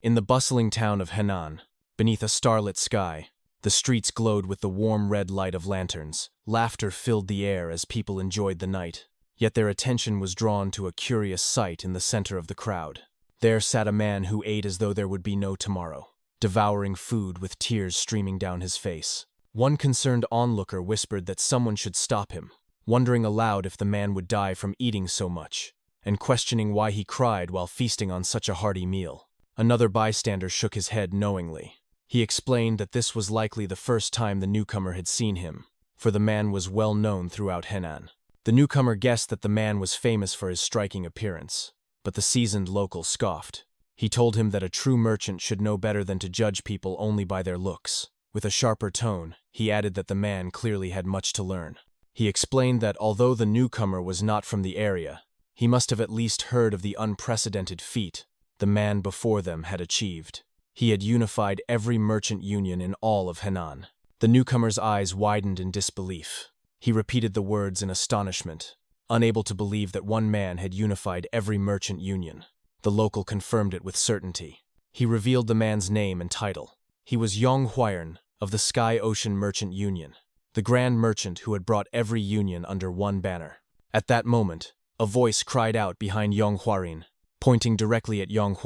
In the bustling town of Henan, beneath a starlit sky, the streets glowed with the warm red light of lanterns. Laughter filled the air as people enjoyed the night. Yet their attention was drawn to a curious sight in the center of the crowd. There sat a man who ate as though there would be no tomorrow, devouring food with tears streaming down his face. One concerned onlooker whispered that someone should stop him, wondering aloud if the man would die from eating so much, and questioning why he cried while feasting on such a hearty meal. Another bystander shook his head knowingly. He explained that this was likely the first time the newcomer had seen him, for the man was well known throughout Henan. The newcomer guessed that the man was famous for his striking appearance, but the seasoned local scoffed. He told him that a true merchant should know better than to judge people only by their looks. With a sharper tone, he added that the man clearly had much to learn. He explained that although the newcomer was not from the area, he must have at least heard of the unprecedented feat the man before them had achieved. He had unified every merchant union in all of Henan. The newcomer's eyes widened in disbelief. He repeated the words in astonishment, unable to believe that one man had unified every merchant union. The local confirmed it with certainty. He revealed the man's name and title. He was Yong of the Sky Ocean Merchant Union, the grand merchant who had brought every union under one banner. At that moment, a voice cried out behind Yong, pointing directly at Yong.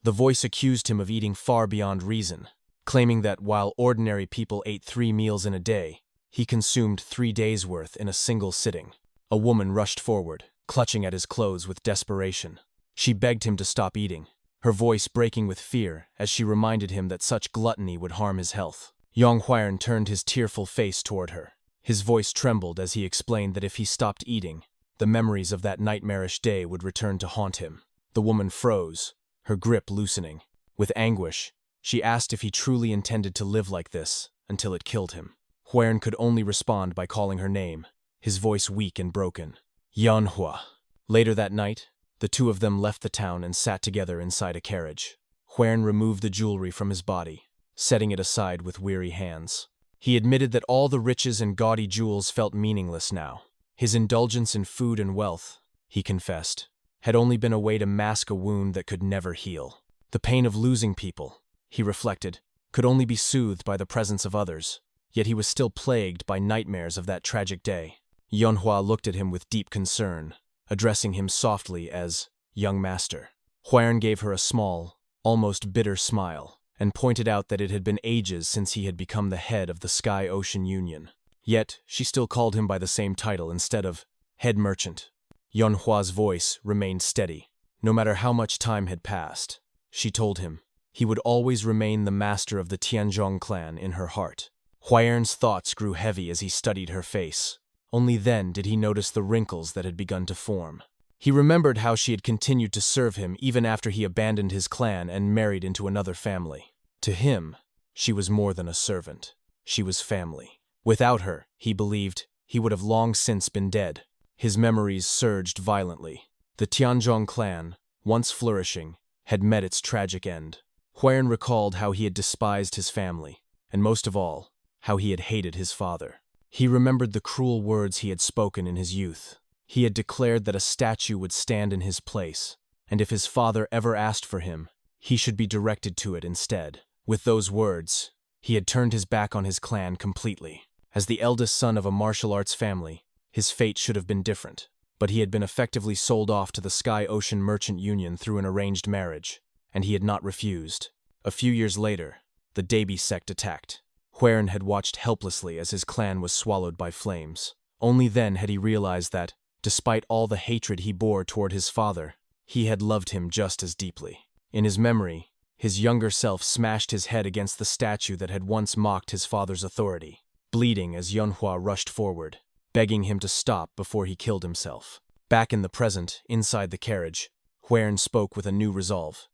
The voice accused him of eating far beyond reason, claiming that while ordinary people ate 3 meals in a day, he consumed 3 days' worth in a single sitting. A woman rushed forward, clutching at his clothes with desperation. She begged him to stop eating, her voice breaking with fear as she reminded him that such gluttony would harm his health. Yong turned his tearful face toward her. His voice trembled as he explained that if he stopped eating, the memories of that nightmarish day would return to haunt him. The woman froze, her grip loosening. With anguish, she asked if he truly intended to live like this until it killed him. Huern could only respond by calling her name, his voice weak and broken. Yanhua. Later that night, the two of them left the town and sat together inside a carriage. Huern removed the jewelry from his body, setting it aside with weary hands. He admitted that all the riches and gaudy jewels felt meaningless now. His indulgence in food and wealth, he confessed, had only been a way to mask a wound that could never heal. The pain of losing people, he reflected, could only be soothed by the presence of others, yet he was still plagued by nightmares of that tragic day. Yonhua looked at him with deep concern, addressing him softly as young master. Huern gave her a small, almost bitter smile, and pointed out that it had been ages since he had become the head of the Sky Ocean Union. Yet, she still called him by the same title instead of head merchant. Yonhua's voice remained steady. No matter how much time had passed, she told him, he would always remain the master of the Tianzhong clan in her heart. Huern's thoughts grew heavy as he studied her face. Only then did he notice the wrinkles that had begun to form. He remembered how she had continued to serve him even after he abandoned his clan and married into another family. To him, she was more than a servant. She was family. Without her, he believed, he would have long since been dead. His memories surged violently. The Tianzhong clan, once flourishing, had met its tragic end. Huern recalled how he had despised his family, and most of all, how he had hated his father. He remembered the cruel words he had spoken in his youth. He had declared that a statue would stand in his place, and if his father ever asked for him, he should be directed to it instead. With those words, he had turned his back on his clan completely. As the eldest son of a martial arts family, his fate should have been different, but he had been effectively sold off to the Sky Ocean Merchant Union through an arranged marriage, and he had not refused. A few years later, the Dabi sect attacked. Huern had watched helplessly as his clan was swallowed by flames. Only then had he realized that, despite all the hatred he bore toward his father, he had loved him just as deeply. In his memory, his younger self smashed his head against the statue that had once mocked his father's authority, bleeding as Yonhua rushed forward, begging him to stop before he killed himself. Back in the present, inside the carriage, Huern spoke with a new resolve.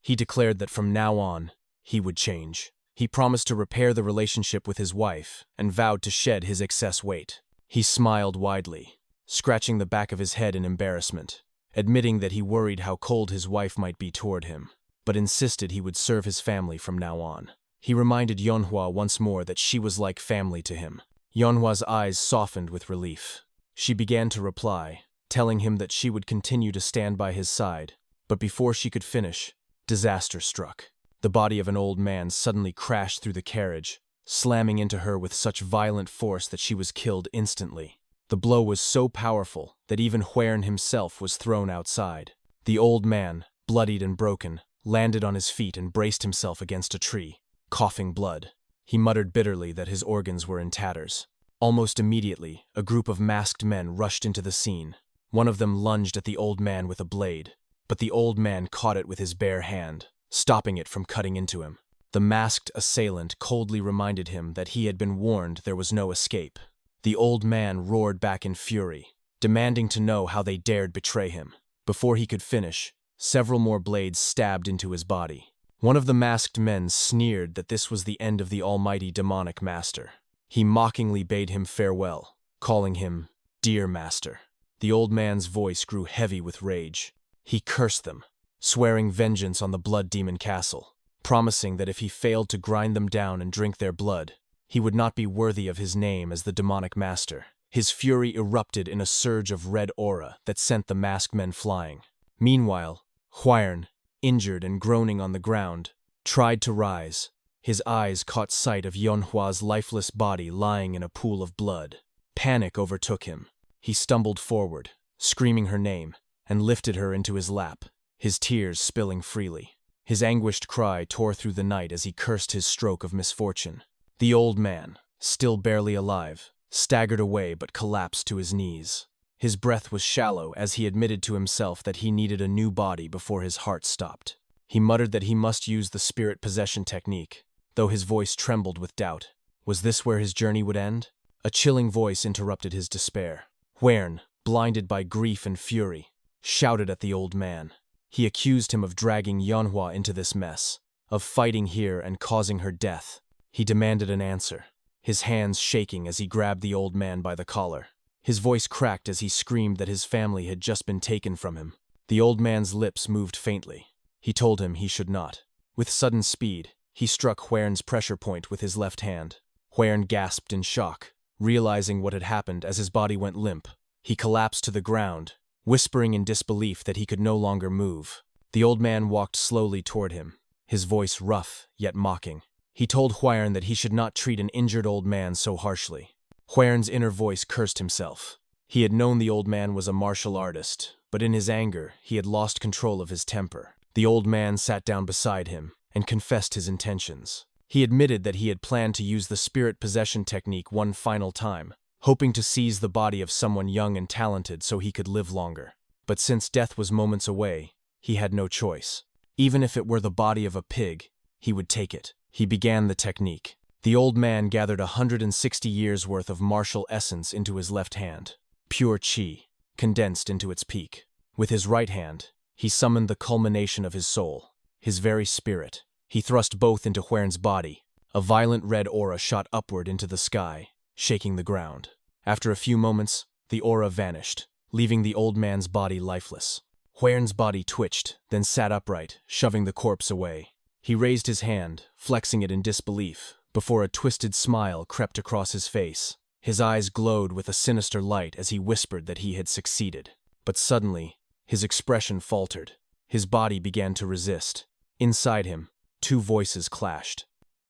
He declared that from now on, he would change. He promised to repair the relationship with his wife and vowed to shed his excess weight. He smiled widely, scratching the back of his head in embarrassment, admitting that he worried how cold his wife might be toward him, but insisted he would serve his family from now on. He reminded Yonhua once more that she was like family to him. Yonhua's eyes softened with relief. She began to reply, telling him that she would continue to stand by his side, but before she could finish, Disaster struck. The body of an old man suddenly crashed through the carriage, slamming into her with such violent force that she was killed instantly. The blow was so powerful that even Heir himself was thrown outside. The old man, bloodied and broken, landed on his feet and braced himself against a tree, coughing blood. He muttered bitterly that his organs were in tatters. Almost immediately, a group of masked men rushed into the scene. One of them lunged at the old man with a blade, but the old man caught it with his bare hand, stopping it from cutting into him. The masked assailant coldly reminded him that he had been warned there was no escape. The old man roared back in fury, demanding to know how they dared betray him. Before he could finish, several more blades stabbed into his body. One of the masked men sneered that this was the end of the almighty demonic master. He mockingly bade him farewell, calling him "Dear Master." The old man's voice grew heavy with rage. He cursed them, swearing vengeance on the Blood Demon Castle, promising that if he failed to grind them down and drink their blood, he would not be worthy of his name as the demonic master. His fury erupted in a surge of red aura that sent the masked men flying. Meanwhile, Heir, injured and groaning on the ground, tried to rise. His eyes caught sight of Yonhwa's lifeless body lying in a pool of blood. Panic overtook him. He stumbled forward, screaming her name, and lifted her into his lap, his tears spilling freely. His anguished cry tore through the night as he cursed his stroke of misfortune. The old man, still barely alive, staggered away but collapsed to his knees. His breath was shallow as he admitted to himself that he needed a new body before his heart stopped. He muttered that he must use the spirit possession technique, though his voice trembled with doubt. Was this where his journey would end? A chilling voice interrupted his despair. Heir, blinded by grief and fury, shouted at the old man. He accused him of dragging Yonhwa into this mess, of fighting here and causing her death. He demanded an answer, his hands shaking as he grabbed the old man by the collar. His voice cracked as he screamed that his family had just been taken from him. The old man's lips moved faintly. He told him he should not. With sudden speed, he struck Heir's pressure point with his left hand. Heir gasped in shock, realizing what had happened as his body went limp. He collapsed to the ground, whispering in disbelief that he could no longer move. The old man walked slowly toward him, his voice rough yet mocking. He told Heir that he should not treat an injured old man so harshly. Heir's inner voice cursed himself. He had known the old man was a martial artist, but in his anger, he had lost control of his temper. The old man sat down beside him and confessed his intentions. He admitted that he had planned to use the spirit possession technique one final time, hoping to seize the body of someone young and talented so he could live longer. But since death was moments away, he had no choice. Even if it were the body of a pig, he would take it. He began the technique. The old man gathered 160 years' worth of martial essence into his left hand, pure chi, condensed into its peak. With his right hand, he summoned the culmination of his soul, his very spirit. He thrust both into Heir's body. A violent red aura shot upward into the sky, shaking the ground. After a few moments, the aura vanished, leaving the old man's body lifeless. Heir's body twitched, then sat upright, shoving the corpse away. He raised his hand, flexing it in disbelief, before a twisted smile crept across his face. His eyes glowed with a sinister light as he whispered that he had succeeded. But suddenly, his expression faltered. His body began to resist. Inside him, two voices clashed.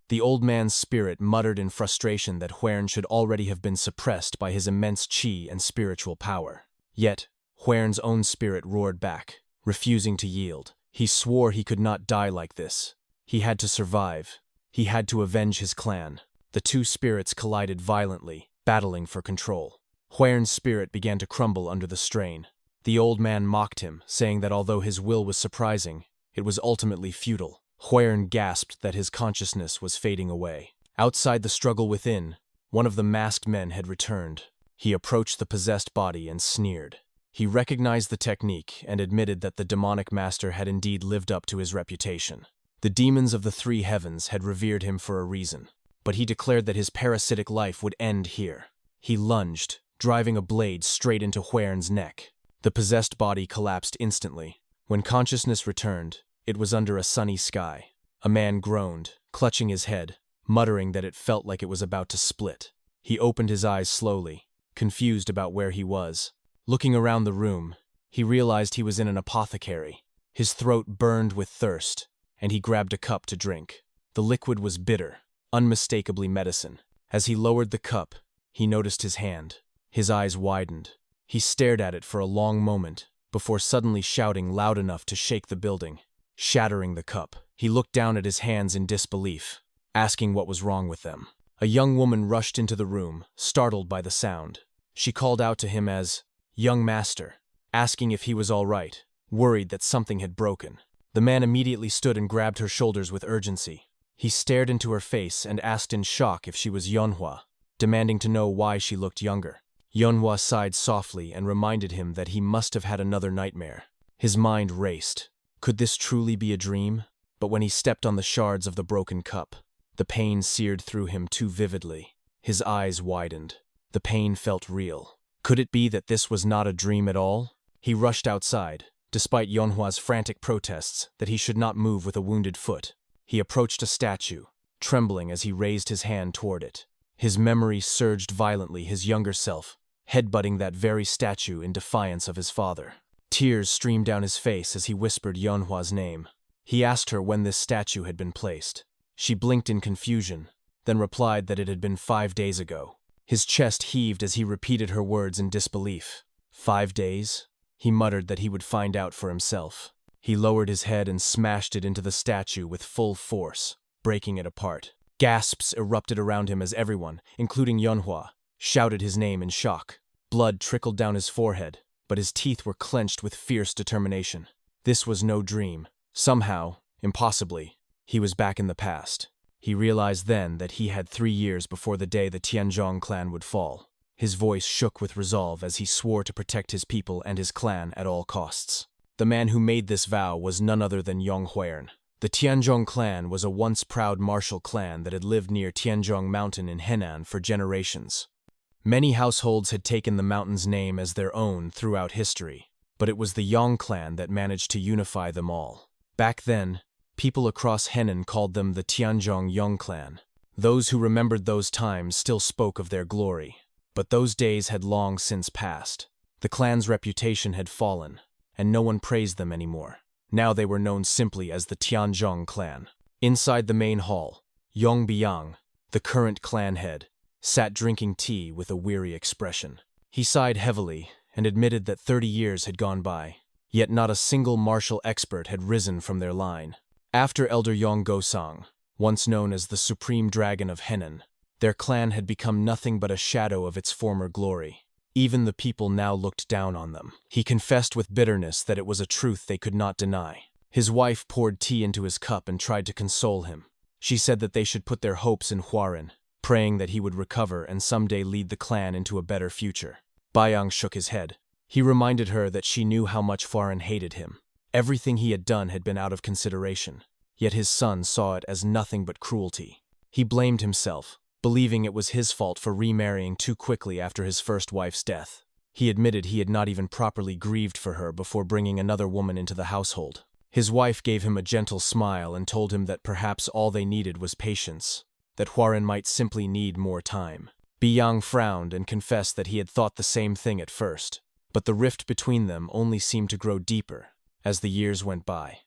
The old man's spirit muttered in frustration that Heir should already have been suppressed by his immense chi and spiritual power. Yet, Heir's own spirit roared back, refusing to yield. He swore he could not die like this. He had to survive. He had to avenge his clan. The two spirits collided violently, battling for control. Heir's spirit began to crumble under the strain. The old man mocked him, saying that although his will was surprising, it was ultimately futile. Heir gasped that his consciousness was fading away. Outside the struggle within, one of the masked men had returned. He approached the possessed body and sneered. He recognized the technique and admitted that the demonic master had indeed lived up to his reputation. The demons of the three heavens had revered him for a reason, but he declared that his parasitic life would end here. He lunged, driving a blade straight into Heir's neck. The possessed body collapsed instantly. When consciousness returned, it was under a sunny sky. A man groaned, clutching his head, muttering that it felt like it was about to split. He opened his eyes slowly, confused about where he was. Looking around the room, he realized he was in an apothecary. His throat burned with thirst, and he grabbed a cup to drink. The liquid was bitter, unmistakably medicine. As he lowered the cup, he noticed his hand. His eyes widened. He stared at it for a long moment, before suddenly shouting loud enough to shake the building, shattering the cup. He looked down at his hands in disbelief, asking what was wrong with them. A young woman rushed into the room, startled by the sound. She called out to him as, "Young master," asking if he was all right, worried that something had broken. The man immediately stood and grabbed her shoulders with urgency. He stared into her face and asked in shock if she was Yeonhwa, demanding to know why she looked younger. Yeonhwa sighed softly and reminded him that he must have had another nightmare. His mind raced. Could this truly be a dream? But when he stepped on the shards of the broken cup, the pain seared through him too vividly. His eyes widened. The pain felt real. Could it be that this was not a dream at all? He rushed outside, despite Yeonhwa's frantic protests that he should not move with a wounded foot. He approached a statue, trembling as he raised his hand toward it. His memory surged violently, his younger self, headbutting that very statue in defiance of his father. Tears streamed down his face as he whispered Yeonhwa's name. He asked her when this statue had been placed. She blinked in confusion, then replied that it had been 5 days ago. His chest heaved as he repeated her words in disbelief. 5 days? He muttered that he would find out for himself. He lowered his head and smashed it into the statue with full force, breaking it apart. Gasps erupted around him as everyone, including Yeonhwa, shouted his name in shock. Blood trickled down his forehead, but his teeth were clenched with fierce determination. This was no dream. Somehow, impossibly, he was back in the past. He realized then that he had 3 years before the day the Tianzhong clan would fall. His voice shook with resolve as he swore to protect his people and his clan at all costs. The man who made this vow was none other than Yong. The Tianzhong clan was a once proud martial clan that had lived near Tianzhong Mountain in Henan for generations. Many households had taken the mountain's name as their own throughout history, but it was the Yong clan that managed to unify them all. Back then, people across Henan called them the Tianzhong Yong clan. Those who remembered those times still spoke of their glory, but those days had long since passed. The clan's reputation had fallen, and no one praised them anymore. Now they were known simply as the Tianzhong clan. Inside the main hall, Yong, the current clan head, sat drinking tea with a weary expression. He sighed heavily and admitted that 30 years had gone by, yet not a single martial expert had risen from their line. After Elder Yong Gosang, once known as the Supreme Dragon of Henan, their clan had become nothing but a shadow of its former glory. Even the people now looked down on them. He confessed with bitterness that it was a truth they could not deny. His wife poured tea into his cup and tried to console him. She said that they should put their hopes in Hwarin, praying that he would recover and someday lead the clan into a better future. Bayang shook his head. He reminded her that she knew how much Hwarin hated him. Everything he had done had been out of consideration, yet his son saw it as nothing but cruelty. He blamed himself, believing it was his fault for remarrying too quickly after his first wife's death. He admitted he had not even properly grieved for her before bringing another woman into the household. His wife gave him a gentle smile and told him that perhaps all they needed was patience, that Hwarin might simply need more time. Biyang frowned and confessed that he had thought the same thing at first, but the rift between them only seemed to grow deeper as the years went by.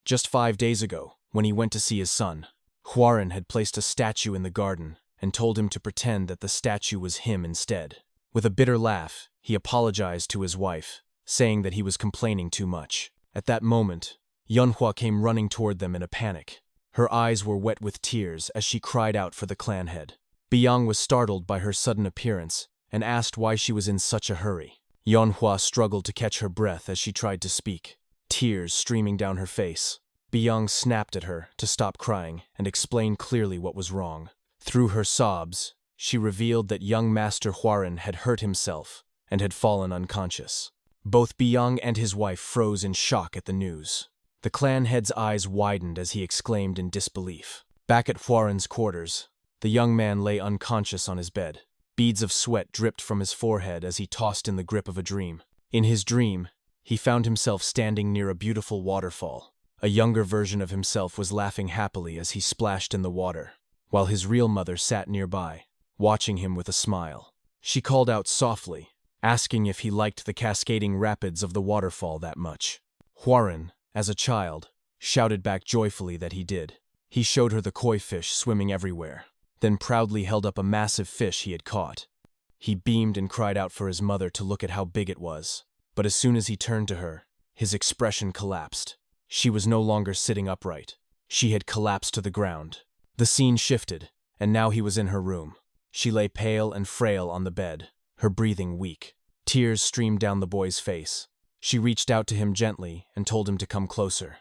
Just 5 days ago, when he went to see his son, Hwarin had placed a statue in the garden and told him to pretend that the statue was him instead. With a bitter laugh, he apologized to his wife, saying that he was complaining too much. At that moment, Yeonhwa came running toward them in a panic. Her eyes were wet with tears as she cried out for the clan head. Biyang was startled by her sudden appearance and asked why she was in such a hurry. Yeonhwa struggled to catch her breath as she tried to speak, tears streaming down her face. Biyang snapped at her to stop crying and explain clearly what was wrong. Through her sobs, she revealed that young Master Hwarin had hurt himself and had fallen unconscious. Both Biyang and his wife froze in shock at the news. The clan head's eyes widened as he exclaimed in disbelief. Back at Hwarin's quarters, the young man lay unconscious on his bed. Beads of sweat dripped from his forehead as he tossed in the grip of a dream. In his dream, he found himself standing near a beautiful waterfall. A younger version of himself was laughing happily as he splashed in the water, while his real mother sat nearby, watching him with a smile. She called out softly, asking if he liked the cascading rapids of the waterfall that much. Hwarin, as a child, shouted back joyfully that he did. He showed her the koi fish swimming everywhere, then proudly held up a massive fish he had caught. He beamed and cried out for his mother to look at how big it was. But as soon as he turned to her, his expression collapsed. She was no longer sitting upright. She had collapsed to the ground. The scene shifted, and now he was in her room. She lay pale and frail on the bed, her breathing weak. Tears streamed down the boy's face. She reached out to him gently and told him to come closer.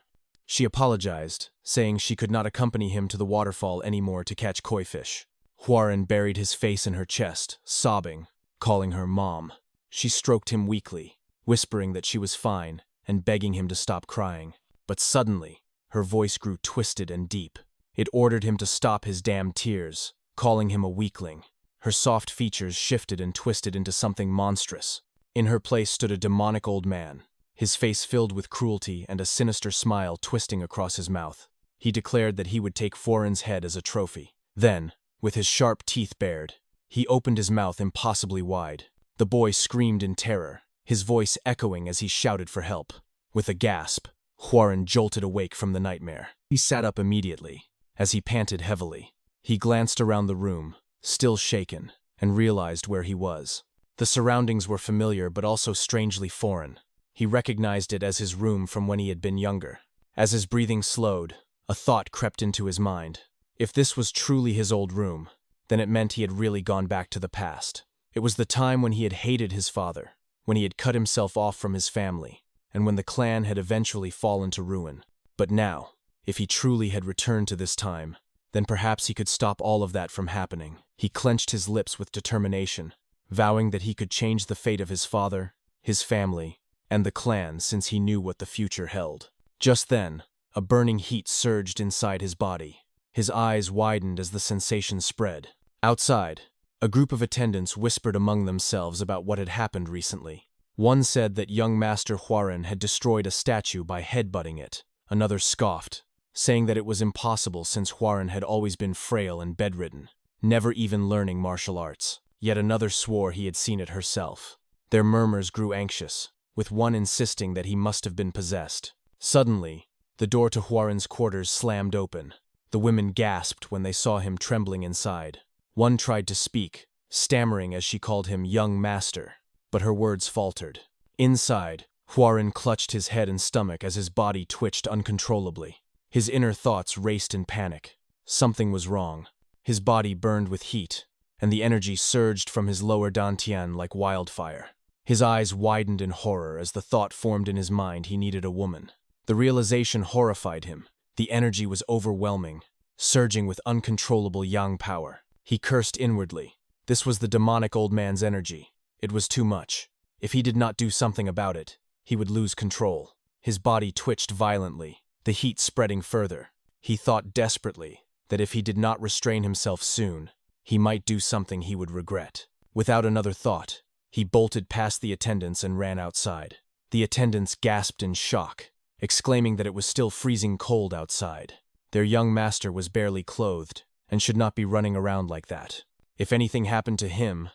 She apologized, saying she could not accompany him to the waterfall anymore to catch koi fish. Hwarin buried his face in her chest, sobbing, calling her mom. She stroked him weakly, whispering that she was fine and begging him to stop crying. But suddenly, her voice grew twisted and deep. It ordered him to stop his damn tears, calling him a weakling. Her soft features shifted and twisted into something monstrous. In her place stood a demonic old man, his face filled with cruelty and a sinister smile twisting across his mouth. He declared that he would take Hwarin's head as a trophy. Then, with his sharp teeth bared, he opened his mouth impossibly wide. The boy screamed in terror, his voice echoing as he shouted for help. With a gasp, Hwarin jolted awake from the nightmare. He sat up immediately. As he panted heavily, he glanced around the room, still shaken, and realized where he was. The surroundings were familiar but also strangely foreign. He recognized it as his room from when he had been younger. As his breathing slowed, a thought crept into his mind. If this was truly his old room, then it meant he had really gone back to the past. It was the time when he had hated his father, when he had cut himself off from his family, and when the clan had eventually fallen to ruin. But now, if he truly had returned to this time, then perhaps he could stop all of that from happening. He clenched his lips with determination, vowing that he could change the fate of his father, his family, and the clan since he knew what the future held. Just then, a burning heat surged inside his body. His eyes widened as the sensation spread. Outside, a group of attendants whispered among themselves about what had happened recently. One said that young Master Hwarin had destroyed a statue by headbutting it. Another scoffed, saying that it was impossible since Hwarin had always been frail and bedridden, never even learning martial arts. Yet another swore he had seen it herself. Their murmurs grew anxious, with one insisting that he must have been possessed. Suddenly, the door to Hwarin's quarters slammed open. The women gasped when they saw him trembling inside. One tried to speak, stammering as she called him young master, but her words faltered. Inside, Hwarin clutched his head and stomach as his body twitched uncontrollably. His inner thoughts raced in panic. Something was wrong. His body burned with heat, and the energy surged from his lower dantian like wildfire. His eyes widened in horror as the thought formed in his mind he needed a woman. The realization horrified him. The energy was overwhelming, surging with uncontrollable yang power. He cursed inwardly. This was the demonic old man's energy. It was too much. If he did not do something about it, he would lose control. His body twitched violently, the heat spreading further. He thought desperately that if he did not restrain himself soon, he might do something he would regret. Without another thought, he bolted past the attendants and ran outside. The attendants gasped in shock, exclaiming that it was still freezing cold outside. Their young master was barely clothed and should not be running around like that. If anything happened to him,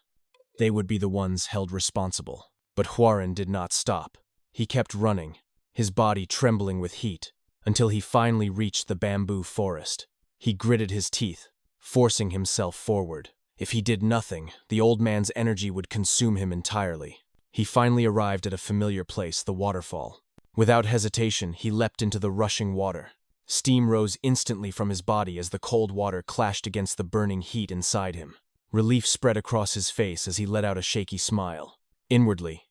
they would be the ones held responsible. But Hwarin did not stop. He kept running, his body trembling with heat, until he finally reached the bamboo forest. He gritted his teeth, forcing himself forward. If he did nothing, the old man's energy would consume him entirely. He finally arrived at a familiar place, the waterfall. Without hesitation, he leapt into the rushing water. Steam rose instantly from his body as the cold water clashed against the burning heat inside him. Relief spread across his face as he let out a shaky smile. Inwardly,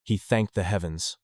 he thanked the heavens.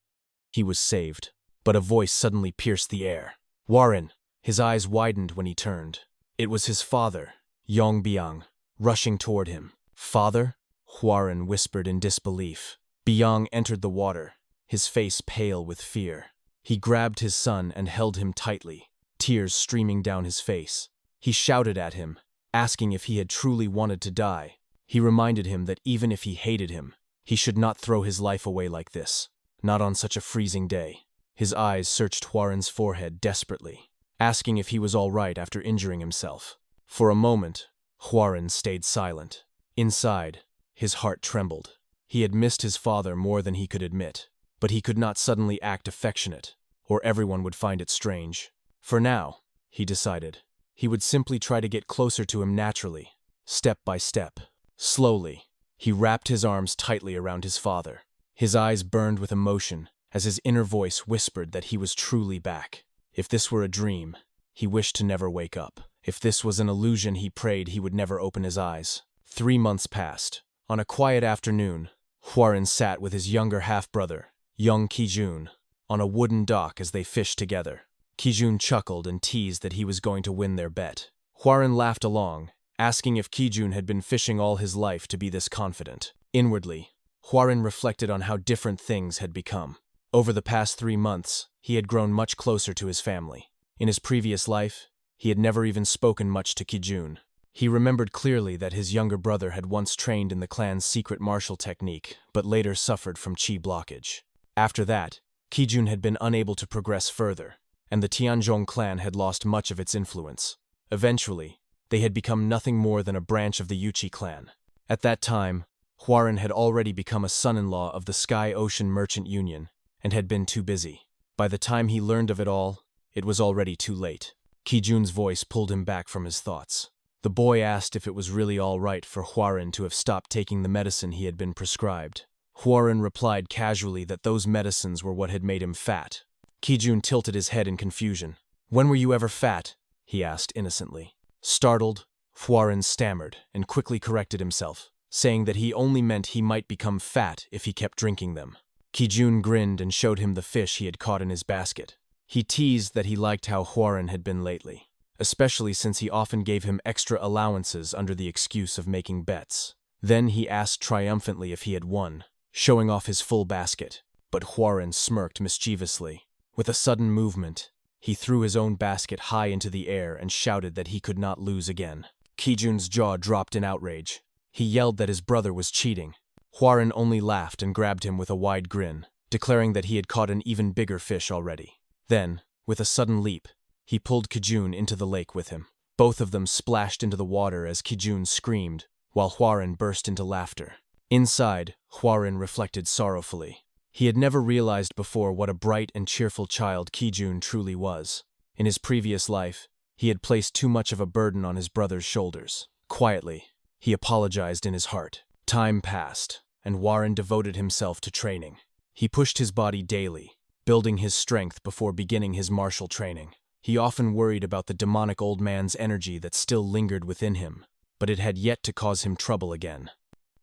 He was saved. But a voice suddenly pierced the air. Hwarin! His eyes widened when he turned. It was his father, Yong, rushing toward him. Father? Hwarin whispered in disbelief. Yong entered the water, his face pale with fear. He grabbed his son and held him tightly, tears streaming down his face. He shouted at him, asking if he had truly wanted to die. He reminded him that even if he hated him, he should not throw his life away like this, not on such a freezing day. His eyes searched Hwarin's forehead desperately, asking if he was all right after injuring himself. For a moment, Hwarin stayed silent. Inside, his heart trembled. He had missed his father more than he could admit, but he could not suddenly act affectionate or everyone would find it strange. For now, he decided, he would simply try to get closer to him naturally, step by step. Slowly, he wrapped his arms tightly around his father. His eyes burned with emotion as his inner voice whispered that he was truly back. If this were a dream, he wished to never wake up. If this was an illusion, he prayed he would never open his eyes. 3 months passed. On a quiet afternoon, Hwarin sat with his younger half-brother, Yong Kijun, on a wooden dock as they fished together. Kijun chuckled and teased that he was going to win their bet. Hwarin laughed along, asking if Kijun had been fishing all his life to be this confident. Inwardly, Hwarin reflected on how different things had become. Over the past 3 months, he had grown much closer to his family. In his previous life, he had never even spoken much to Kijun. He remembered clearly that his younger brother had once trained in the clan's secret martial technique, but later suffered from chi blockage. After that, Kijun had been unable to progress further, and the Tianzhong clan had lost much of its influence. Eventually, they had become nothing more than a branch of the Yuchi clan. At that time, Hwarin had already become a son-in-law of the Sky Ocean Merchant Union, and had been too busy. By the time he learned of it all, it was already too late. Kijun's voice pulled him back from his thoughts. The boy asked if it was really all right for Hwarin to have stopped taking the medicine he had been prescribed. Hwarin replied casually that those medicines were what had made him fat. Kijun tilted his head in confusion. "When were you ever fat?" he asked innocently. Startled, Hwarin stammered and quickly corrected himself, saying that he only meant he might become fat if he kept drinking them. Kijun grinned and showed him the fish he had caught in his basket. He teased that he liked how Hwarin had been lately, especially since he often gave him extra allowances under the excuse of making bets. Then he asked triumphantly if he had won, showing off his full basket, but Hwarin smirked mischievously. With a sudden movement, he threw his own basket high into the air and shouted that he could not lose again. Kijun's jaw dropped in outrage. He yelled that his brother was cheating. Hwarin only laughed and grabbed him with a wide grin, declaring that he had caught an even bigger fish already. Then, with a sudden leap, he pulled Kijun into the lake with him. Both of them splashed into the water as Kijun screamed, while Hwarin burst into laughter. Inside, Hwarin reflected sorrowfully. He had never realized before what a bright and cheerful child Kijun truly was. In his previous life, he had placed too much of a burden on his brother's shoulders. Quietly, he apologized in his heart. Time passed, and Hwarin devoted himself to training. He pushed his body daily, building his strength before beginning his martial training. He often worried about the demonic old man's energy that still lingered within him, but it had yet to cause him trouble again.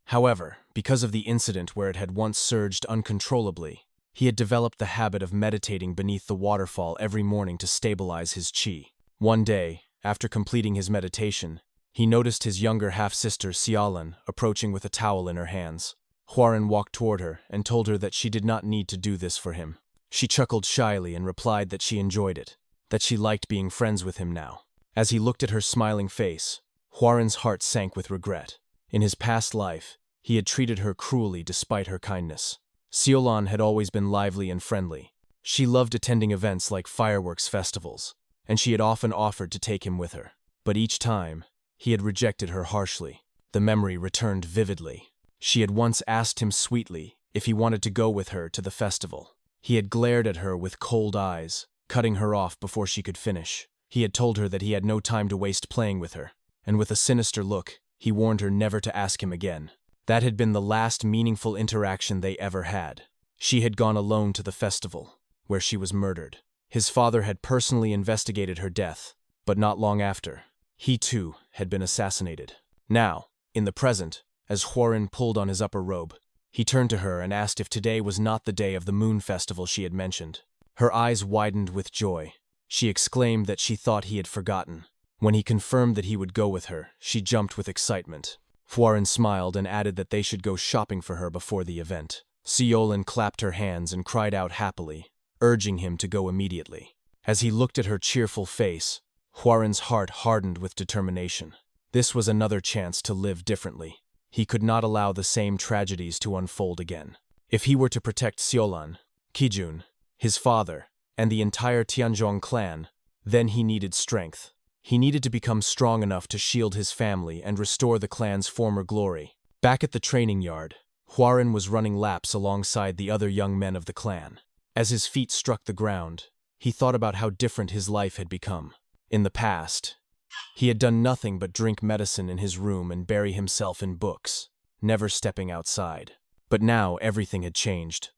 However, because of the incident where it had once surged uncontrollably, he had developed the habit of meditating beneath the waterfall every morning to stabilize his chi. One day, after completing his meditation, he noticed his younger half-sister Xiaolan approaching with a towel in her hands. Hwarin walked toward her and told her that she did not need to do this for him. She chuckled shyly and replied that she enjoyed it, that she liked being friends with him now. As he looked at her smiling face, Hwarin's heart sank with regret. In his past life, he had treated her cruelly despite her kindness. Xiaolan had always been lively and friendly. She loved attending events like fireworks festivals, and she had often offered to take him with her. But each time, he had rejected her harshly. The memory returned vividly. She had once asked him sweetly if he wanted to go with her to the festival. He had glared at her with cold eyes, cutting her off before she could finish. He had told her that he had no time to waste playing with her, and with a sinister look, he warned her never to ask him again. That had been the last meaningful interaction they ever had. She had gone alone to the festival, where she was murdered. His father had personally investigated her death, but not long after, he too had been assassinated. Now, in the present, as Hwarin pulled on his upper robe, he turned to her and asked if today was not the day of the moon festival she had mentioned. Her eyes widened with joy. She exclaimed that she thought he had forgotten. When he confirmed that he would go with her, she jumped with excitement. Hwarin smiled and added that they should go shopping for her before the event. Xiaolan clapped her hands and cried out happily, urging him to go immediately. As he looked at her cheerful face, Hwarin's heart hardened with determination. This was another chance to live differently. He could not allow the same tragedies to unfold again. If he were to protect Xiaolan, Kijun, his father, and the entire Tianzhong clan, then he needed strength. He needed to become strong enough to shield his family and restore the clan's former glory. Back at the training yard, Hwarin was running laps alongside the other young men of the clan. As his feet struck the ground, he thought about how different his life had become. In the past, he had done nothing but drink medicine in his room and bury himself in books, never stepping outside. But now everything had changed.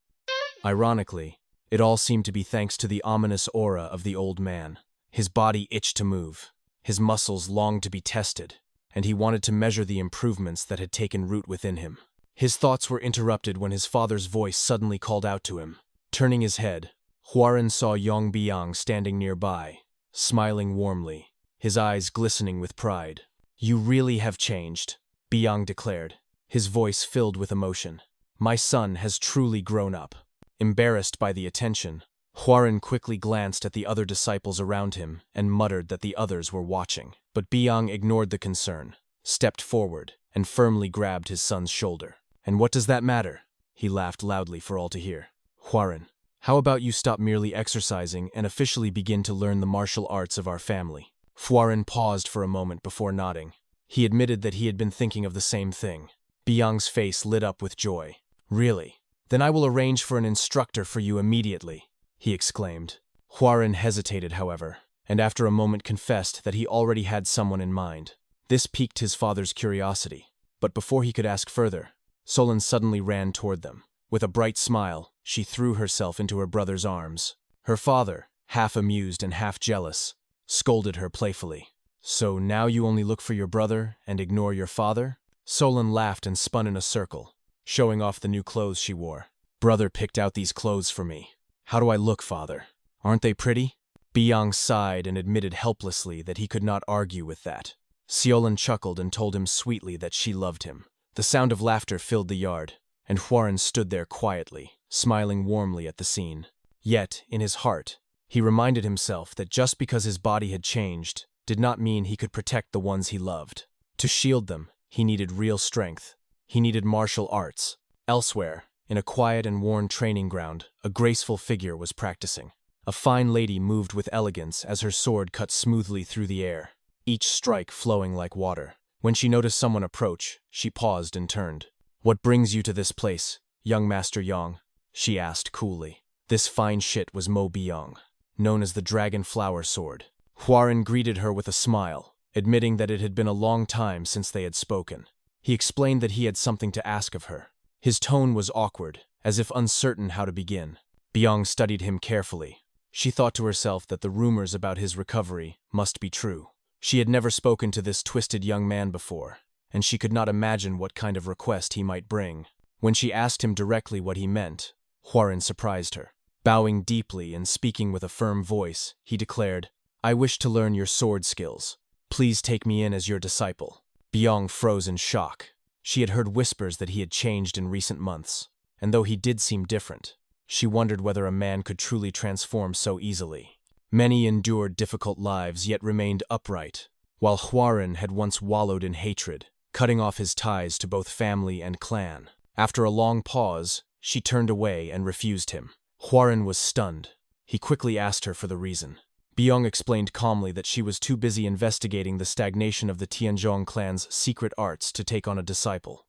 Ironically, it all seemed to be thanks to the ominous aura of the old man. His body itched to move, his muscles longed to be tested, and he wanted to measure the improvements that had taken root within him. His thoughts were interrupted when his father's voice suddenly called out to him. Turning his head, Hwarin saw Yong standing nearby, smiling warmly, his eyes glistening with pride. "You really have changed," Byung declared, his voice filled with emotion. "My son has truly grown up." Embarrassed by the attention, Hwarin quickly glanced at the other disciples around him and muttered that the others were watching. But Byung ignored the concern, stepped forward, and firmly grabbed his son's shoulder. "And what does that matter?" He laughed loudly for all to hear. "Hwarin, how about you stop merely exercising and officially begin to learn the martial arts of our family?" Hwarin paused for a moment before nodding. He admitted that he had been thinking of the same thing. Byung's face lit up with joy. "Really? Then I will arrange for an instructor for you immediately," he exclaimed. Hwarin hesitated, however, and after a moment confessed that he already had someone in mind. This piqued his father's curiosity, but before he could ask further, Solon suddenly ran toward them. With a bright smile, she threw herself into her brother's arms. Her father, half amused and half jealous, scolded her playfully. "So now you only look for your brother and ignore your father?" Solon laughed and spun in a circle, showing off the new clothes she wore. "Brother picked out these clothes for me. How do I look, father? Aren't they pretty?" Byung sighed and admitted helplessly that he could not argue with that. Solon chuckled and told him sweetly that she loved him. The sound of laughter filled the yard, and Hwarin stood there quietly, smiling warmly at the scene. Yet, in his heart, he reminded himself that just because his body had changed did not mean he could protect the ones he loved. To shield them, he needed real strength. He needed martial arts. Elsewhere, in a quiet and worn training ground, a graceful figure was practicing. A fine lady moved with elegance as her sword cut smoothly through the air, each strike flowing like water. When she noticed someone approach, she paused and turned. "What brings you to this place, young Master Yong?" she asked coolly. This fine shit was Mo Byung, known as the Dragon Flower Sword. Hwarin greeted her with a smile, admitting that it had been a long time since they had spoken. He explained that he had something to ask of her. His tone was awkward, as if uncertain how to begin. Byung studied him carefully. She thought to herself that the rumors about his recovery must be true. She had never spoken to this twisted young man before, and she could not imagine what kind of request he might bring. When she asked him directly what he meant, Hwarin surprised her. Bowing deeply and speaking with a firm voice, he declared, "I wish to learn your sword skills. Please take me in as your disciple." Byung froze in shock. She had heard whispers that he had changed in recent months, and though he did seem different, she wondered whether a man could truly transform so easily. Many endured difficult lives yet remained upright, while Hwarin had once wallowed in hatred, cutting off his ties to both family and clan. After a long pause, she turned away and refused him. Hwarin was stunned. He quickly asked her for the reason. Byung explained calmly that she was too busy investigating the stagnation of the Tianzhong clan's secret arts to take on a disciple.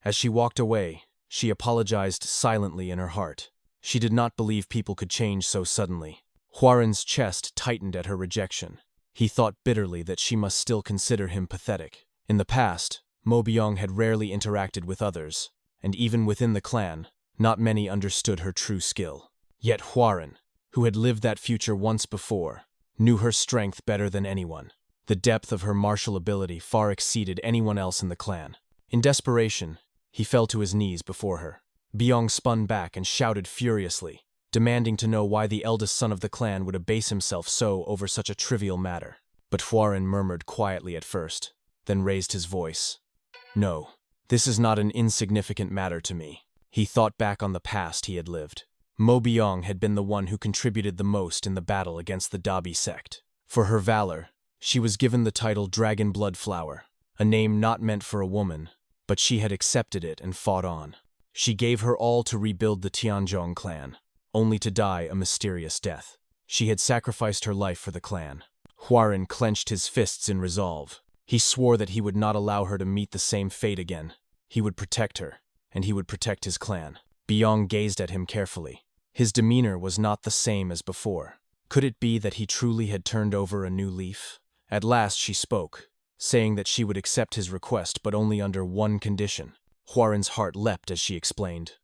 As she walked away, she apologized silently in her heart. She did not believe people could change so suddenly. Hwarin's chest tightened at her rejection. He thought bitterly that she must still consider him pathetic. In the past, Mo Byung had rarely interacted with others, and even within the clan, not many understood her true skill. Yet Hwarin, who had lived that future once before, knew her strength better than anyone. The depth of her martial ability far exceeded anyone else in the clan. In desperation, he fell to his knees before her. Byung spun back and shouted furiously, demanding to know why the eldest son of the clan would abase himself so over such a trivial matter. But Hwarin murmured quietly at first, then raised his voice. "No, this is not an insignificant matter to me." He thought back on the past he had lived. Mo Byung had been the one who contributed the most in the battle against the Dabi sect. For her valor, she was given the title Dragon Blood Flower, a name not meant for a woman, but she had accepted it and fought on. She gave her all to rebuild the Tianzhong clan, only to die a mysterious death. She had sacrificed her life for the clan. Hwarin clenched his fists in resolve. He swore that he would not allow her to meet the same fate again. He would protect her, and he would protect his clan. Byung gazed at him carefully. His demeanor was not the same as before. Could it be that he truly had turned over a new leaf? At last she spoke, saying that she would accept his request but only under one condition. Huaren's heart leapt as she explained.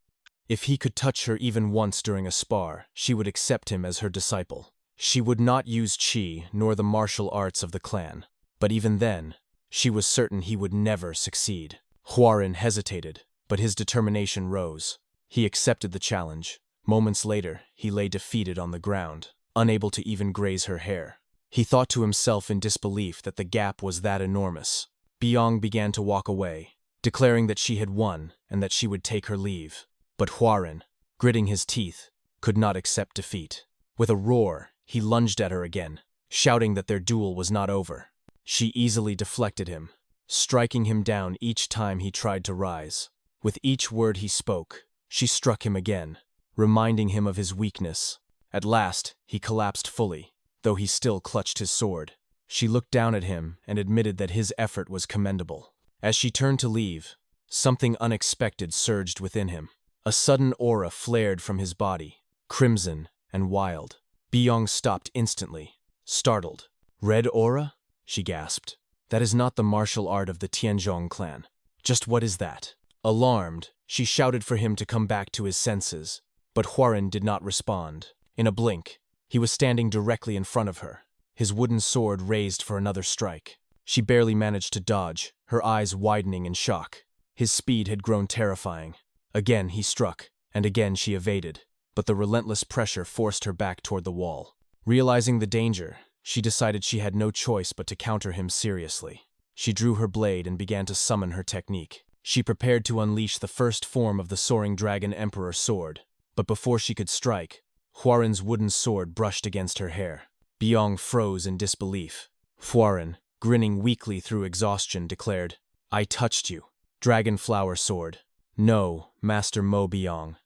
If he could touch her even once during a spar, she would accept him as her disciple. She would not use qi nor the martial arts of the clan, but even then, she was certain he would never succeed. Huaren hesitated, but his determination rose. He accepted the challenge. Moments later, he lay defeated on the ground, unable to even graze her hair. He thought to himself in disbelief that the gap was that enormous. Yong began to walk away, declaring that she had won and that she would take her leave. But Huaren, gritting his teeth, could not accept defeat. With a roar, he lunged at her again, shouting that their duel was not over. She easily deflected him, striking him down each time he tried to rise. With each word he spoke, she struck him again, reminding him of his weakness. At last, he collapsed fully, though he still clutched his sword. She looked down at him and admitted that his effort was commendable. As she turned to leave, something unexpected surged within him. A sudden aura flared from his body, crimson and wild. Yong stopped instantly, startled. "Red aura?" she gasped. "That is not the martial art of the Tianzhong clan. Just what is that?" Alarmed, she shouted for him to come back to his senses, but Huaren did not respond. In a blink, he was standing directly in front of her, his wooden sword raised for another strike. She barely managed to dodge, her eyes widening in shock. His speed had grown terrifying. Again he struck, and again she evaded, but the relentless pressure forced her back toward the wall. Realizing the danger, she decided she had no choice but to counter him seriously. She drew her blade and began to summon her technique. She prepared to unleash the first form of the Soaring Dragon Emperor sword, but before she could strike, Huaren's wooden sword brushed against her hair. Yong froze in disbelief. Huaren, grinning weakly through exhaustion, declared, "I touched you. Dragonflower sword." "No, Master Mo Yong."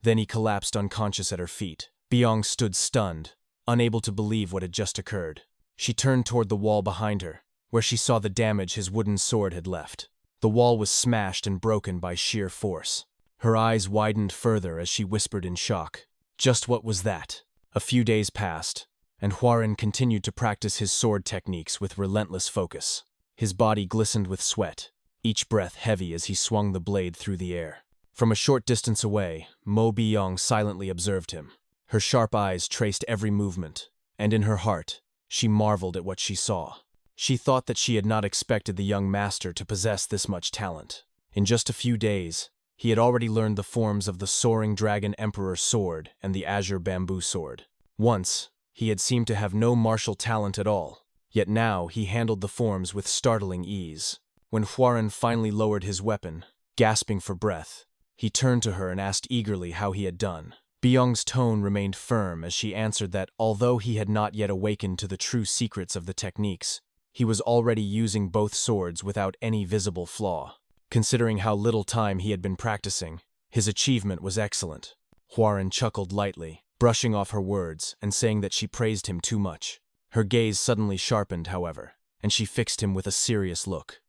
Then he collapsed unconscious at her feet. Yong stood stunned, unable to believe what had just occurred. She turned toward the wall behind her, where she saw the damage his wooden sword had left. The wall was smashed and broken by sheer force. Her eyes widened further as she whispered in shock, "Just what was that?" A few days passed, and Huaren continued to practice his sword techniques with relentless focus. His body glistened with sweat, each breath heavy as he swung the blade through the air. From a short distance away, Mo Yong silently observed him. Her sharp eyes traced every movement, and in her heart, she marveled at what she saw. She thought that she had not expected the young master to possess this much talent. In just a few days, he had already learned the forms of the Soaring Dragon Emperor sword and the Azure Bamboo sword. Once, he had seemed to have no martial talent at all, yet now he handled the forms with startling ease. When Huaren finally lowered his weapon, gasping for breath, he turned to her and asked eagerly how he had done. Yong's tone remained firm as she answered that although he had not yet awakened to the true secrets of the techniques, he was already using both swords without any visible flaw. Considering how little time he had been practicing, his achievement was excellent. Huaren chuckled lightly, brushing off her words and saying that she praised him too much. Her gaze suddenly sharpened, however, and she fixed him with a serious look.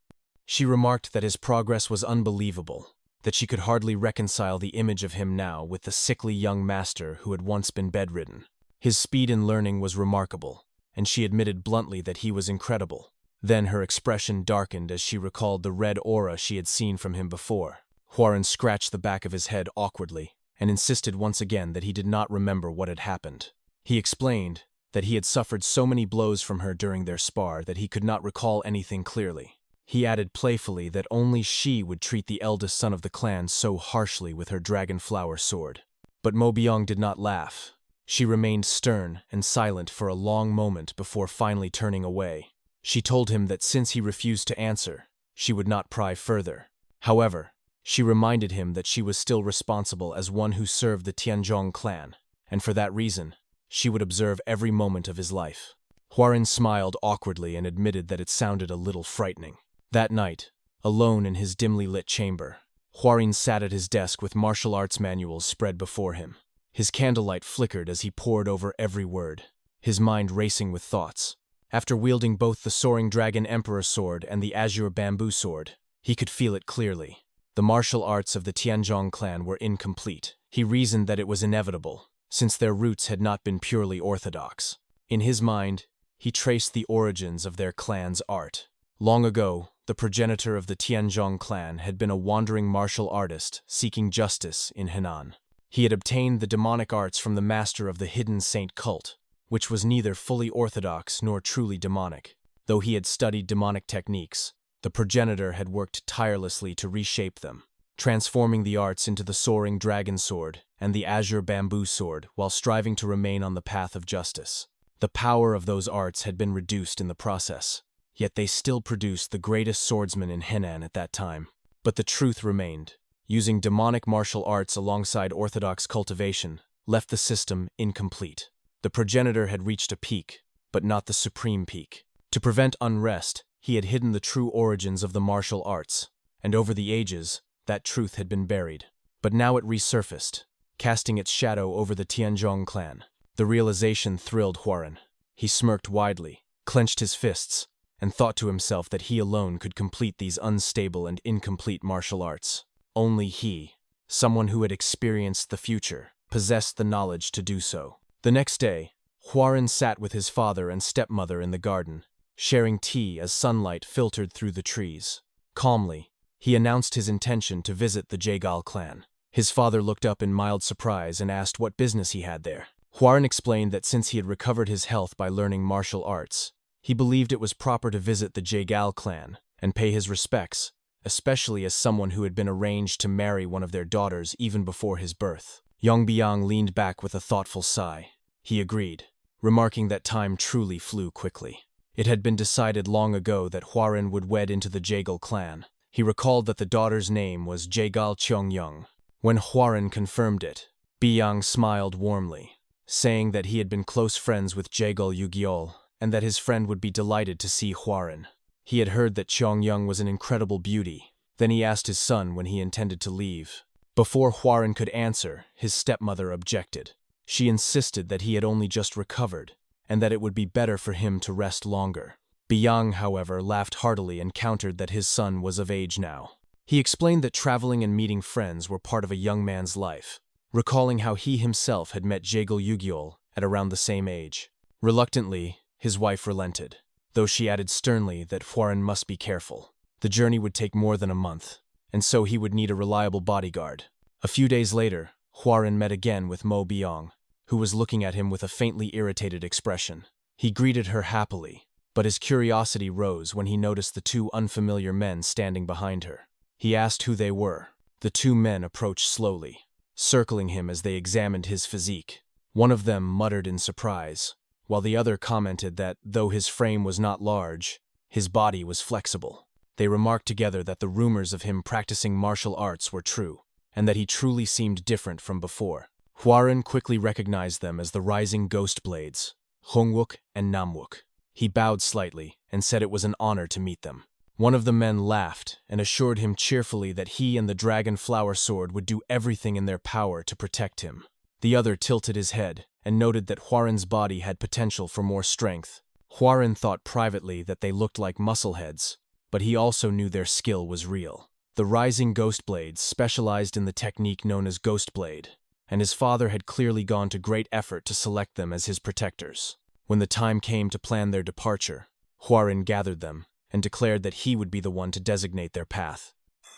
She remarked that his progress was unbelievable, that she could hardly reconcile the image of him now with the sickly young master who had once been bedridden. His speed in learning was remarkable, and she admitted bluntly that he was incredible. Then her expression darkened as she recalled the red aura she had seen from him before. Huaren scratched the back of his head awkwardly and insisted once again that he did not remember what had happened. He explained that he had suffered so many blows from her during their spar that he could not recall anything clearly. He added playfully that only she would treat the eldest son of the clan so harshly with her dragonflower sword. But Mo Yong did not laugh. She remained stern and silent for a long moment before finally turning away. She told him that since he refused to answer, she would not pry further. However, she reminded him that she was still responsible as one who served the Tianzhong clan, and for that reason, she would observe every moment of his life. Huaren smiled awkwardly and admitted that it sounded a little frightening. That night, alone in his dimly lit chamber, Huaren sat at his desk with martial arts manuals spread before him. His candlelight flickered as he pored over every word, his mind racing with thoughts. After wielding both the Soaring Dragon Emperor sword and the Azure Bamboo sword, he could feel it clearly. The martial arts of the Tianzhong clan were incomplete. He reasoned that it was inevitable, since their roots had not been purely orthodox. In his mind, he traced the origins of their clan's art. Long ago, the progenitor of the Tianzhong clan had been a wandering martial artist seeking justice in Henan. He had obtained the demonic arts from the master of the hidden saint cult, which was neither fully orthodox nor truly demonic. Though he had studied demonic techniques, the progenitor had worked tirelessly to reshape them, transforming the arts into the soaring dragon sword and the azure bamboo sword while striving to remain on the path of justice. The power of those arts had been reduced in the process, yet they still produced the greatest swordsman in Henan at that time. But the truth remained. Using demonic martial arts alongside orthodox cultivation left the system incomplete. The progenitor had reached a peak, but not the supreme peak. To prevent unrest, he had hidden the true origins of the martial arts, and over the ages, that truth had been buried. But now it resurfaced, casting its shadow over the Tianzhong clan. The realization thrilled Huaren. He smirked widely, clenched his fists, and thought to himself that he alone could complete these unstable and incomplete martial arts. Only he, someone who had experienced the future, possessed the knowledge to do so. The next day, Huaren sat with his father and stepmother in the garden, sharing tea as sunlight filtered through the trees. Calmly, he announced his intention to visit the Jaegal clan. His father looked up in mild surprise and asked what business he had there. Huaren explained that since he had recovered his health by learning martial arts, he believed it was proper to visit the Jaegal clan and pay his respects, especially as someone who had been arranged to marry one of their daughters even before his birth. Yong leaned back with a thoughtful sigh. He agreed, remarking that time truly flew quickly. It had been decided long ago that Huaren would wed into the Jaegal clan. He recalled that the daughter's name was Jaegal Yong. When Huaren confirmed it, Biyang smiled warmly, saying that he had been close friends with Jaegal Yugyol and that his friend would be delighted to see Huaren. He had heard that Yong was an incredible beauty. Then he asked his son when he intended to leave. Before Huaren could answer, his stepmother objected. She insisted that he had only just recovered, and that it would be better for him to rest longer. Biyang, however, laughed heartily and countered that his son was of age now. He explained that traveling and meeting friends were part of a young man's life, recalling how he himself had met Jaegal Yugyol at around the same age. Reluctantly, his wife relented, though she added sternly that Huaren must be careful. The journey would take more than a month, and so he would need a reliable bodyguard. A few days later, Huaren met again with Mo Biyang, who was looking at him with a faintly irritated expression. He greeted her happily, but his curiosity rose when he noticed the two unfamiliar men standing behind her. He asked who they were. The two men approached slowly, circling him as they examined his physique. One of them muttered in surprise, while the other commented that, though his frame was not large, his body was flexible. They remarked together that the rumors of him practicing martial arts were true, and that he truly seemed different from before. Huaren quickly recognized them as the rising ghost blades, Hongwook and Namwook. He bowed slightly and said it was an honor to meet them. One of the men laughed and assured him cheerfully that he and the dragon flower sword would do everything in their power to protect him. The other tilted his head and noted that Huaren's body had potential for more strength. Huaren thought privately that they looked like muscleheads, but he also knew their skill was real. The rising ghost blades specialized in the technique known as Ghost Blade, and his father had clearly gone to great effort to select them as his protectors. When the time came to plan their departure, Huaren gathered them and declared that he would be the one to designate their path.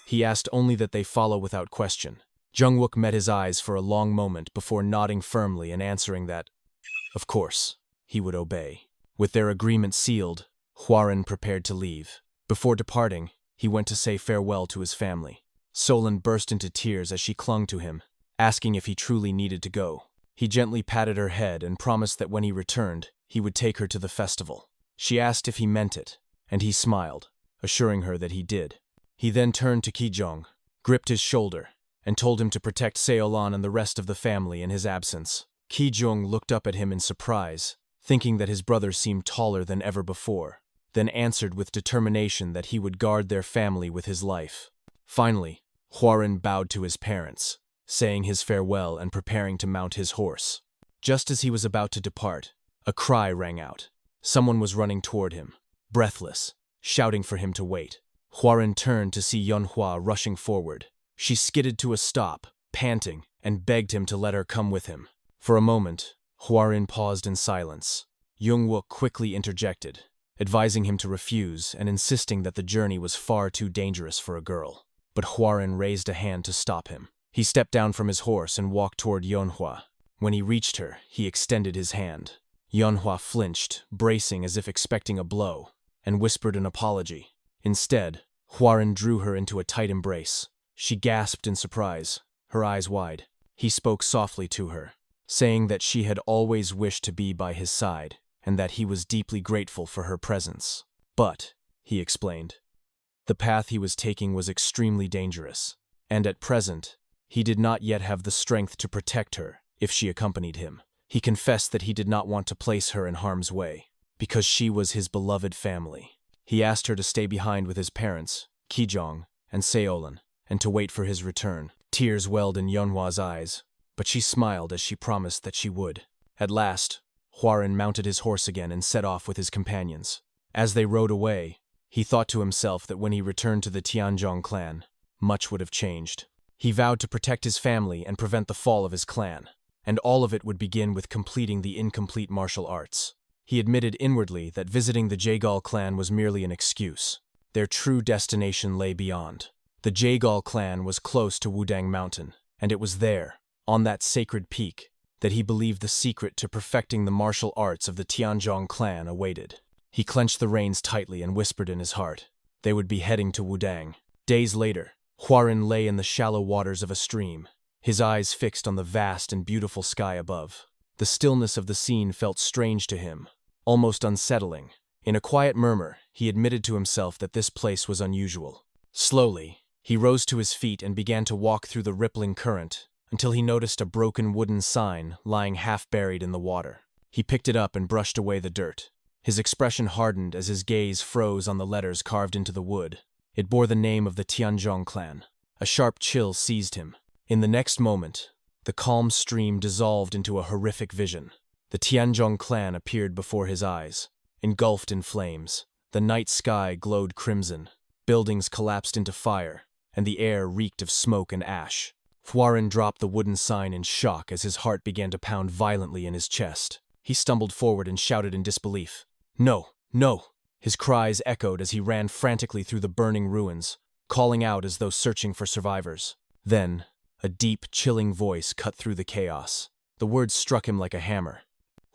He asked only that they follow without question. Jungwook met his eyes for a long moment before nodding firmly and answering that, of course, he would obey. With their agreement sealed, Huaren prepared to leave. Before departing, he went to say farewell to his family. Solon burst into tears as she clung to him, asking if he truly needed to go. He gently patted her head and promised that when he returned, he would take her to the festival. She asked if he meant it, and he smiled, assuring her that he did. He then turned to Kijong, gripped his shoulder, and told him to protect Seolan and the rest of the family in his absence. Kijong looked up at him in surprise, thinking that his brother seemed taller than ever before, then answered with determination that he would guard their family with his life. Finally, Huaren bowed to his parents, saying his farewell and preparing to mount his horse. Just as he was about to depart, a cry rang out. Someone was running toward him, breathless, shouting for him to wait. Huaren turned to see Yunhua rushing forward. She skidded to a stop, panting, and begged him to let her come with him. For a moment, Huaren paused in silence. Yong quickly interjected, advising him to refuse and insisting that the journey was far too dangerous for a girl. But Hwarin raised a hand to stop him. He stepped down from his horse and walked toward Yonhwa. When he reached her, he extended his hand. Yonhwa flinched, bracing as if expecting a blow, and whispered an apology. Instead, Hwarin drew her into a tight embrace. She gasped in surprise, her eyes wide. He spoke softly to her, saying that she had always wished to be by his side and that he was deeply grateful for her presence. But, he explained, the path he was taking was extremely dangerous, and at present, he did not yet have the strength to protect her if she accompanied him. He confessed that he did not want to place her in harm's way, because she was his beloved family. He asked her to stay behind with his parents, Kijong and Seolin, and to wait for his return. Tears welled in Yeonhwa's eyes, but she smiled as she promised that she would. At last, Hwarin mounted his horse again and set off with his companions. As they rode away, he thought to himself that when he returned to the Tianzhong clan, much would have changed. He vowed to protect his family and prevent the fall of his clan, and all of it would begin with completing the incomplete martial arts. He admitted inwardly that visiting the Jaegal clan was merely an excuse. Their true destination lay beyond. The Jaegal clan was close to Wudang Mountain, and it was there, on that sacred peak, that he believed the secret to perfecting the martial arts of the Tianzhong clan awaited. He clenched the reins tightly and whispered in his heart. They would be heading to Wudang. Days later, Hwarin lay in the shallow waters of a stream, his eyes fixed on the vast and beautiful sky above. The stillness of the scene felt strange to him, almost unsettling. In a quiet murmur, he admitted to himself that this place was unusual. Slowly, he rose to his feet and began to walk through the rippling current, until he noticed a broken wooden sign lying half buried in the water. He picked it up and brushed away the dirt. His expression hardened as his gaze froze on the letters carved into the wood. It bore the name of the Tianzhong clan. A sharp chill seized him. In the next moment, the calm stream dissolved into a horrific vision. The Tianzhong clan appeared before his eyes, engulfed in flames. The night sky glowed crimson. Buildings collapsed into fire, and the air reeked of smoke and ash. Hwarin dropped the wooden sign in shock as his heart began to pound violently in his chest. He stumbled forward and shouted in disbelief. "No, no!" His cries echoed as he ran frantically through the burning ruins, calling out as though searching for survivors. Then, a deep, chilling voice cut through the chaos. The words struck him like a hammer.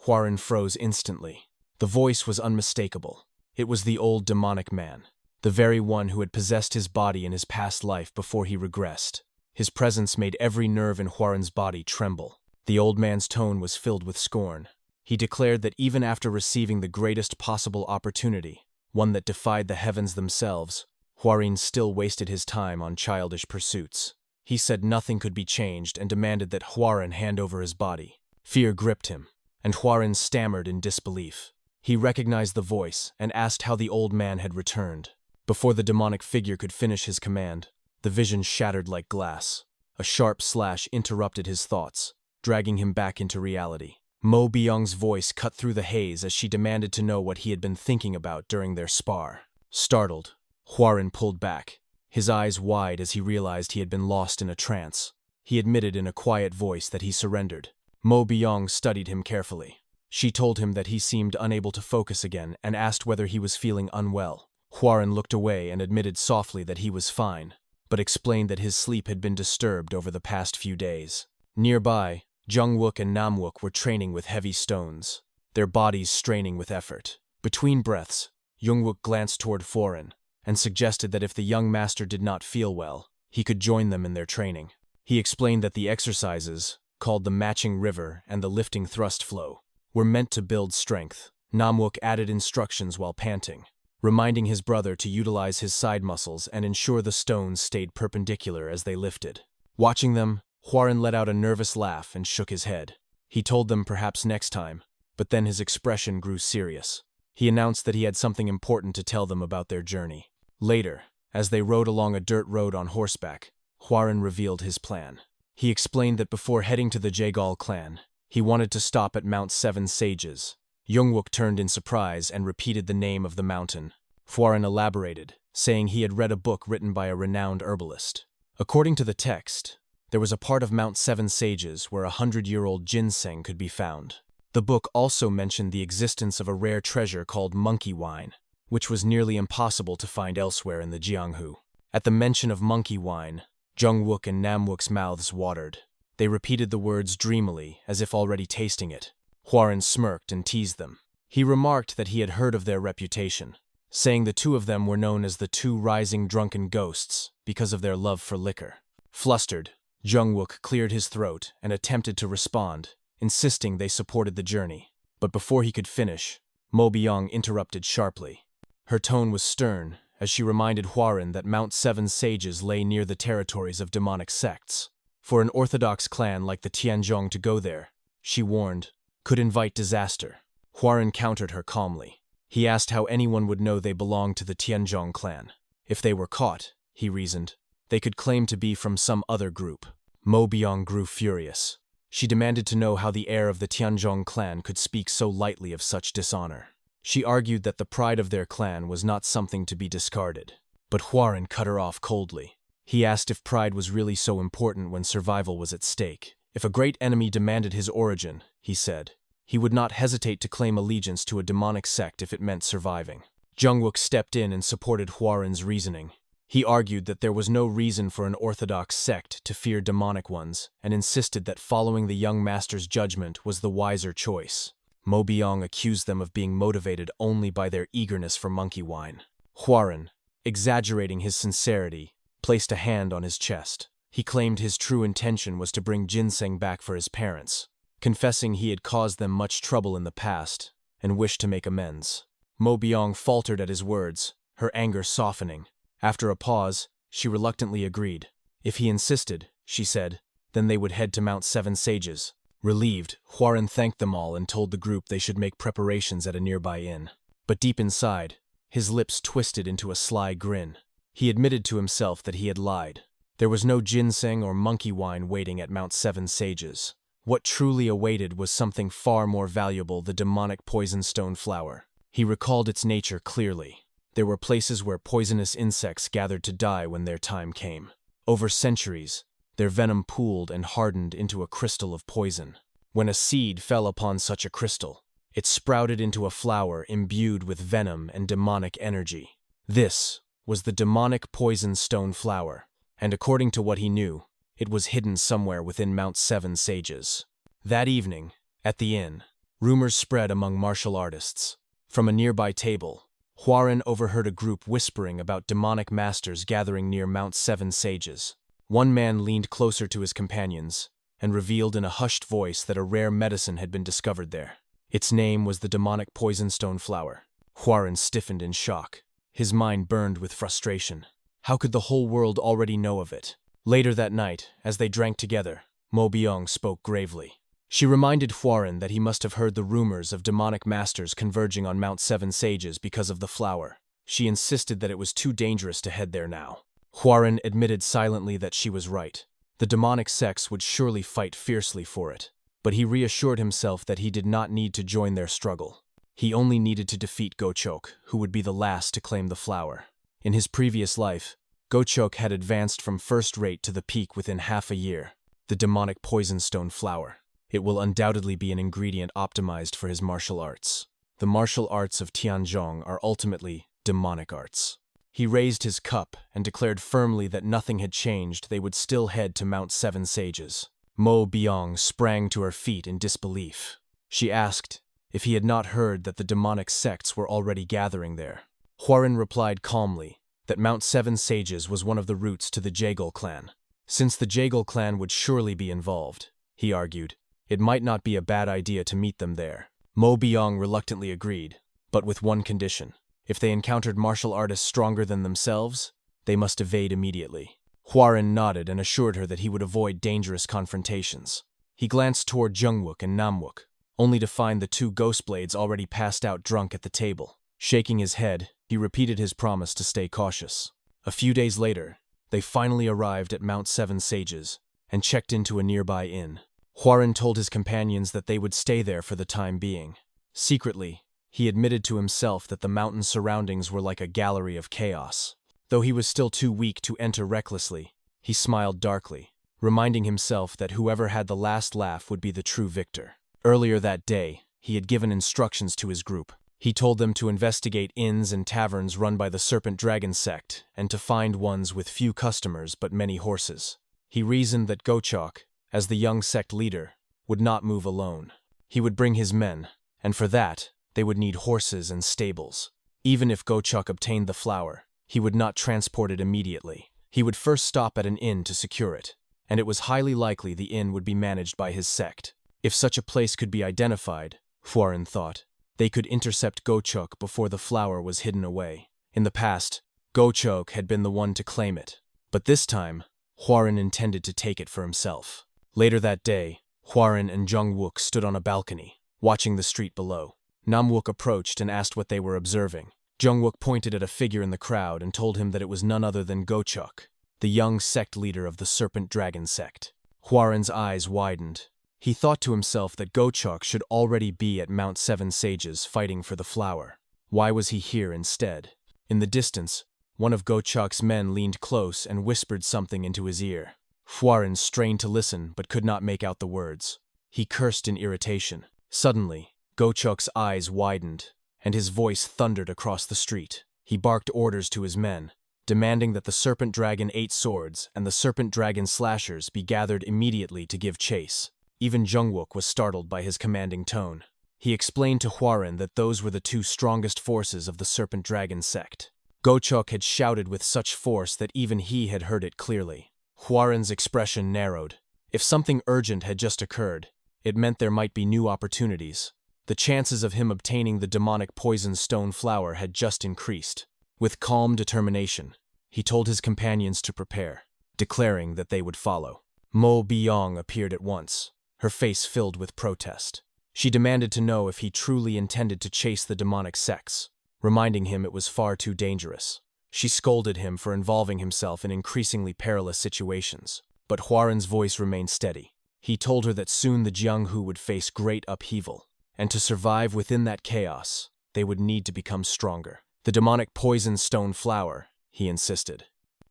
Hwarin froze instantly. The voice was unmistakable. It was the old demonic man, the very one who had possessed his body in his past life before he regressed. His presence made every nerve in Hwarin's body tremble. The old man's tone was filled with scorn. He declared that even after receiving the greatest possible opportunity, one that defied the heavens themselves, Hwarin still wasted his time on childish pursuits. He said nothing could be changed and demanded that Hwarin hand over his body. Fear gripped him, and Hwarin stammered in disbelief. He recognized the voice and asked how the old man had returned. Before the demonic figure could finish his command, the vision shattered like glass. A sharp slash interrupted his thoughts, dragging him back into reality. Mo Byung's voice cut through the haze as she demanded to know what he had been thinking about during their spar. Startled, Hwarin pulled back, his eyes wide as he realized he had been lost in a trance. He admitted in a quiet voice that he surrendered. Mo Byung studied him carefully. She told him that he seemed unable to focus again and asked whether he was feeling unwell. Hwarin looked away and admitted softly that he was fine, but explained that his sleep had been disturbed over the past few days. Nearby, Jungwook and Namwook were training with heavy stones, their bodies straining with effort. Between breaths, Jungwook glanced toward Hwarin and suggested that if the young master did not feel well, he could join them in their training. He explained that the exercises, called the matching river and the lifting thrust flow, were meant to build strength. Namwook added instructions while panting, reminding his brother to utilize his side muscles and ensure the stones stayed perpendicular as they lifted. Watching them, Hwarin let out a nervous laugh and shook his head. He told them perhaps next time, but then his expression grew serious. He announced that he had something important to tell them about their journey. Later, as they rode along a dirt road on horseback, Hwarin revealed his plan. He explained that before heading to the Jaegal clan, he wanted to stop at Mount Seven Sages. Jungwook turned in surprise and repeated the name of the mountain. Hwarin elaborated, saying he had read a book written by a renowned herbalist. According to the text, there was a part of Mount Seven Sages where 100-year-old ginseng could be found. The book also mentioned the existence of a rare treasure called monkey wine, which was nearly impossible to find elsewhere in the Jianghu. At the mention of monkey wine, Jungwook and Namwook's mouths watered. They repeated the words dreamily, as if already tasting it. Hwarin smirked and teased them. He remarked that he had heard of their reputation, saying the two of them were known as the two rising drunken ghosts because of their love for liquor. Flustered, Jungwook cleared his throat and attempted to respond, insisting they supported the journey. But before he could finish, Mo Byung interrupted sharply. Her tone was stern, as she reminded Hwarin that Mount Seven Sages lay near the territories of demonic sects. For an orthodox clan like the Tianzhong to go there, she warned, could invite disaster. Hwarin countered her calmly. He asked how anyone would know they belonged to the Tianzhong clan. If they were caught, he reasoned, they could claim to be from some other group. Mo Byung grew furious. She demanded to know how the heir of the Tianzhong clan could speak so lightly of such dishonor. She argued that the pride of their clan was not something to be discarded. But Hwarin cut her off coldly. He asked if pride was really so important when survival was at stake. If a great enemy demanded his origin, he said, he would not hesitate to claim allegiance to a demonic sect if it meant surviving. Jungwook stepped in and supported Hwarin's reasoning. He argued that there was no reason for an orthodox sect to fear demonic ones and insisted that following the young master's judgment was the wiser choice. Mo Byung accused them of being motivated only by their eagerness for monkey wine. Hwarin, exaggerating his sincerity, placed a hand on his chest. He claimed his true intention was to bring ginseng back for his parents, confessing he had caused them much trouble in the past and wished to make amends. Mo Byung faltered at his words, her anger softening. After a pause, she reluctantly agreed. If he insisted, she said, then they would head to Mount Seven Sages. Relieved, Hwarin thanked them all and told the group they should make preparations at a nearby inn. But deep inside, his lips twisted into a sly grin. He admitted to himself that he had lied. There was no ginseng or monkey wine waiting at Mount Seven Sages. What truly awaited was something far more valuable, the demonic poison stone flower. He recalled its nature clearly. There were places where poisonous insects gathered to die when their time came. Over centuries, their venom pooled and hardened into a crystal of poison. When a seed fell upon such a crystal, it sprouted into a flower imbued with venom and demonic energy. This was the demonic poison stone flower, and according to what he knew, it was hidden somewhere within Mount Seven Sages. That evening, at the inn, rumors spread among martial artists. From a nearby table, Hwarin overheard a group whispering about demonic masters gathering near Mount Seven Sages. One man leaned closer to his companions and revealed in a hushed voice that a rare medicine had been discovered there. Its name was the demonic poisonstone flower. Hwarin stiffened in shock. His mind burned with frustration. How could the whole world already know of it? Later that night, as they drank together, Mo Byung spoke gravely. She reminded Hwarin that he must have heard the rumors of demonic masters converging on Mount Seven Sages because of the flower. She insisted that it was too dangerous to head there now. Hwarin admitted silently that she was right. The demonic sects would surely fight fiercely for it. But he reassured himself that he did not need to join their struggle. He only needed to defeat Gochok, who would be the last to claim the flower. In his previous life, Gochok had advanced from first rate to the peak within half a year. The demonic poisonstone flower. It will undoubtedly be an ingredient optimized for his martial arts. The martial arts of Tianzhong are ultimately demonic arts. He raised his cup and declared firmly that nothing had changed. They would still head to Mount Seven Sages. Mo Byung sprang to her feet in disbelief. She asked if he had not heard that the demonic sects were already gathering there. Hwarin replied calmly that Mount Seven Sages was one of the routes to the Jaegul clan. Since the Jaegul clan would surely be involved, he argued, it might not be a bad idea to meet them there. Mo Byung reluctantly agreed, but with one condition. If they encountered martial artists stronger than themselves, they must evade immediately. Hwarin nodded and assured her that he would avoid dangerous confrontations. He glanced toward Jungwook and Namwook, only to find the two Ghostblades already passed out drunk at the table. Shaking his head, he repeated his promise to stay cautious. A few days later, they finally arrived at Mount Seven Sages and checked into a nearby inn. Hwarin told his companions that they would stay there for the time being. Secretly, he admitted to himself that the mountain surroundings were like a gallery of chaos. Though he was still too weak to enter recklessly, he smiled darkly, reminding himself that whoever had the last laugh would be the true victor. Earlier that day, he had given instructions to his group. He told them to investigate inns and taverns run by the Serpent Dragon sect and to find ones with few customers but many horses. He reasoned that Gochok, as the young sect leader, would not move alone. He would bring his men, and for that, they would need horses and stables. Even if Gochok obtained the flower, he would not transport it immediately. He would first stop at an inn to secure it, and it was highly likely the inn would be managed by his sect. If such a place could be identified, Hwoaran thought, they could intercept Gochok before the flower was hidden away. In the past, Gochok had been the one to claim it, but this time, Hwoaran intended to take it for himself. Later that day, Hwoaran and Jungwook stood on a balcony, watching the street below. Namwook approached and asked what they were observing. Jungwook pointed at a figure in the crowd and told him that it was none other than Gochok, the young sect leader of the Serpent Dragon sect. Hwoaran's eyes widened. He thought to himself that Gochok should already be at Mount Seven Sages fighting for the flower. Why was he here instead? In the distance, one of Gochok's men leaned close and whispered something into his ear. Hwoaran strained to listen but could not make out the words. He cursed in irritation. Suddenly, Gochok's eyes widened, and his voice thundered across the street. He barked orders to his men, demanding that the Serpent Dragon 8 swords and the Serpent Dragon slashers be gathered immediately to give chase. Even Jungwook was startled by his commanding tone. He explained to Hwoaran that those were the two strongest forces of the Serpent Dragon sect. Gochok had shouted with such force that even he had heard it clearly. Hwoaran's expression narrowed. If something urgent had just occurred, it meant there might be new opportunities. The chances of him obtaining the demonic poison stone flower had just increased. With calm determination, he told his companions to prepare, declaring that they would follow. Mo Byong appeared at once, her face filled with protest. She demanded to know if he truly intended to chase the demonic sects, reminding him it was far too dangerous. She scolded him for involving himself in increasingly perilous situations, but Hwoaran's voice remained steady. He told her that soon the Jianghu would face great upheaval, and to survive within that chaos, they would need to become stronger. The demonic poison stone flower, he insisted.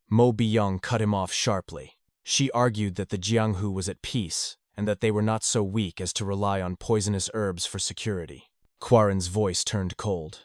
Mo Byong cut him off sharply. She argued that the Jianghu was at peace, and that they were not so weak as to rely on poisonous herbs for security. Hwoaran's voice turned cold.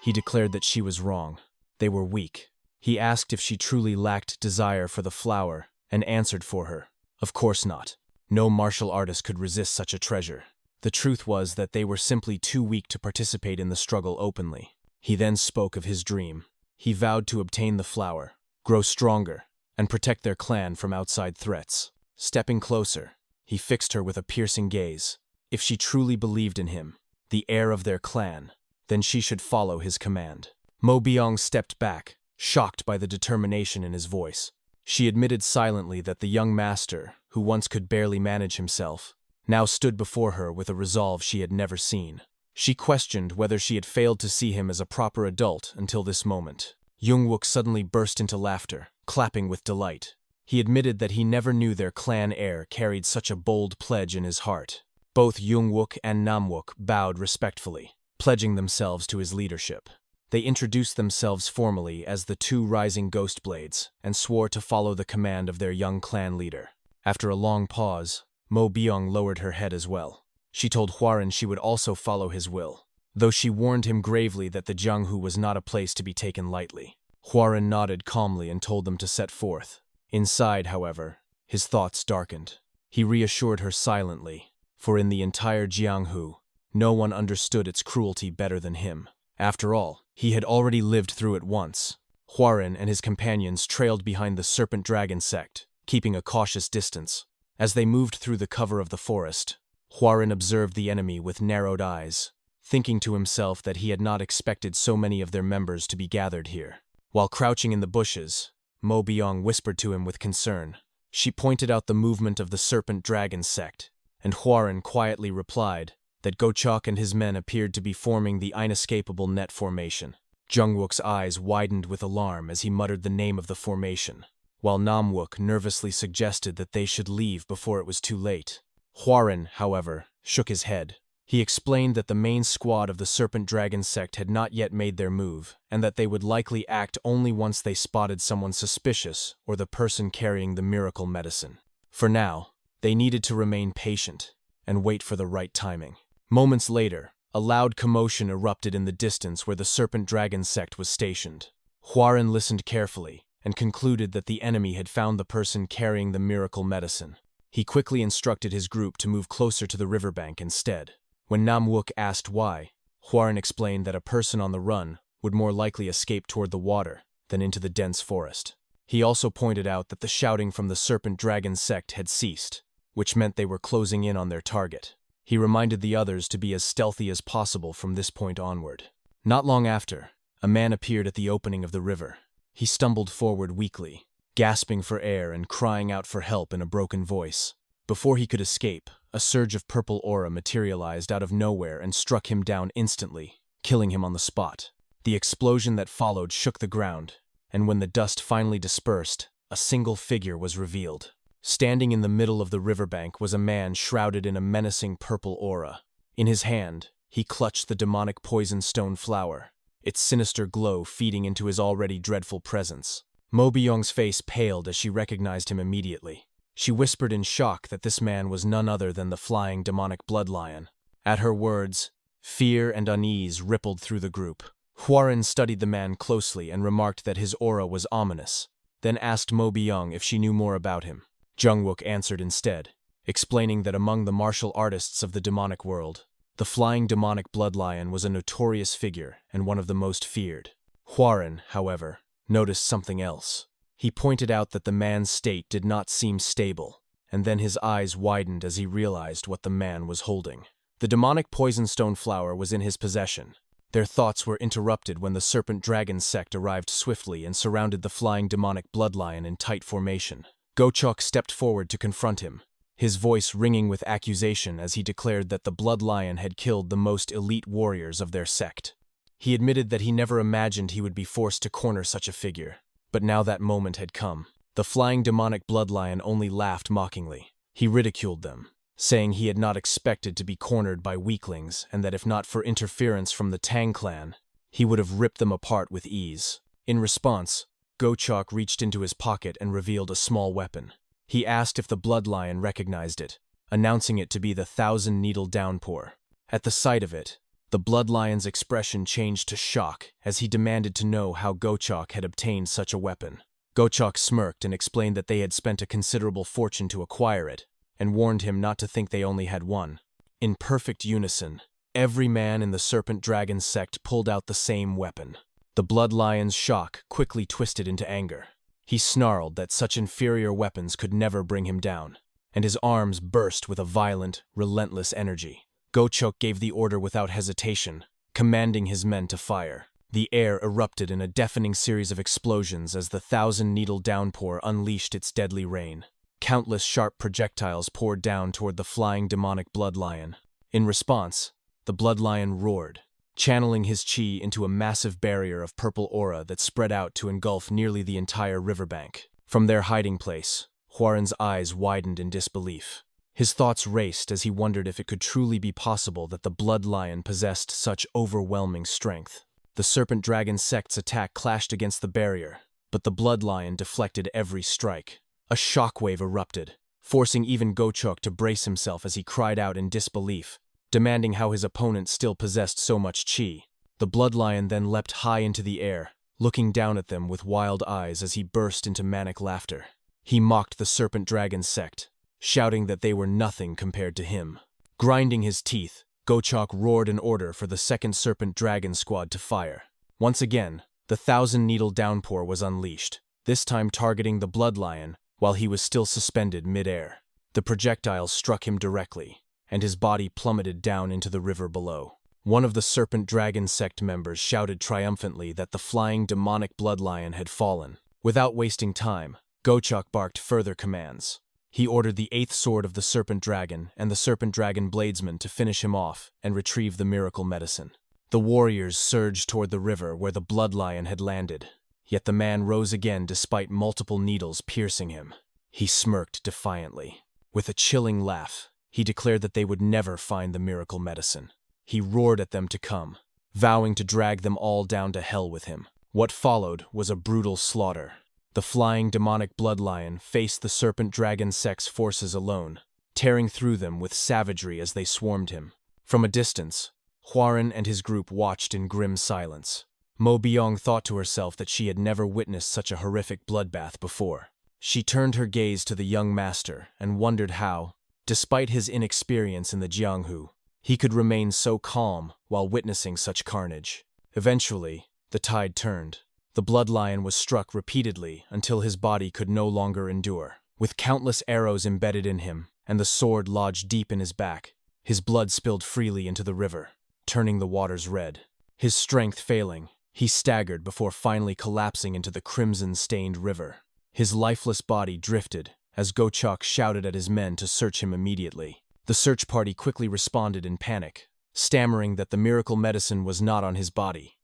He declared that she was wrong. They were weak. He asked if she truly lacked desire for the flower, and answered for her. Of course not. No martial artist could resist such a treasure. The truth was that they were simply too weak to participate in the struggle openly. He then spoke of his dream. He vowed to obtain the flower, grow stronger, and protect their clan from outside threats. Stepping closer, he fixed her with a piercing gaze. If she truly believed in him, the heir of their clan, then she should follow his command. Mo Byong stepped back, shocked by the determination in his voice. She admitted silently that the young master, who once could barely manage himself, now stood before her with a resolve she had never seen. She questioned whether she had failed to see him as a proper adult until this moment. Jungwook suddenly burst into laughter, clapping with delight. He admitted that he never knew their clan heir carried such a bold pledge in his heart. Both Jungwook and Namwook bowed respectfully, pledging themselves to his leadership. They introduced themselves formally as the two rising ghost blades and swore to follow the command of their young clan leader. After a long pause, Mo Byong lowered her head as well. She told Hwoaran she would also follow his will, though she warned him gravely that the Jianghu was not a place to be taken lightly. Hwoaran nodded calmly and told them to set forth. Inside, however, his thoughts darkened. He reassured her silently, for in the entire Jianghu, no one understood its cruelty better than him. After all, he had already lived through it once. Hwoaran and his companions trailed behind the Serpent Dragon sect, keeping a cautious distance. As they moved through the cover of the forest, Hwoaran observed the enemy with narrowed eyes, thinking to himself that he had not expected so many of their members to be gathered here. While crouching in the bushes, Mo Byong whispered to him with concern. She pointed out the movement of the Serpent Dragon sect, and Hwoaran quietly replied that Gochok and his men appeared to be forming the inescapable net formation. Jungwook's eyes widened with alarm as he muttered the name of the formation, while Namwook nervously suggested that they should leave before it was too late. Hwoaran, however, shook his head. He explained that the main squad of the Serpent Dragon sect had not yet made their move, and that they would likely act only once they spotted someone suspicious or the person carrying the miracle medicine. For now, they needed to remain patient and wait for the right timing. Moments later, a loud commotion erupted in the distance where the Serpent Dragon sect was stationed. Huaren listened carefully and concluded that the enemy had found the person carrying the miracle medicine. He quickly instructed his group to move closer to the riverbank instead. When Namwook asked why, Huaren explained that a person on the run would more likely escape toward the water than into the dense forest. He also pointed out that the shouting from the Serpent Dragon sect had ceased, which meant they were closing in on their target. He reminded the others to be as stealthy as possible from this point onward. Not long after, a man appeared at the opening of the river. He stumbled forward weakly, gasping for air and crying out for help in a broken voice. Before he could escape, a surge of purple aura materialized out of nowhere and struck him down instantly, killing him on the spot. The explosion that followed shook the ground, and when the dust finally dispersed, a single figure was revealed. Standing in the middle of the riverbank was a man shrouded in a menacing purple aura. In his hand, he clutched the demonic poison stone flower, its sinister glow feeding into his already dreadful presence. Yong's face paled as she recognized him immediately. She whispered in shock that this man was none other than the flying demonic bloodlion. At her words, fear and unease rippled through the group. Huaren studied the man closely and remarked that his aura was ominous, then asked Yong if she knew more about him. Jungwook answered instead, explaining that among the martial artists of the demonic world, the flying demonic bloodlion was a notorious figure and one of the most feared. Huaren, however, noticed something else. He pointed out that the man's state did not seem stable, and then his eyes widened as he realized what the man was holding. The demonic poison stone flower was in his possession. Their thoughts were interrupted when the Serpent Dragon sect arrived swiftly and surrounded the flying demonic bloodlion in tight formation. Gochok stepped forward to confront him, his voice ringing with accusation as he declared that the bloodlion had killed the most elite warriors of their sect. He admitted that he never imagined he would be forced to corner such a figure, but now that moment had come. The flying demonic bloodlion only laughed mockingly. He ridiculed them, saying he had not expected to be cornered by weaklings and that if not for interference from the Tang clan, he would have ripped them apart with ease. In response, Gochok reached into his pocket and revealed a small weapon. He asked if the bloodlion recognized it, announcing it to be the 1,000-needle downpour. At the sight of it, the bloodlion's expression changed to shock as he demanded to know how Gochok had obtained such a weapon. Gochok smirked and explained that they had spent a considerable fortune to acquire it, and warned him not to think they only had one. In perfect unison, every man in the Serpent Dragon sect pulled out the same weapon. The bloodlion's shock quickly twisted into anger. He snarled that such inferior weapons could never bring him down, and his arms burst with a violent, relentless energy. Gochok gave the order without hesitation, commanding his men to fire. The air erupted in a deafening series of explosions as the 1,000-needle downpour unleashed its deadly rain. Countless sharp projectiles poured down toward the flying demonic bloodlion. In response, the bloodlion roared, channeling his chi into a massive barrier of purple aura that spread out to engulf nearly the entire riverbank. From their hiding place, Huaren's eyes widened in disbelief. His thoughts raced as he wondered if it could truly be possible that the bloodlion possessed such overwhelming strength. The Serpent Dragon sect's attack clashed against the barrier, but the bloodlion deflected every strike. A shockwave erupted, forcing even Gochok to brace himself as he cried out in disbelief, demanding how his opponent still possessed so much chi. The bloodlion then leapt high into the air, looking down at them with wild eyes as he burst into manic laughter. He mocked the Serpent Dragon sect, shouting that they were nothing compared to him. Grinding his teeth, Gochok roared an order for the second Serpent Dragon squad to fire. Once again, the 1,000-needle downpour was unleashed, this time targeting the bloodlion while he was still suspended mid-air. The projectiles struck him directly, and his body plummeted down into the river below. One of the Serpent Dragon sect members shouted triumphantly that the flying demonic bloodlion had fallen. Without wasting time, Gochok barked further commands. He ordered the 8th sword of the Serpent Dragon and the Serpent Dragon bladesman to finish him off and retrieve the miracle medicine. The warriors surged toward the river where the bloodlion had landed, yet the man rose again despite multiple needles piercing him. He smirked defiantly. With a chilling laugh, he declared that they would never find the miracle medicine. He roared at them to come, vowing to drag them all down to hell with him. What followed was a brutal slaughter. The flying demonic bloodlion faced the Serpent Dragon sect's forces alone, tearing through them with savagery as they swarmed him. From a distance, Hwarin and his group watched in grim silence. Mo Byong thought to herself that she had never witnessed such a horrific bloodbath before. She turned her gaze to the young master and wondered how, despite his inexperience in the Jianghu, he could remain so calm while witnessing such carnage. Eventually, the tide turned. The blood lion was struck repeatedly until his body could no longer endure. With countless arrows embedded in him and the sword lodged deep in his back, his blood spilled freely into the river, turning the waters red. His strength failing, he staggered before finally collapsing into the crimson-stained river. His lifeless body drifted as Gochok shouted at his men to search him immediately. The search party quickly responded in panic, stammering that the miracle medicine was not on his body.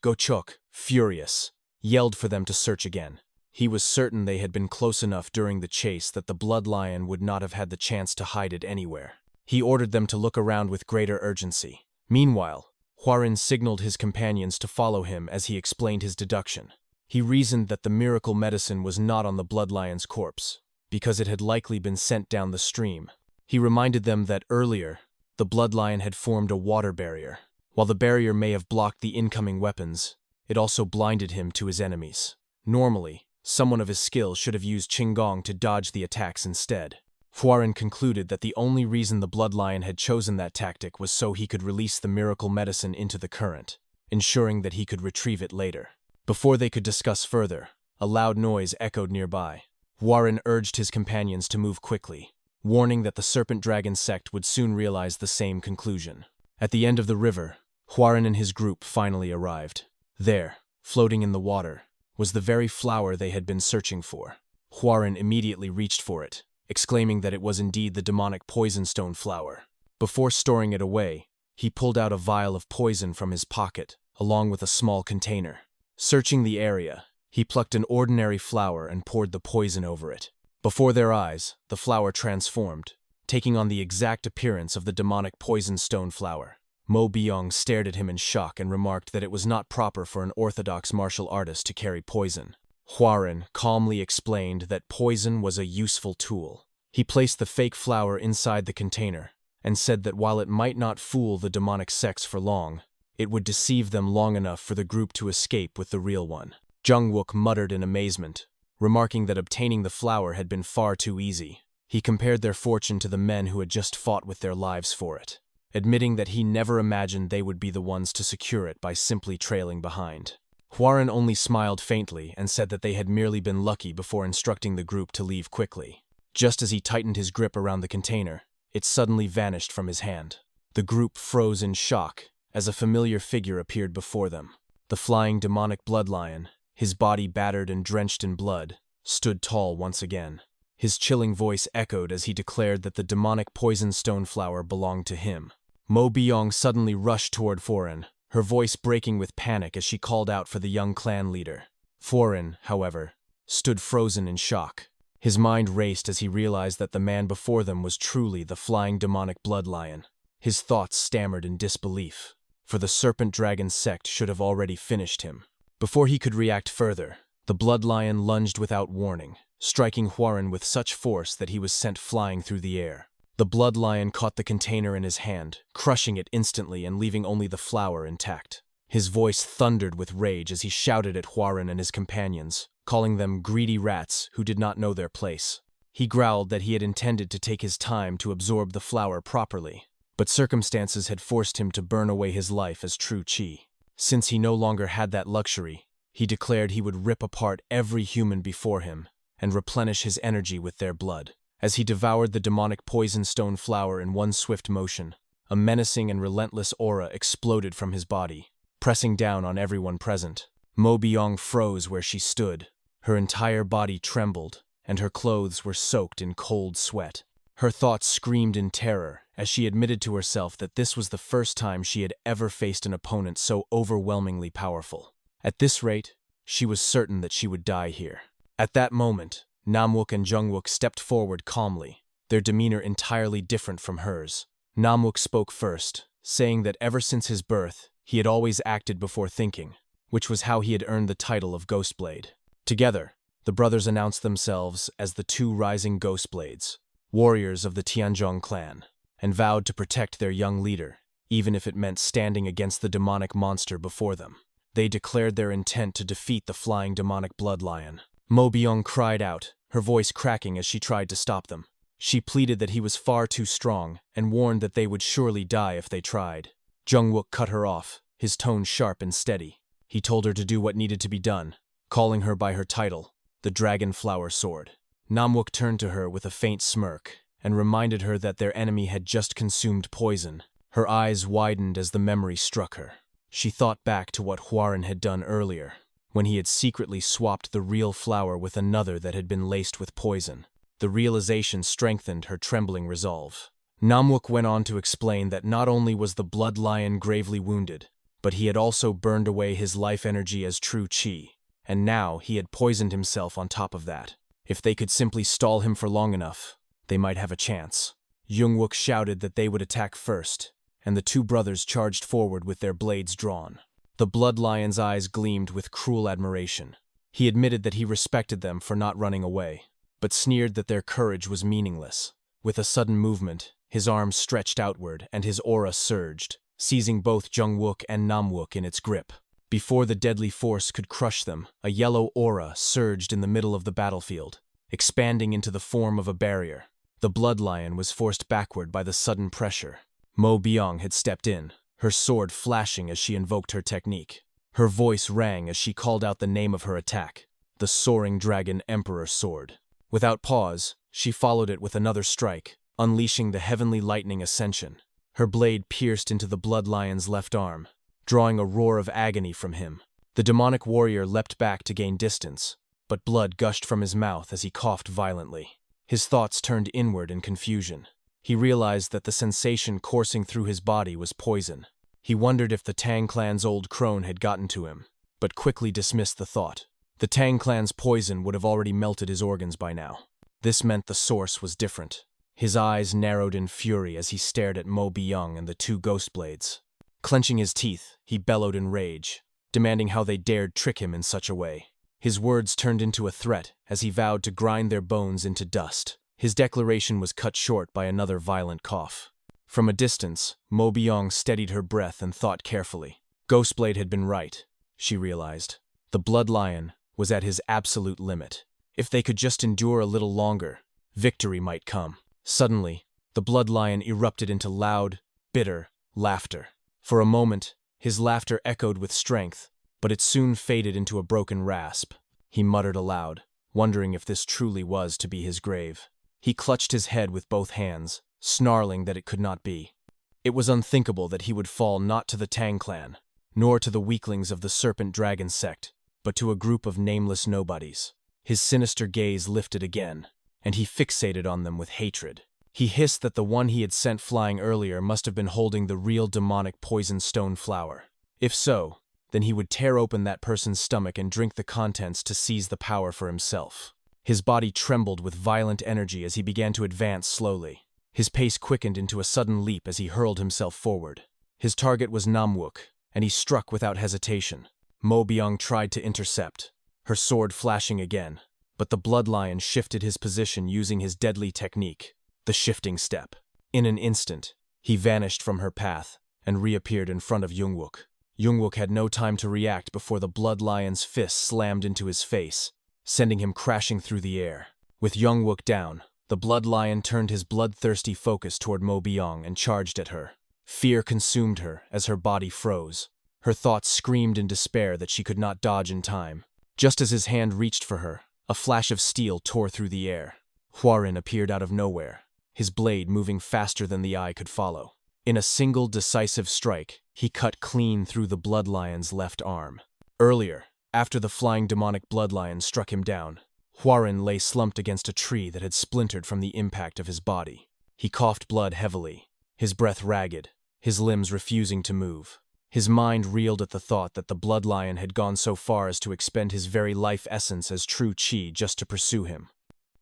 Gochok, furious, yelled for them to search again. He was certain they had been close enough during the chase that the blood lion would not have had the chance to hide it anywhere. He ordered them to look around with greater urgency. Meanwhile, Hwarin signaled his companions to follow him as he explained his deduction. He reasoned that the miracle medicine was not on the blood lion's corpse, because it had likely been sent down the stream. He reminded them that earlier, the blood lion had formed a water barrier. While the barrier may have blocked the incoming weapons, it also blinded him to his enemies. Normally, someone of his skill should have used Qinggong to dodge the attacks instead. Hwarin concluded that the only reason the blood lion had chosen that tactic was so he could release the miracle medicine into the current, ensuring that he could retrieve it later. Before they could discuss further, a loud noise echoed nearby. Hwarin urged his companions to move quickly, warning that the serpent dragon sect would soon realize the same conclusion. At the end of the river, Hwarin and his group finally arrived. There, floating in the water, was the very flower they had been searching for. Hwarin immediately reached for it, exclaiming that it was indeed the demonic poison stone flower. Before storing it away, he pulled out a vial of poison from his pocket, along with a small container. Searching the area, he plucked an ordinary flower and poured the poison over it. Before their eyes, the flower transformed, taking on the exact appearance of the demonic poison stone flower. Mo Byong stared at him in shock and remarked that it was not proper for an orthodox martial artist to carry poison. Hwarin calmly explained that poison was a useful tool. He placed the fake flower inside the container and said that while it might not fool the demonic sects for long, it would deceive them long enough for the group to escape with the real one. Jungwook muttered in amazement, remarking that obtaining the flower had been far too easy. He compared their fortune to the men who had just fought with their lives for it, admitting that he never imagined they would be the ones to secure it by simply trailing behind. Hwarin only smiled faintly and said that they had merely been lucky before instructing the group to leave quickly. Just as he tightened his grip around the container, it suddenly vanished from his hand. The group froze in shock as a familiar figure appeared before them. The flying demonic blood lion, his body battered and drenched in blood, stood tall once again. His chilling voice echoed as he declared that the demonic poison stone flower belonged to him. Mo Byong suddenly rushed toward Hwarin, her voice breaking with panic as she called out for the young clan leader. Hwarin, however, stood frozen in shock. His mind raced as he realized that the man before them was truly the flying demonic blood lion. His thoughts stammered in disbelief, for the serpent dragon sect should have already finished him. Before he could react further, the blood lion lunged without warning, striking Hwarin with such force that he was sent flying through the air. The blood lion caught the container in his hand, crushing it instantly and leaving only the flower intact. His voice thundered with rage as he shouted at Hwarin and his companions, calling them greedy rats who did not know their place. He growled that he had intended to take his time to absorb the flower properly, but circumstances had forced him to burn away his life as true Qi. Since he no longer had that luxury, he declared he would rip apart every human before him and replenish his energy with their blood. As he devoured the demonic poison stone flower in one swift motion, a menacing and relentless aura exploded from his body, pressing down on everyone present. Mo Byong froze where she stood. Her entire body trembled, and her clothes were soaked in cold sweat. Her thoughts screamed in terror as she admitted to herself that this was the first time she had ever faced an opponent so overwhelmingly powerful. At this rate, she was certain that she would die here. At that moment, Namwook and Jungwook stepped forward calmly, their demeanor entirely different from hers. Namwook spoke first, saying that ever since his birth, he had always acted before thinking, which was how he had earned the title of Ghostblade. Together, the brothers announced themselves as the two rising Ghostblades, warriors of the Tianzhong clan, and vowed to protect their young leader, even if it meant standing against the demonic monster before them. They declared their intent to defeat the flying demonic blood lion. Mo Byung cried out, her voice cracking as she tried to stop them. She pleaded that he was far too strong and warned that they would surely die if they tried. Jung-wook cut her off, his tone sharp and steady. He told her to do what needed to be done, calling her by her title, the Dragon Flower Sword. Namwook turned to her with a faint smirk and reminded her that their enemy had just consumed poison. Her eyes widened as the memory struck her. She thought back to what Hwarin had done earlier, when he had secretly swapped the real flower with another that had been laced with poison. The realization strengthened her trembling resolve. Namwook went on to explain that not only was the blood lion gravely wounded, but he had also burned away his life energy as true chi, and now he had poisoned himself on top of that. If they could simply stall him for long enough, they might have a chance. Jung-wook shouted that they would attack first, and the two brothers charged forward with their blades drawn. The blood lion's eyes gleamed with cruel admiration. He admitted that he respected them for not running away, but sneered that their courage was meaningless. With a sudden movement, his arms stretched outward and his aura surged, seizing both Jung-wook and Namwook in its grip. Before the deadly force could crush them, a yellow aura surged in the middle of the battlefield, expanding into the form of a barrier. The blood lion was forced backward by the sudden pressure. Mo Byung had stepped in, her sword flashing as she invoked her technique. Her voice rang as she called out the name of her attack, the Soaring Dragon Emperor Sword. Without pause, she followed it with another strike, unleashing the Heavenly Lightning Ascension. Her blade pierced into the blood lion's left arm, drawing a roar of agony from him. The demonic warrior leapt back to gain distance, but blood gushed from his mouth as he coughed violently. His thoughts turned inward in confusion. He realized that the sensation coursing through his body was poison. He wondered if the Tang clan's old crone had gotten to him, but quickly dismissed the thought. The Tang clan's poison would have already melted his organs by now. This meant the source was different. His eyes narrowed in fury as he stared at Mo Byung and the two ghost blades. Clenching his teeth, he bellowed in rage, demanding how they dared trick him in such a way. His words turned into a threat as he vowed to grind their bones into dust. His declaration was cut short by another violent cough. From a distance, Mo Byung steadied her breath and thought carefully. Ghostblade had been right, she realized. The blood lion was at his absolute limit. If they could just endure a little longer, victory might come. Suddenly, the blood lion erupted into loud, bitter laughter. For a moment, his laughter echoed with strength, but it soon faded into a broken rasp. He muttered aloud, wondering if this truly was to be his grave. He clutched his head with both hands, snarling that it could not be. It was unthinkable that he would fall not to the Tang clan, nor to the weaklings of the Serpent Dragon sect, but to a group of nameless nobodies. His sinister gaze lifted again, and he fixated on them with hatred. He hissed that the one he had sent flying earlier must have been holding the real demonic poison stone flower. If so, then he would tear open that person's stomach and drink the contents to seize the power for himself. His body trembled with violent energy as he began to advance slowly. His pace quickened into a sudden leap as he hurled himself forward. His target was Namwook, and he struck without hesitation. Mo Byung tried to intercept, her sword flashing again, but the blood lion shifted his position using his deadly technique, the shifting step. In an instant, he vanished from her path and reappeared in front of Jung-wook. Jung-wook had no time to react before the blood lion's fist slammed into his face, sending him crashing through the air. With Jung-wook down, the blood lion turned his bloodthirsty focus toward Mo Byung and charged at her. Fear consumed her as her body froze. Her thoughts screamed in despair that she could not dodge in time. Just as his hand reached for her, a flash of steel tore through the air. Hwarin appeared out of nowhere, his blade moving faster than the eye could follow. In a single decisive strike, he cut clean through the blood lion's left arm. Earlier, after the flying demonic blood lion struck him down, Hwarin lay slumped against a tree that had splintered from the impact of his body. He coughed blood heavily, his breath ragged, his limbs refusing to move. His mind reeled at the thought that the blood lion had gone so far as to expend his very life essence as true chi just to pursue him.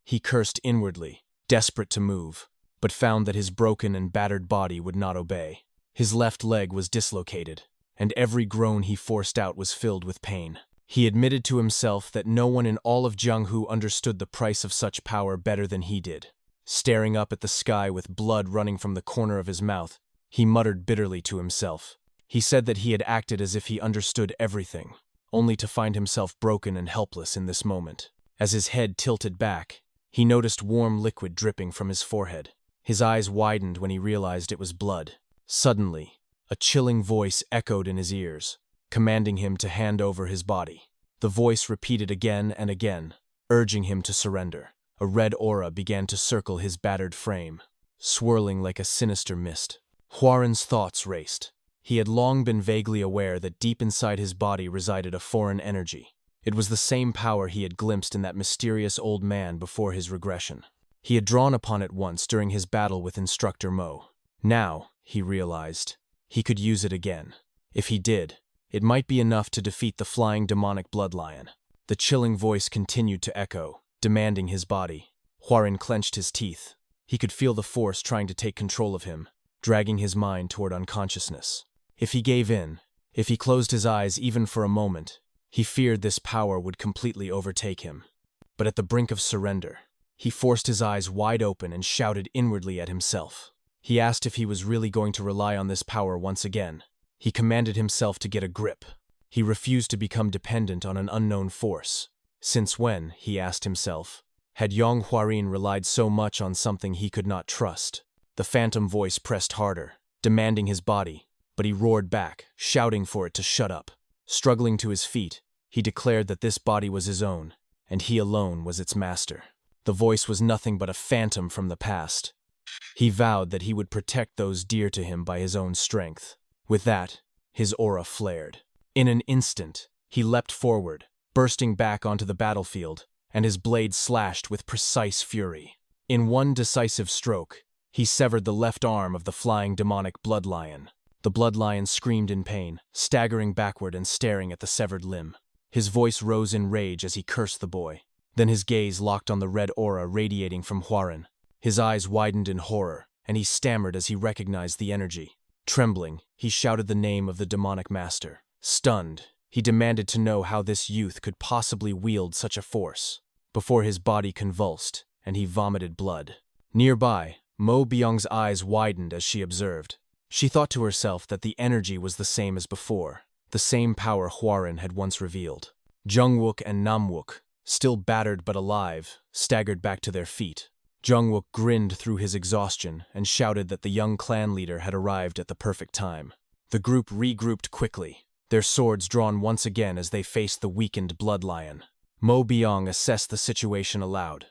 He cursed inwardly, desperate to move, but found that his broken and battered body would not obey. His left leg was dislocated, and every groan he forced out was filled with pain. He admitted to himself that no one in all of Jianghu understood the price of such power better than he did. Staring up at the sky with blood running from the corner of his mouth, He muttered bitterly to himself. He said that he had acted as if he understood everything, only to find himself broken and helpless in this moment. As his head tilted back, he noticed warm liquid dripping from his forehead. His eyes widened when he realized it was blood. Suddenly, a chilling voice echoed in his ears, commanding him to hand over his body. The voice repeated again and again, urging him to surrender. A red aura began to circle his battered frame, swirling like a sinister mist. Huaren's thoughts raced. He had long been vaguely aware that deep inside his body resided a foreign energy. It was the same power he had glimpsed in that mysterious old man before his regression. He had drawn upon it once during his battle with Instructor Mo. Now, he realized, he could use it again. If he did, it might be enough to defeat the flying demonic bloodlion. The chilling voice continued to echo, demanding his body. Huaren clenched his teeth. He could feel the force trying to take control of him, dragging his mind toward unconsciousness. If he gave in, if he closed his eyes even for a moment, he feared this power would completely overtake him. But at the brink of surrender, he forced his eyes wide open and shouted inwardly at himself. He asked if he was really going to rely on this power once again. He commanded himself to get a grip. He refused to become dependent on an unknown force. Since when, he asked himself, had Yong Huaren relied so much on something he could not trust? The phantom voice pressed harder, demanding his body, but he roared back, shouting for it to shut up. Struggling to his feet, he declared that this body was his own, and he alone was its master. The voice was nothing but a phantom from the past. He vowed that he would protect those dear to him by his own strength. With that, his aura flared. In an instant, he leapt forward, bursting back onto the battlefield, and his blade slashed with precise fury. In one decisive stroke, he severed the left arm of the flying demonic bloodlion. The bloodlion screamed in pain, staggering backward and staring at the severed limb. His voice rose in rage as he cursed the boy. Then his gaze locked on the red aura radiating from Huaren. His eyes widened in horror, and he stammered as he recognized the energy. Trembling, he shouted the name of the demonic master. Stunned, he demanded to know how this youth could possibly wield such a force. Before his body convulsed, and he vomited blood. Nearby, Mo Byung's eyes widened as she observed. She thought to herself that the energy was the same as before, the same power Huaren had once revealed. Jungwook and Namwook, still battered but alive, staggered back to their feet. Jungwook grinned through his exhaustion and shouted that the young clan leader had arrived at the perfect time. The group regrouped quickly, their swords drawn once again as they faced the weakened bloodlion. Mo Byung assessed the situation aloud.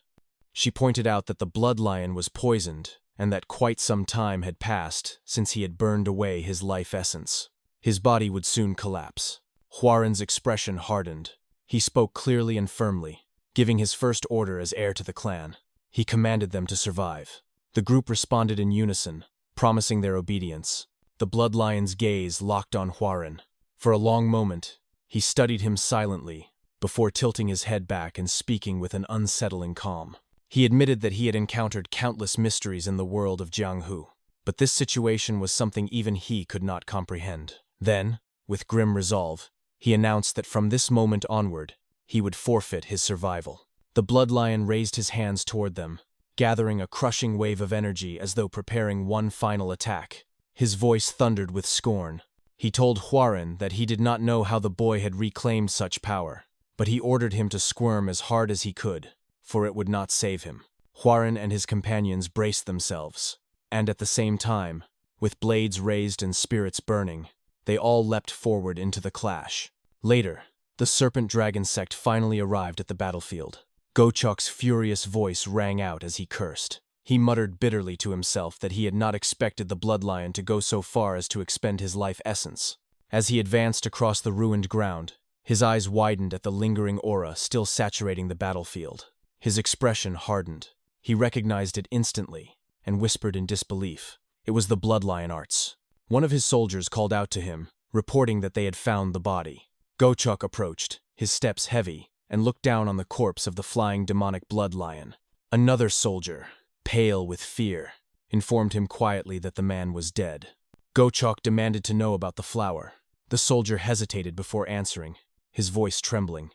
She pointed out that the bloodlion was poisoned and that quite some time had passed since he had burned away his life essence. His body would soon collapse. Huaren's expression hardened. He spoke clearly and firmly, giving his first order as heir to the clan. He commanded them to survive. The group responded in unison, promising their obedience. The bloodlion's gaze locked on Huaren. For a long moment, he studied him silently, before tilting his head back and speaking with an unsettling calm. He admitted that he had encountered countless mysteries in the world of Jianghu, but this situation was something even he could not comprehend. Then, with grim resolve, he announced that from this moment onward, he would forfeit his survival. The bloodlion raised his hands toward them, gathering a crushing wave of energy as though preparing one final attack. His voice thundered with scorn. He told Huaren that he did not know how the boy had reclaimed such power, but he ordered him to squirm as hard as he could, for it would not save him. Huaren and his companions braced themselves, and at the same time, with blades raised and spirits burning, they all leapt forward into the clash. Later, the serpent dragon sect finally arrived at the battlefield. Gochok's furious voice rang out as he cursed. He muttered bitterly to himself that he had not expected the bloodlion to go so far as to expend his life essence. As he advanced across the ruined ground, his eyes widened at the lingering aura still saturating the battlefield. His expression hardened. He recognized it instantly, and whispered in disbelief. It was the bloodlion arts. One of his soldiers called out to him, reporting that they had found the body. Gochok approached, his steps heavy, and looked down on the corpse of the flying demonic bloodlion. Another soldier, pale with fear, informed him quietly that the man was dead. Gochok demanded to know about the flower. The soldier hesitated before answering, his voice trembling.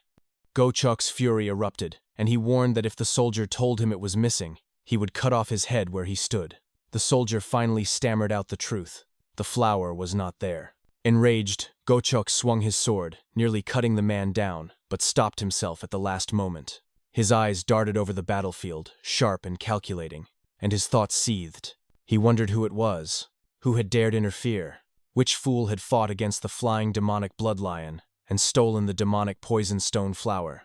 Gochok's fury erupted, and he warned that if the soldier told him it was missing, he would cut off his head where he stood. The soldier finally stammered out the truth. The flower was not there. Enraged, Gochok swung his sword, nearly cutting the man down, but stopped himself at the last moment. His eyes darted over the battlefield, sharp and calculating, and his thoughts seethed. He wondered who it was, who had dared interfere, which fool had fought against the flying demonic blood lion and stolen the demonic poison stone flower.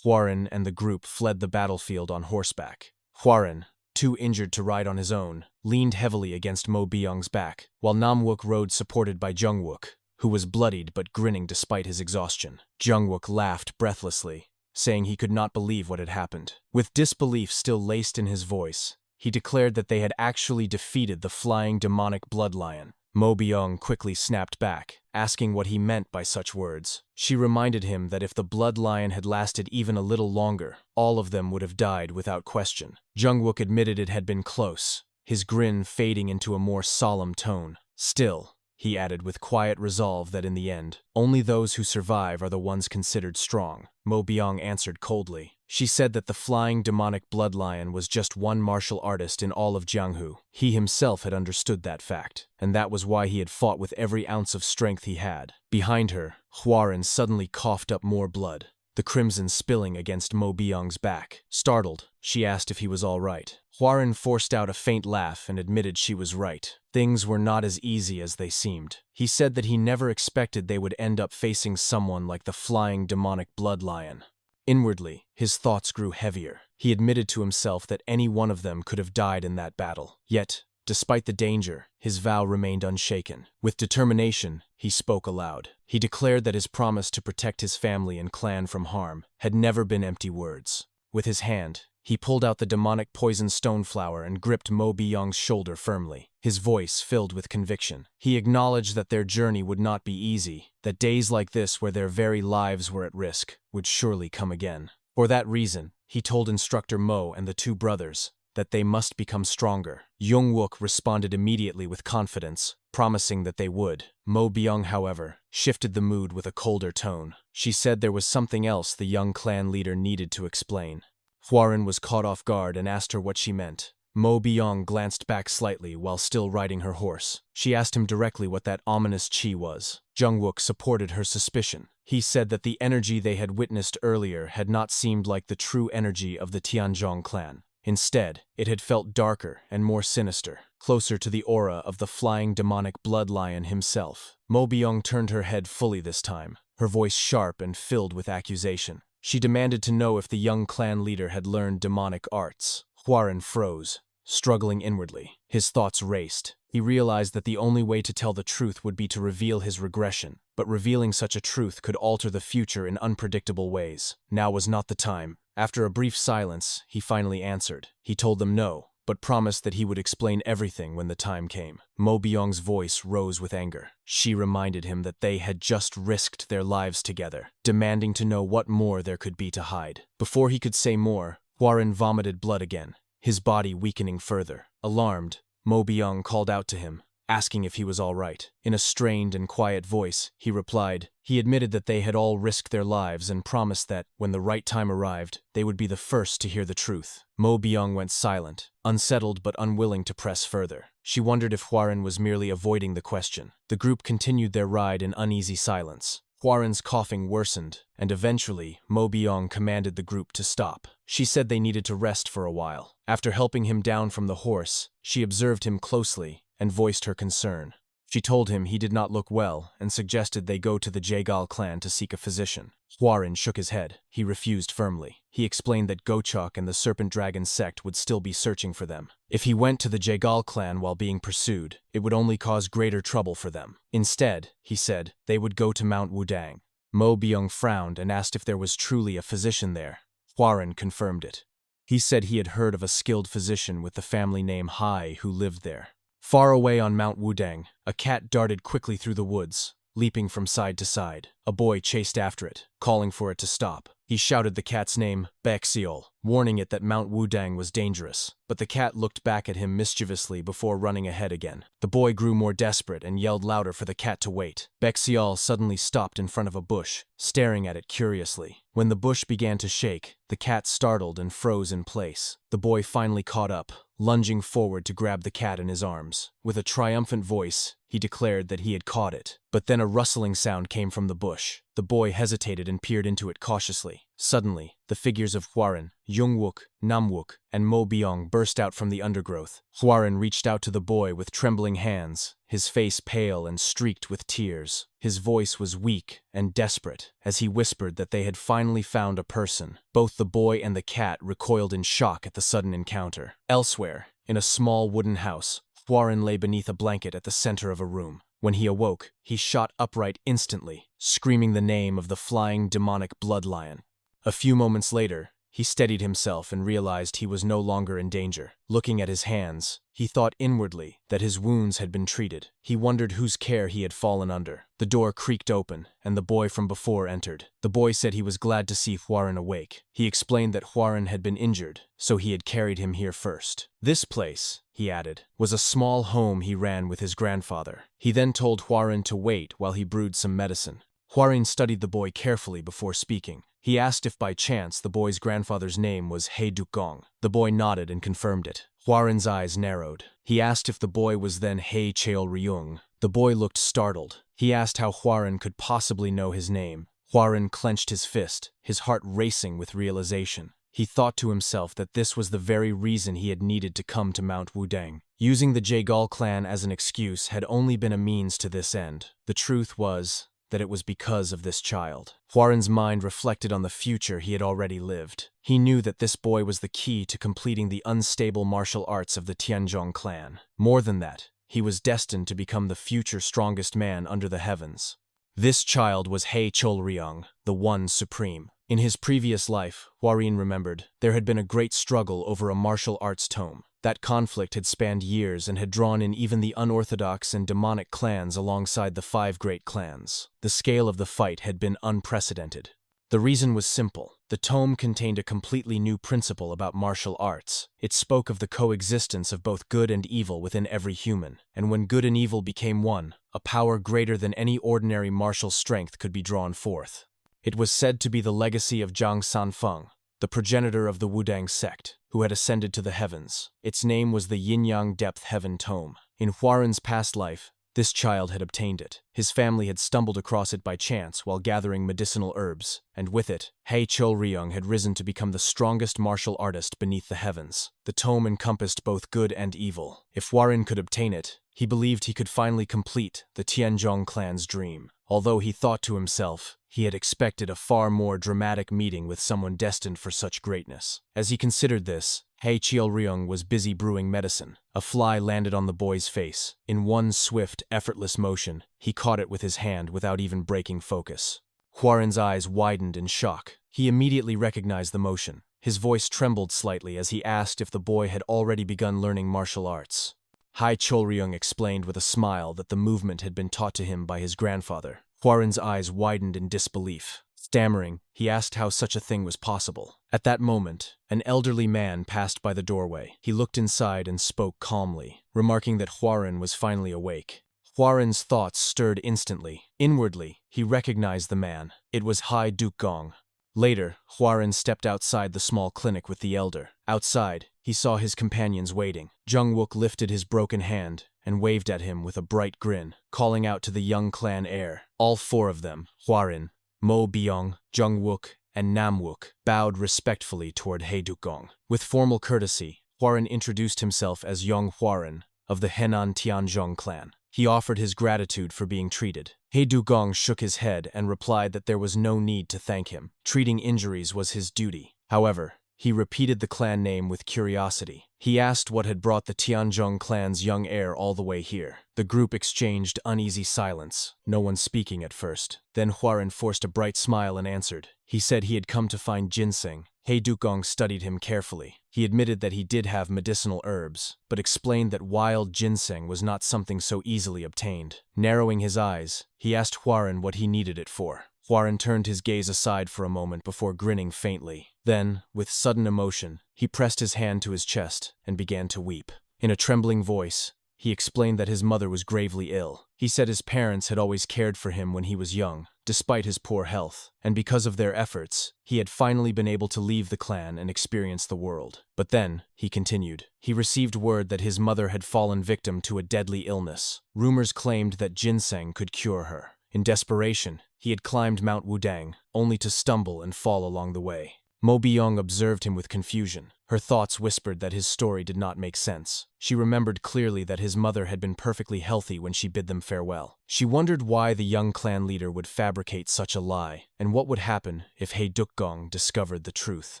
Hwarin and the group fled the battlefield on horseback. Hwarin, too injured to ride on his own, leaned heavily against Mo Byung's back, while Namwook rode supported by Jungwook, who was bloodied but grinning despite his exhaustion. Jungwook laughed breathlessly, saying he could not believe what had happened. With disbelief still laced in his voice, he declared that they had actually defeated the flying demonic blood lion. Mo Byung quickly snapped back, asking what he meant by such words. She reminded him that if the blood lion had lasted even a little longer, all of them would have died without question. Jungwook admitted it had been close, his grin fading into a more solemn tone. Still, he added with quiet resolve that in the end, only those who survive are the ones considered strong. Mo Byung answered coldly. She said that the flying demonic blood lion was just one martial artist in all of Jianghu. He himself had understood that fact, and that was why he had fought with every ounce of strength he had. Behind her, Hwarin suddenly coughed up more blood, the crimson spilling against Mo Byung's back. Startled, she asked if he was all right. Hwarin forced out a faint laugh and admitted she was right. Things were not as easy as they seemed. He said that he never expected they would end up facing someone like the flying demonic blood lion. Inwardly, his thoughts grew heavier. He admitted to himself that any one of them could have died in that battle. Yet, despite the danger, his vow remained unshaken. With determination, he spoke aloud. He declared that his promise to protect his family and clan from harm had never been empty words. With his hand, he pulled out the demonic poison stone flower and gripped Mo Byung's shoulder firmly, his voice filled with conviction. He acknowledged that their journey would not be easy, that days like this where their very lives were at risk would surely come again. For that reason, he told instructor Mo and the two brothers that they must become stronger. Jungwook responded immediately with confidence, promising that they would. Mo Byung, however, shifted the mood with a colder tone. She said there was something else the young clan leader needed to explain. Hwarin was caught off guard and asked her what she meant. Mo Byung glanced back slightly while still riding her horse. She asked him directly what that ominous chi was. Jungwook supported her suspicion. He said that the energy they had witnessed earlier had not seemed like the true energy of the Tianzhong clan. Instead, it had felt darker and more sinister, closer to the aura of the flying demonic blood lion himself. Mo Byung turned her head fully this time, her voice sharp and filled with accusation. She demanded to know if the young clan leader had learned demonic arts. Hwarin froze, struggling inwardly. His thoughts raced. He realized that the only way to tell the truth would be to reveal his regression, but revealing such a truth could alter the future in unpredictable ways. Now was not the time. After a brief silence, he finally answered. He told them no, but promised that he would explain everything when the time came. Mo Byung's voice rose with anger. She reminded him that they had just risked their lives together, demanding to know what more there could be to hide. Before he could say more, Hwarin vomited blood again, his body weakening further. Alarmed, Mo Byung called out to him, asking if he was all right. In a strained and quiet voice, he replied. He admitted that they had all risked their lives and promised that, when the right time arrived, they would be the first to hear the truth. Mo Byung went silent, unsettled but unwilling to press further. She wondered if Hwarin was merely avoiding the question. The group continued their ride in uneasy silence. Hwarin's coughing worsened, and eventually, Mo Byung commanded the group to stop. She said they needed to rest for a while. After helping him down from the horse, she observed him closely and voiced her concern. She told him he did not look well and suggested they go to the Jaegal clan to seek a physician. Hwarin shook his head. He refused firmly. He explained that Gochok and the Serpent Dragon sect would still be searching for them. If he went to the Jaegal clan while being pursued, it would only cause greater trouble for them. Instead, he said, they would go to Mount Wudang. Mo Byung frowned and asked if there was truly a physician there. Hwarin confirmed it. He said he had heard of a skilled physician with the family name Heir who lived there. Far away on Mount Wudang, a cat darted quickly through the woods, leaping from side to side. A boy chased after it, calling for it to stop. He shouted the cat's name, Baxiol, warning it that Mount Wudang was dangerous. But the cat looked back at him mischievously before running ahead again. The boy grew more desperate and yelled louder for the cat to wait. Baxiol suddenly stopped in front of a bush, staring at it curiously. When the bush began to shake, the cat startled and froze in place. The boy finally caught up, lunging forward to grab the cat in his arms. With a triumphant voice, he declared that he had caught it. But then a rustling sound came from the bush. The boy hesitated and peered into it cautiously. Suddenly, the figures of Hwarin, Yongwook, Namwook, and Mo Byong burst out from the undergrowth. Hwarin reached out to the boy with trembling hands, his face pale and streaked with tears. His voice was weak and desperate as he whispered that they had finally found a person. Both the boy and the cat recoiled in shock at the sudden encounter. Elsewhere, in a small wooden house, Hwarin lay beneath a blanket at the center of a room. When he awoke, he shot upright instantly, screaming the name of the flying demonic blood lion. A few moments later, he steadied himself and realized he was no longer in danger. Looking at his hands, he thought inwardly that his wounds had been treated. He wondered whose care he had fallen under. The door creaked open, and the boy from before entered. The boy said he was glad to see Hwarin awake. He explained that Hwarin had been injured, so he had carried him here first. This place, he added, was a small home he ran with his grandfather. He then told Hwarin to wait while he brewed some medicine. Hwarin studied the boy carefully before speaking. He asked if by chance the boy's grandfather's name was He Dukgong. The boy nodded and confirmed it. Hwarin's eyes narrowed. He asked if the boy was then He Cheol-ryung. The boy looked startled. He asked how Hwarin could possibly know his name. Hwarin clenched his fist, his heart racing with realization. He thought to himself that this was the very reason he had needed to come to Mount Wudang. Using the Jaegal clan as an excuse had only been a means to this end. The truth was that it was because of this child. Hwarin's mind reflected on the future he had already lived. He knew that this boy was the key to completing the unstable martial arts of the Tianzhong clan. More than that, he was destined to become the future strongest man under the heavens. This child was He Cheol-ryung, the One Supreme. In his previous life, Hwarin remembered, there had been a great struggle over a martial arts tome. That conflict had spanned years and had drawn in even the unorthodox and demonic clans alongside the 5 great clans. The scale of the fight had been unprecedented. The reason was simple. The tome contained a completely new principle about martial arts. It spoke of the coexistence of both good and evil within every human, and when good and evil became one, a power greater than any ordinary martial strength could be drawn forth. It was said to be the legacy of Zhang Sanfeng, the progenitor of the Wudang sect, who had ascended to the heavens. Its name was the Yin-Yang Depth Heaven Tome. In Hwarin's past life, this child had obtained it. His family had stumbled across it by chance while gathering medicinal herbs, and with it, He Cheol-ryung had risen to become the strongest martial artist beneath the heavens. The tome encompassed both good and evil. If Hwarin could obtain it, he believed he could finally complete the Tianzhong clan's dream. Although he thought to himself, he had expected a far more dramatic meeting with someone destined for such greatness. As he considered this, He Cheol-ryung was busy brewing medicine. A fly landed on the boy's face. In one swift, effortless motion, he caught it with his hand without even breaking focus. Hwarin's eyes widened in shock. He immediately recognized the motion. His voice trembled slightly as he asked if the boy had already begun learning martial arts. He Cheol-ryung explained with a smile that the movement had been taught to him by his grandfather. Hwarin's eyes widened in disbelief. Stammering, he asked how such a thing was possible. At that moment, an elderly man passed by the doorway. He looked inside and spoke calmly, remarking that Hwarin was finally awake. Hwarin's thoughts stirred instantly. Inwardly, he recognized the man. It was He Dukgong. Later, Hwarin stepped outside the small clinic with the elder. Outside, he saw his companions waiting. Jungwook lifted his broken hand and waved at him with a bright grin, calling out to the young clan heir. All 4 of them, Hwarin, Mo Byong, Jungwook, and Namwook, bowed respectfully toward He Dukgong. With formal courtesy, Hwarin introduced himself as Yong Hwarin of the Henan Tianzhong clan. He offered his gratitude for being treated. He Dukgong shook his head and replied that there was no need to thank him. Treating injuries was his duty. However, he repeated the clan name with curiosity. He asked what had brought the Tianzhong clan's young heir all the way here. The group exchanged uneasy silence, no one speaking at first. Then Hwarin forced a bright smile and answered. He said he had come to find ginseng. He Dukgong studied him carefully. He admitted that he did have medicinal herbs, but explained that wild ginseng was not something so easily obtained. Narrowing his eyes, he asked Hwarin what he needed it for. Hwarin turned his gaze aside for a moment before grinning faintly. Then, with sudden emotion, he pressed his hand to his chest and began to weep. In a trembling voice, he explained that his mother was gravely ill. He said his parents had always cared for him when he was young, despite his poor health, and because of their efforts, he had finally been able to leave the clan and experience the world. But then, he continued, he received word that his mother had fallen victim to a deadly illness. Rumors claimed that ginseng could cure her. In desperation, he had climbed Mount Wudang, only to stumble and fall along the way. Mo Byung observed him with confusion. Her thoughts whispered that his story did not make sense. She remembered clearly that his mother had been perfectly healthy when she bid them farewell. She wondered why the young clan leader would fabricate such a lie, and what would happen if Hei Dukgong discovered the truth.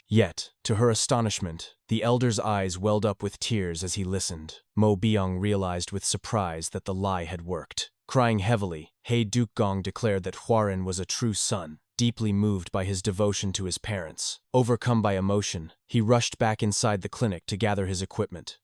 Yet, to her astonishment, the elder's eyes welled up with tears as he listened. Mo Byung realized with surprise that the lie had worked. Crying heavily, Hei Dukgong declared that Hwarin was a true son. Deeply moved by his devotion to his parents, overcome by emotion, he rushed back inside the clinic to gather his equipment.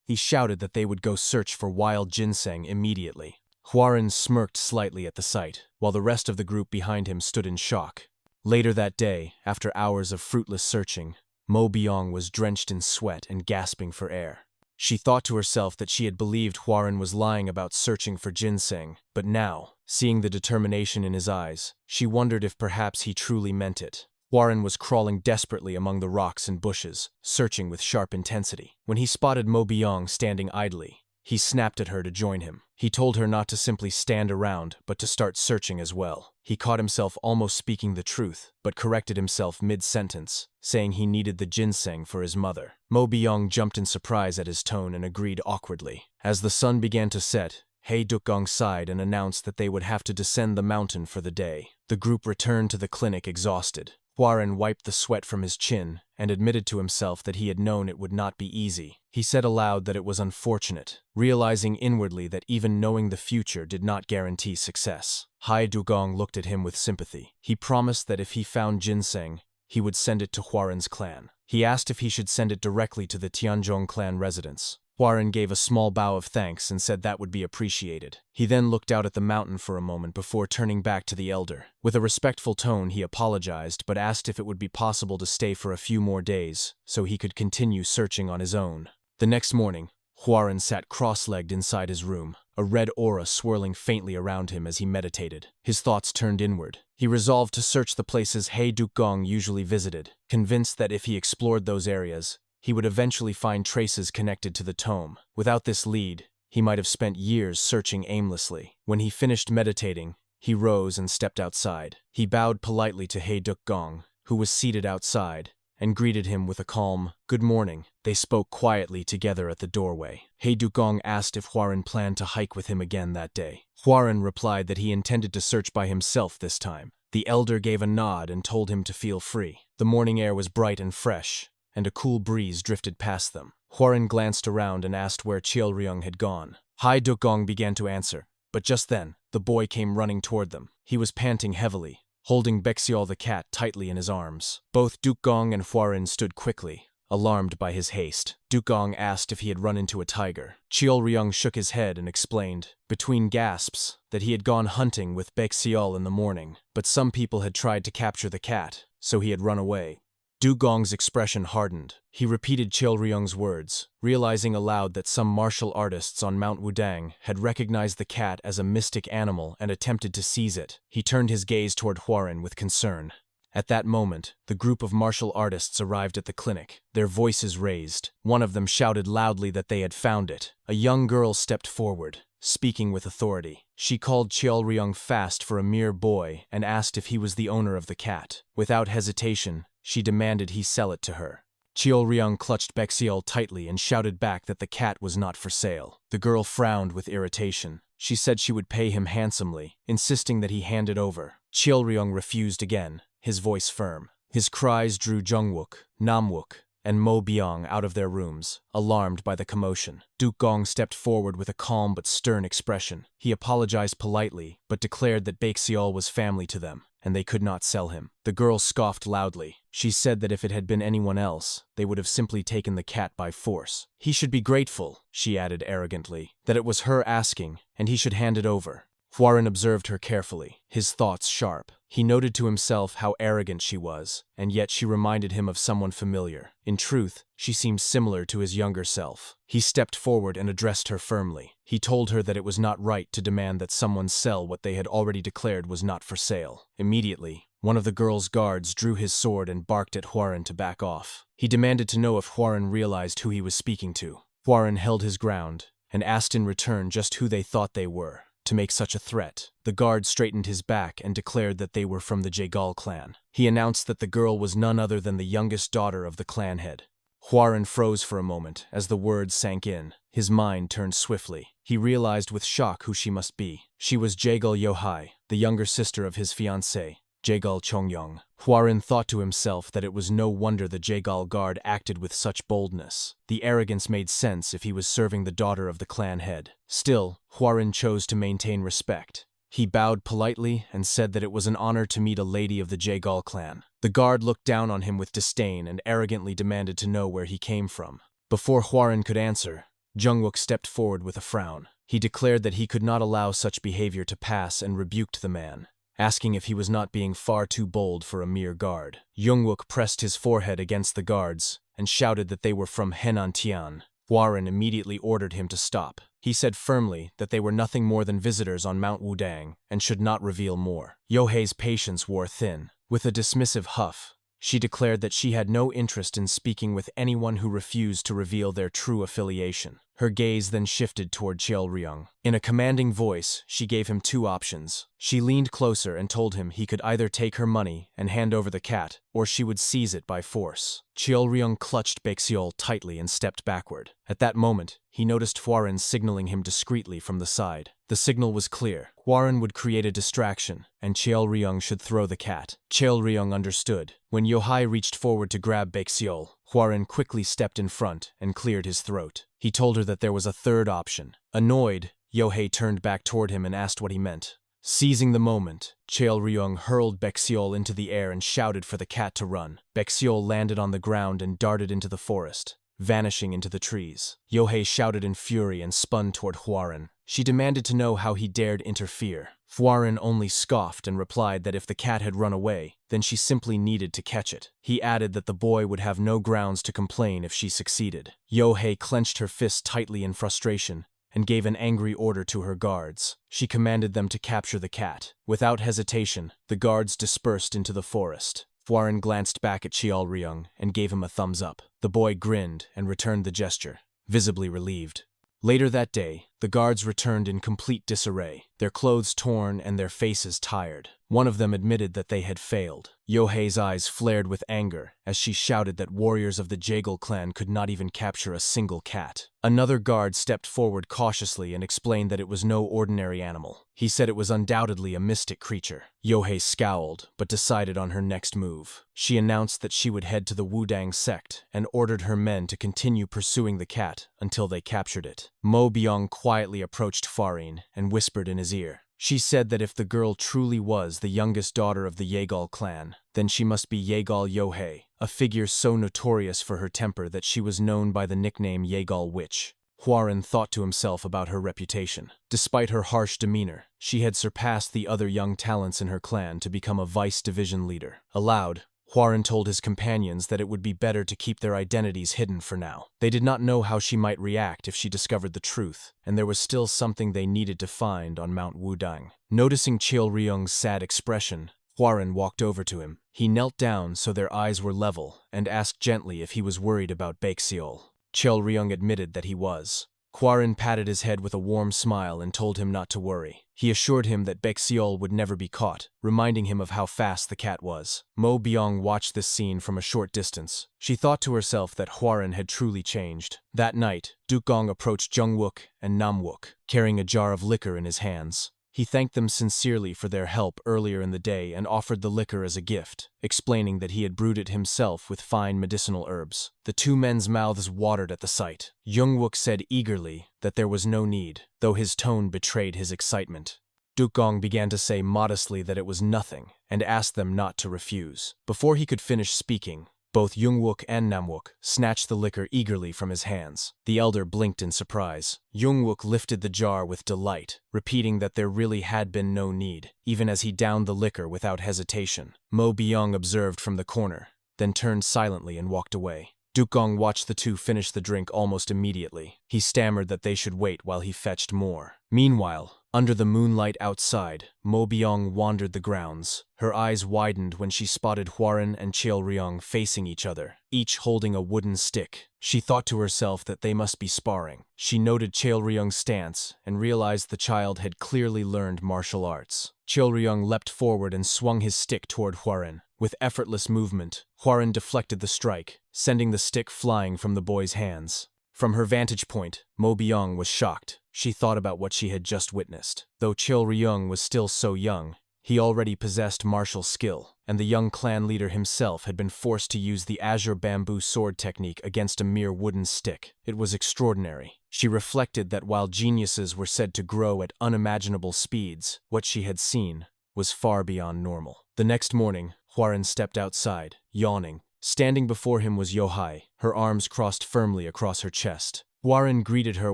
He shouted that they would go search for wild ginseng immediately. Hwarin smirked slightly at the sight, while the rest of the group behind him stood in shock. Later that day, after hours of fruitless searching, Mo Byung was drenched in sweat and gasping for air. She thought to herself that she had believed Hwarin was lying about searching for ginseng, but now, seeing the determination in his eyes, she wondered if perhaps he truly meant it. Hwarin was crawling desperately among the rocks and bushes, searching with sharp intensity. When he spotted Mo Byung standing idly, he snapped at her to join him. He told her not to simply stand around, but to start searching as well. He caught himself almost speaking the truth, but corrected himself mid-sentence, saying he needed the ginseng for his mother. Mo Byung jumped in surprise at his tone and agreed awkwardly. As the sun began to set, Hei Dukgong sighed and announced that they would have to descend the mountain for the day. The group returned to the clinic exhausted. Hwarin wiped the sweat from his chin and admitted to himself that he had known it would not be easy. He said aloud that it was unfortunate, realizing inwardly that even knowing the future did not guarantee success. Hei Dukgong looked at him with sympathy. He promised that if he found ginseng, he would send it to Hwarin's clan. He asked if he should send it directly to the Tianzhong clan residence. Hwarin gave a small bow of thanks and said that would be appreciated. He then looked out at the mountain for a moment before turning back to the elder. With a respectful tone, he apologized but asked if it would be possible to stay for a few more days so he could continue searching on his own. The next morning, Hwarin sat cross-legged inside his room, a red aura swirling faintly around him as he meditated. His thoughts turned inward. He resolved to search the places Hei Dukgong usually visited, convinced that if he explored those areas, he would eventually find traces connected to the tome. Without this lead, he might have spent years searching aimlessly. When he finished meditating, he rose and stepped outside. He bowed politely to Hei Dukgong, who was seated outside, and greeted him with a calm, "Good morning." They spoke quietly together at the doorway. Hei Dukgong asked if Hwarin planned to hike with him again that day. Hwarin replied that he intended to search by himself this time. The elder gave a nod and told him to feel free. The morning air was bright and fresh, and a cool breeze drifted past them. Hwarin glanced around and asked where Ryung had gone. Hei Dukgong began to answer, but just then, the boy came running toward them. He was panting heavily, holding Baexiol the cat tightly in his arms. Both Dukgong and Hwarin stood quickly, alarmed by his haste. Dukgong asked if he had run into a tiger. Ryung shook his head and explained, between gasps, that he had gone hunting with Baexiol in the morning, but some people had tried to capture the cat, so he had run away. Dukgong's expression hardened. He repeated Ryung's words, realizing aloud that some martial artists on Mount Wudang had recognized the cat as a mystic animal and attempted to seize it. He turned his gaze toward Hwarin with concern. At that moment, the group of martial artists arrived at the clinic, their voices raised. One of them shouted loudly that they had found it. A young girl stepped forward, speaking with authority. She called Ryung fast for a mere boy and asked if he was the owner of the cat. Without hesitation, she demanded he sell it to her. Ryung clutched Baexiol tightly and shouted back that the cat was not for sale. The girl frowned with irritation. She said she would pay him handsomely, insisting that he hand it over. Ryung refused again, his voice firm. His cries drew Jungwook, Namwook, and Mo Byung out of their rooms, alarmed by the commotion. Dukgong stepped forward with a calm but stern expression. He apologized politely, but declared that Baexiol was family to them, and they could not sell him. The girl scoffed loudly. She said that if it had been anyone else, they would have simply taken the cat by force. He should be grateful, she added arrogantly, that it was her asking, and he should hand it over. Hwarin observed her carefully, his thoughts sharp. He noted to himself how arrogant she was, and yet she reminded him of someone familiar. In truth, she seemed similar to his younger self. He stepped forward and addressed her firmly. He told her that it was not right to demand that someone sell what they had already declared was not for sale. Immediately, one of the girl's guards drew his sword and barked at Hwarin to back off. He demanded to know if Hwarin realized who he was speaking to. Hwarin held his ground and asked in return just who they thought they were to make such a threat. The guard straightened his back and declared that they were from the Jaegal clan. He announced that the girl was none other than the youngest daughter of the clan head. Hwarin froze for a moment as the words sank in. His mind turned swiftly. He realized with shock who she must be. She was Jaegal Yohai, the younger sister of his fiancée, Jaegal Chongyong. Hwarin thought to himself that it was no wonder the Jaegal guard acted with such boldness. The arrogance made sense if he was serving the daughter of the clan head. Still, Hwarin chose to maintain respect. He bowed politely and said that it was an honor to meet a lady of the Jaegal clan. The guard looked down on him with disdain and arrogantly demanded to know where he came from. Before Hwarin could answer, Jungwook stepped forward with a frown. He declared that he could not allow such behavior to pass and rebuked the man, asking if he was not being far too bold for a mere guard. Jungwook pressed his forehead against the guards and shouted that they were from Henan Tian. Hwarin immediately ordered him to stop. He said firmly that they were nothing more than visitors on Mount Wudang and should not reveal more. Yohei's patience wore thin. With a dismissive huff, she declared that she had no interest in speaking with anyone who refused to reveal their true affiliation. Her gaze then shifted toward Cheolryung. In a commanding voice, she gave him two options. She leaned closer and told him he could either take her money and hand over the cat, or she would seize it by force. Cheolryung clutched Baekseol tightly and stepped backward. At that moment, he noticed Hwarin signaling him discreetly from the side. The signal was clear. Hwarin would create a distraction, and Cheolryung should throw the cat. Cheolryung understood. When Yohai reached forward to grab Baekseol, Hwarin quickly stepped in front and cleared his throat. He told her that there was a third option. Annoyed, Yohei turned back toward him and asked what he meant. Seizing the moment, Cheolryung hurled Baekseol into the air and shouted for the cat to run. Baekseol landed on the ground and darted into the forest, vanishing into the trees. Yohei shouted in fury and spun toward Hwarin. She demanded to know how he dared interfere. Hwarin only scoffed and replied that if the cat had run away, then she simply needed to catch it. He added that the boy would have no grounds to complain if she succeeded. Yohei clenched her fist tightly in frustration and gave an angry order to her guards. She commanded them to capture the cat. Without hesitation, the guards dispersed into the forest. Hwarin glanced back at Cheolryung and gave him a thumbs up. The boy grinned and returned the gesture, visibly relieved. Later that day, the guards returned in complete disarray, their clothes torn and their faces tired. One of them admitted that they had failed. Yohei's eyes flared with anger as she shouted that warriors of the Jaegal clan could not even capture a single cat. Another guard stepped forward cautiously and explained that it was no ordinary animal. He said it was undoubtedly a mystic creature. Yohei scowled, but decided on her next move. She announced that she would head to the Wudang sect and ordered her men to continue pursuing the cat until they captured it. Mo Byung quietly approached Hwarin and whispered in his ear. She said that if the girl truly was the youngest daughter of the Jaegal clan, then she must be Jaegal Yohei, a figure so notorious for her temper that she was known by the nickname Jaegal Witch. Hwarin thought to himself about her reputation. Despite her harsh demeanor, she had surpassed the other young talents in her clan to become a vice division leader. Aloud, Hwarin told his companions that it would be better to keep their identities hidden for now. They did not know how she might react if she discovered the truth, and there was still something they needed to find on Mount Wudang. Noticing Cheolryung's sad expression, Hwarin walked over to him. He knelt down so their eyes were level and asked gently if he was worried about Baekseol. Cheolryung admitted that he was. Hwarin patted his head with a warm smile and told him not to worry. He assured him that Baekseol would never be caught, reminding him of how fast the cat was. Mo Byung watched this scene from a short distance. She thought to herself that Hwarin had truly changed. That night, Dukgong approached Jungwook and Namwook, carrying a jar of liquor in his hands. He thanked them sincerely for their help earlier in the day and offered the liquor as a gift, explaining that he had brewed it himself with fine medicinal herbs. The two men's mouths watered at the sight. Jungwook said eagerly that there was no need, though his tone betrayed his excitement. Dukgong began to say modestly that it was nothing, and asked them not to refuse. Before he could finish speaking, Both Yongwook and Namwook snatched the liquor eagerly from his hands. The elder blinked in surprise. Yongwook lifted the jar with delight, repeating that there really had been no need, even as he downed the liquor without hesitation. Mo Byung observed from the corner, then turned silently and walked away. Dukong watched the two finish the drink almost immediately. He stammered that they should wait while he fetched more. Meanwhile, under the moonlight outside, Mo Byung wandered the grounds. Her eyes widened when she spotted Hwarin and Cheolryong facing each other, each holding a wooden stick. She thought to herself that they must be sparring. She noted Cheolryong's stance and realized the child had clearly learned martial arts. Cheolryong leapt forward and swung his stick toward Hwarin. With effortless movement, Hwarin deflected the strike, sending the stick flying from the boy's hands. From her vantage point, Mo Byung was shocked. She thought about what she had just witnessed. Though Cheolryong was still so young, he already possessed martial skill, and the young clan leader himself had been forced to use the azure bamboo sword technique against a mere wooden stick. It was extraordinary. She reflected that while geniuses were said to grow at unimaginable speeds, what she had seen was far beyond normal. The next morning, Hwarin stepped outside, yawning. Standing before him was Yohai, her arms crossed firmly across her chest. Hwarin greeted her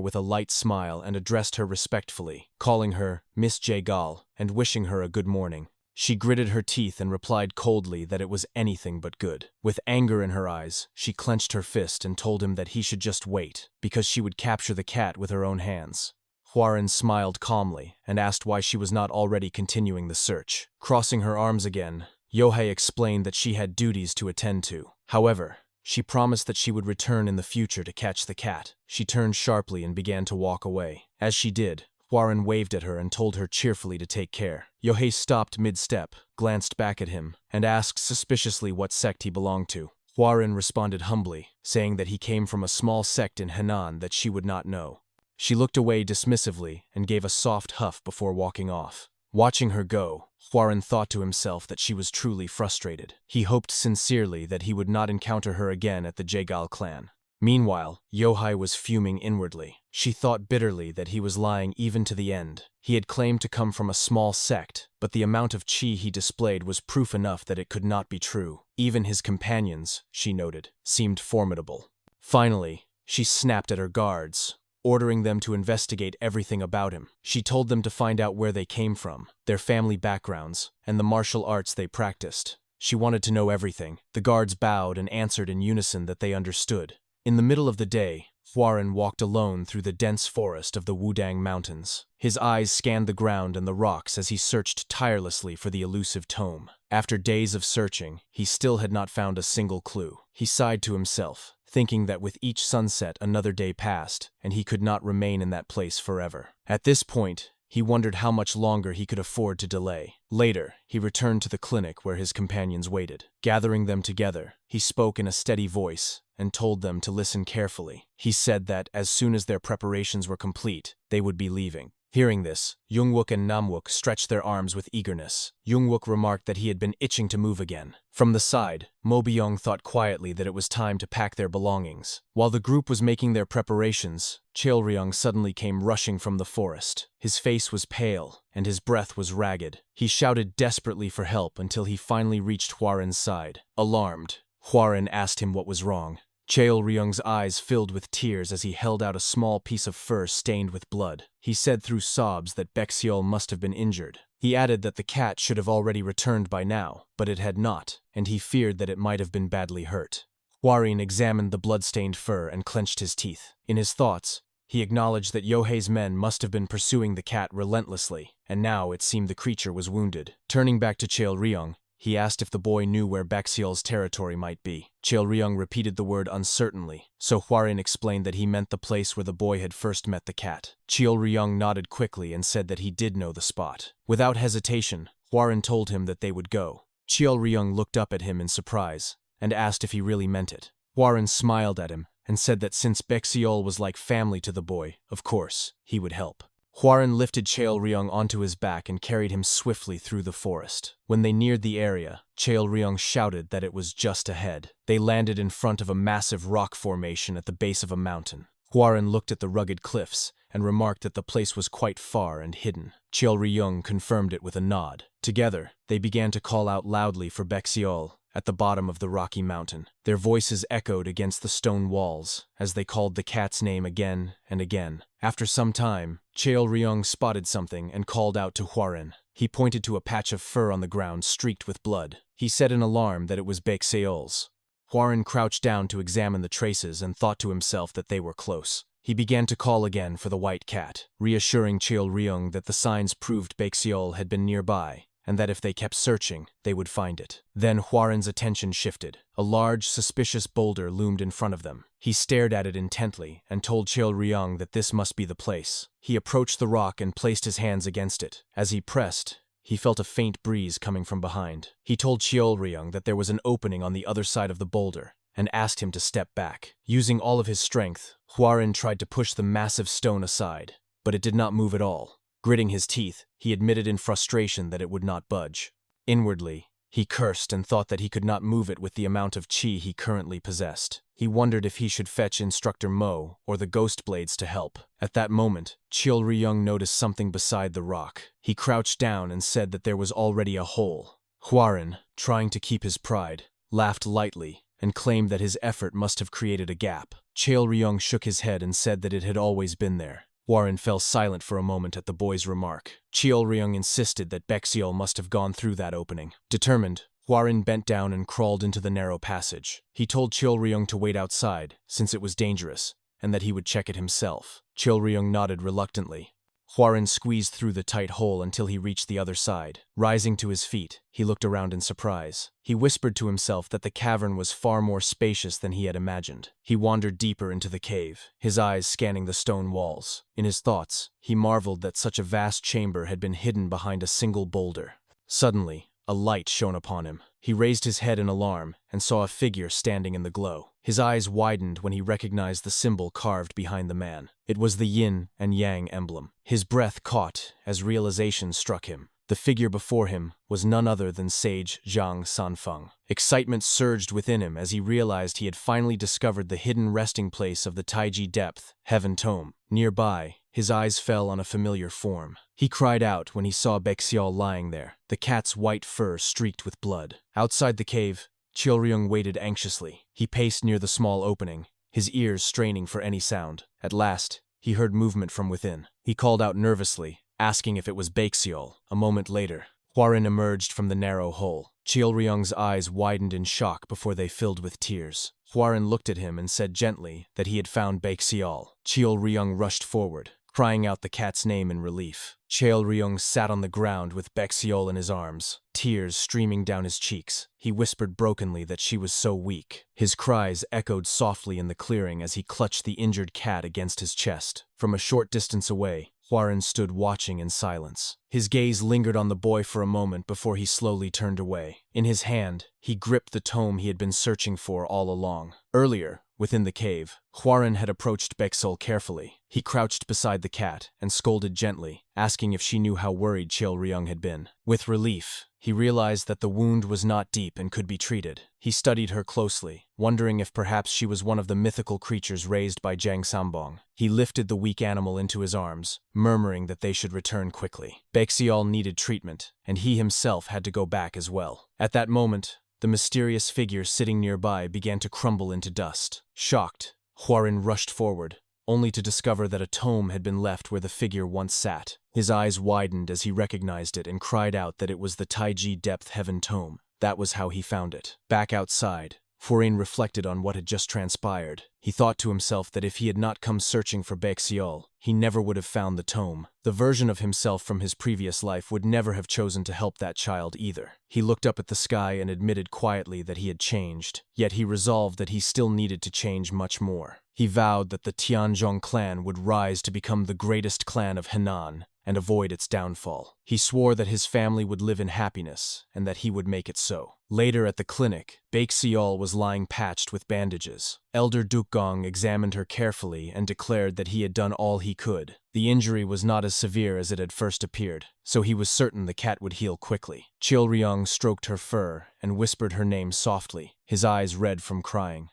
with a light smile and addressed her respectfully, calling her Miss Jaegal and wishing her a good morning. She gritted her teeth and replied coldly that it was anything but good. With anger in her eyes, she clenched her fist and told him that he should just wait, because she would capture the cat with her own hands. Hwarin smiled calmly and asked why she was not already continuing the search. Crossing her arms again, Yohei explained that she had duties to attend to. However, she promised that she would return in the future to catch the cat. She turned sharply and began to walk away. As she did, Hwarin waved at her and told her cheerfully to take care. Yohei stopped mid-step, glanced back at him, and asked suspiciously what sect he belonged to. Hwarin responded humbly, saying that he came from a small sect in Henan that she would not know. She looked away dismissively and gave a soft huff before walking off. Watching her go, Hwarin thought to himself that she was truly frustrated. He hoped sincerely that he would not encounter her again at the Jaegal clan. Meanwhile, Yohai was fuming inwardly. She thought bitterly that he was lying even to the end. He had claimed to come from a small sect, but the amount of chi he displayed was proof enough that it could not be true. Even his companions, she noted, seemed formidable. Finally, she snapped at her guards, ordering them to investigate everything about him. She told them to find out where they came from, their family backgrounds, and the martial arts they practiced. She wanted to know everything. The guards bowed and answered in unison that they understood. In the middle of the day, Hwarin walked alone through the dense forest of the Wudang Mountains. His eyes scanned the ground and the rocks as he searched tirelessly for the elusive tome. After days of searching, he still had not found a single clue. He sighed to himself, thinking that with each sunset another day passed, and he could not remain in that place forever. At this point, he wondered how much longer he could afford to delay. Later, he returned to the clinic where his companions waited. Gathering them together, he spoke in a steady voice and told them to listen carefully. He said that as soon as their preparations were complete, they would be leaving. Hearing this, Yongwook and Namwook stretched their arms with eagerness. Yongwook remarked that he had been itching to move again. From the side, Mo Byung thought quietly that it was time to pack their belongings. While the group was making their preparations, Cheolryong suddenly came rushing from the forest. His face was pale, and his breath was ragged. He shouted desperately for help until he finally reached Hwarin's side. Alarmed, Hwarin asked him what was wrong. Cheolryong's eyes filled with tears as he held out a small piece of fur stained with blood. He said through sobs that Baekseol must have been injured. He added that the cat should have already returned by now, but it had not, and he feared that it might have been badly hurt. Hwarin examined the blood-stained fur and clenched his teeth. In his thoughts, he acknowledged that Yohei's men must have been pursuing the cat relentlessly, and now it seemed the creature was wounded. Turning back to Cheolryong, he asked if the boy knew where Baekseol's territory might be. Cheolryong repeated the word uncertainly, so Hwarin explained that he meant the place where the boy had first met the cat. Cheolryong nodded quickly and said that he did know the spot. Without hesitation, Hwarin told him that they would go. Cheolryong looked up at him in surprise and asked if he really meant it. Hwarin smiled at him and said that since Baekseol was like family to the boy, of course, he would help. Hwarin lifted Cheolryong onto his back and carried him swiftly through the forest. When they neared the area, Cheolryong shouted that it was just ahead. They landed in front of a massive rock formation at the base of a mountain. Hwarin looked at the rugged cliffs and remarked that the place was quite far and hidden. Cheolryong confirmed it with a nod. Together, they began to call out loudly for Baekseol at the bottom of the rocky mountain. Their voices echoed against the stone walls as they called the cat's name again and again. After some time, Cheol-ryong spotted something and called out to Hwarin. He pointed to a patch of fur on the ground streaked with blood. He said in alarm that it was Baekseol's. Hwarin crouched down to examine the traces and thought to himself that they were close. He began to call again for the white cat, reassuring Cheol-ryong that the signs proved Baekseol had been nearby, and that if they kept searching, they would find it. Then Hwarin's attention shifted. A large, suspicious boulder loomed in front of them. He stared at it intently and told Cheol-ryong that this must be the place. He approached the rock and placed his hands against it. As he pressed, he felt a faint breeze coming from behind. He told Cheol-ryong that there was an opening on the other side of the boulder, and asked him to step back. Using all of his strength, Hwarin tried to push the massive stone aside, but it did not move at all. Gritting his teeth, he admitted in frustration that it would not budge. Inwardly, he cursed and thought that he could not move it with the amount of chi he currently possessed. He wondered if he should fetch Instructor Mo or the Ghost Blades to help. At that moment, Cheol-ryong noticed something beside the rock. He crouched down and said that there was already a hole. Hwarin, trying to keep his pride, laughed lightly and claimed that his effort must have created a gap. Cheol-ryong shook his head and said that it had always been there. Hwarin fell silent for a moment at the boy's remark. Cheol-ryong insisted that Baekseol must have gone through that opening. Determined, Hwarin bent down and crawled into the narrow passage. He told Cheol-ryong to wait outside, since it was dangerous, and that he would check it himself. Cheol-ryong nodded reluctantly. Hwarin squeezed through the tight hole until he reached the other side. Rising to his feet, he looked around in surprise. He whispered to himself that the cavern was far more spacious than he had imagined. He wandered deeper into the cave, his eyes scanning the stone walls. In his thoughts, he marveled that such a vast chamber had been hidden behind a single boulder. Suddenly, a light shone upon him. He raised his head in alarm and saw a figure standing in the glow. His eyes widened when he recognized the symbol carved behind the man. It was the yin and yang emblem. His breath caught as realization struck him. The figure before him was none other than Sage Zhang Sanfeng. Excitement surged within him as he realized he had finally discovered the hidden resting place of the Taiji depth, Heaven Tome. Nearby, his eyes fell on a familiar form. He cried out when he saw Baekseol lying there, the cat's white fur streaked with blood. Outside the cave, Cheol-ryong waited anxiously. He paced near the small opening, his ears straining for any sound. At last, he heard movement from within. He called out nervously, asking if it was Baekseol. A moment later, Hwarin emerged from the narrow hole. Cheol-ryong's eyes widened in shock before they filled with tears. Hwarin looked at him and said gently that he had found Baekseol. Cheol-ryong rushed forward, crying out the cat's name in relief. Cheol-ryong sat on the ground with Baekseol in his arms, tears streaming down his cheeks. He whispered brokenly that she was so weak. His cries echoed softly in the clearing as he clutched the injured cat against his chest. From a short distance away, Hwarin stood watching in silence. His gaze lingered on the boy for a moment before he slowly turned away. In his hand, he gripped the tome he had been searching for all along. Earlier, within the cave, Hwarin had approached Baekseol carefully. He crouched beside the cat and scolded gently, asking if she knew how worried Cheol-ryong had been. With relief, he realized that the wound was not deep and could be treated. He studied her closely, wondering if perhaps she was one of the mythical creatures raised by Jang Sambong. He lifted the weak animal into his arms, murmuring that they should return quickly. Baekseol needed treatment, and he himself had to go back as well. At that moment, the mysterious figure sitting nearby began to crumble into dust. Shocked, Hwarin rushed forward, only to discover that a tome had been left where the figure once sat. His eyes widened as he recognized it and cried out that it was the Taiji Depth Heaven Tome. That was how he found it. Back outside, Hwarin reflected on what had just transpired. He thought to himself that if he had not come searching for Baekseol, he never would have found the tome. The version of himself from his previous life would never have chosen to help that child either. He looked up at the sky and admitted quietly that he had changed, yet he resolved that he still needed to change much more. He vowed that the Tianzhong clan would rise to become the greatest clan of Henan and avoid its downfall. He swore that his family would live in happiness and that he would make it so. Later at the clinic, Baekseol was lying patched with bandages. Elder Dukgong examined her carefully and declared that he had done all he could. The injury was not as severe as it had first appeared, so he was certain the cat would heal quickly. Cheol-ryong stroked her fur and whispered her name softly, his eyes red from crying.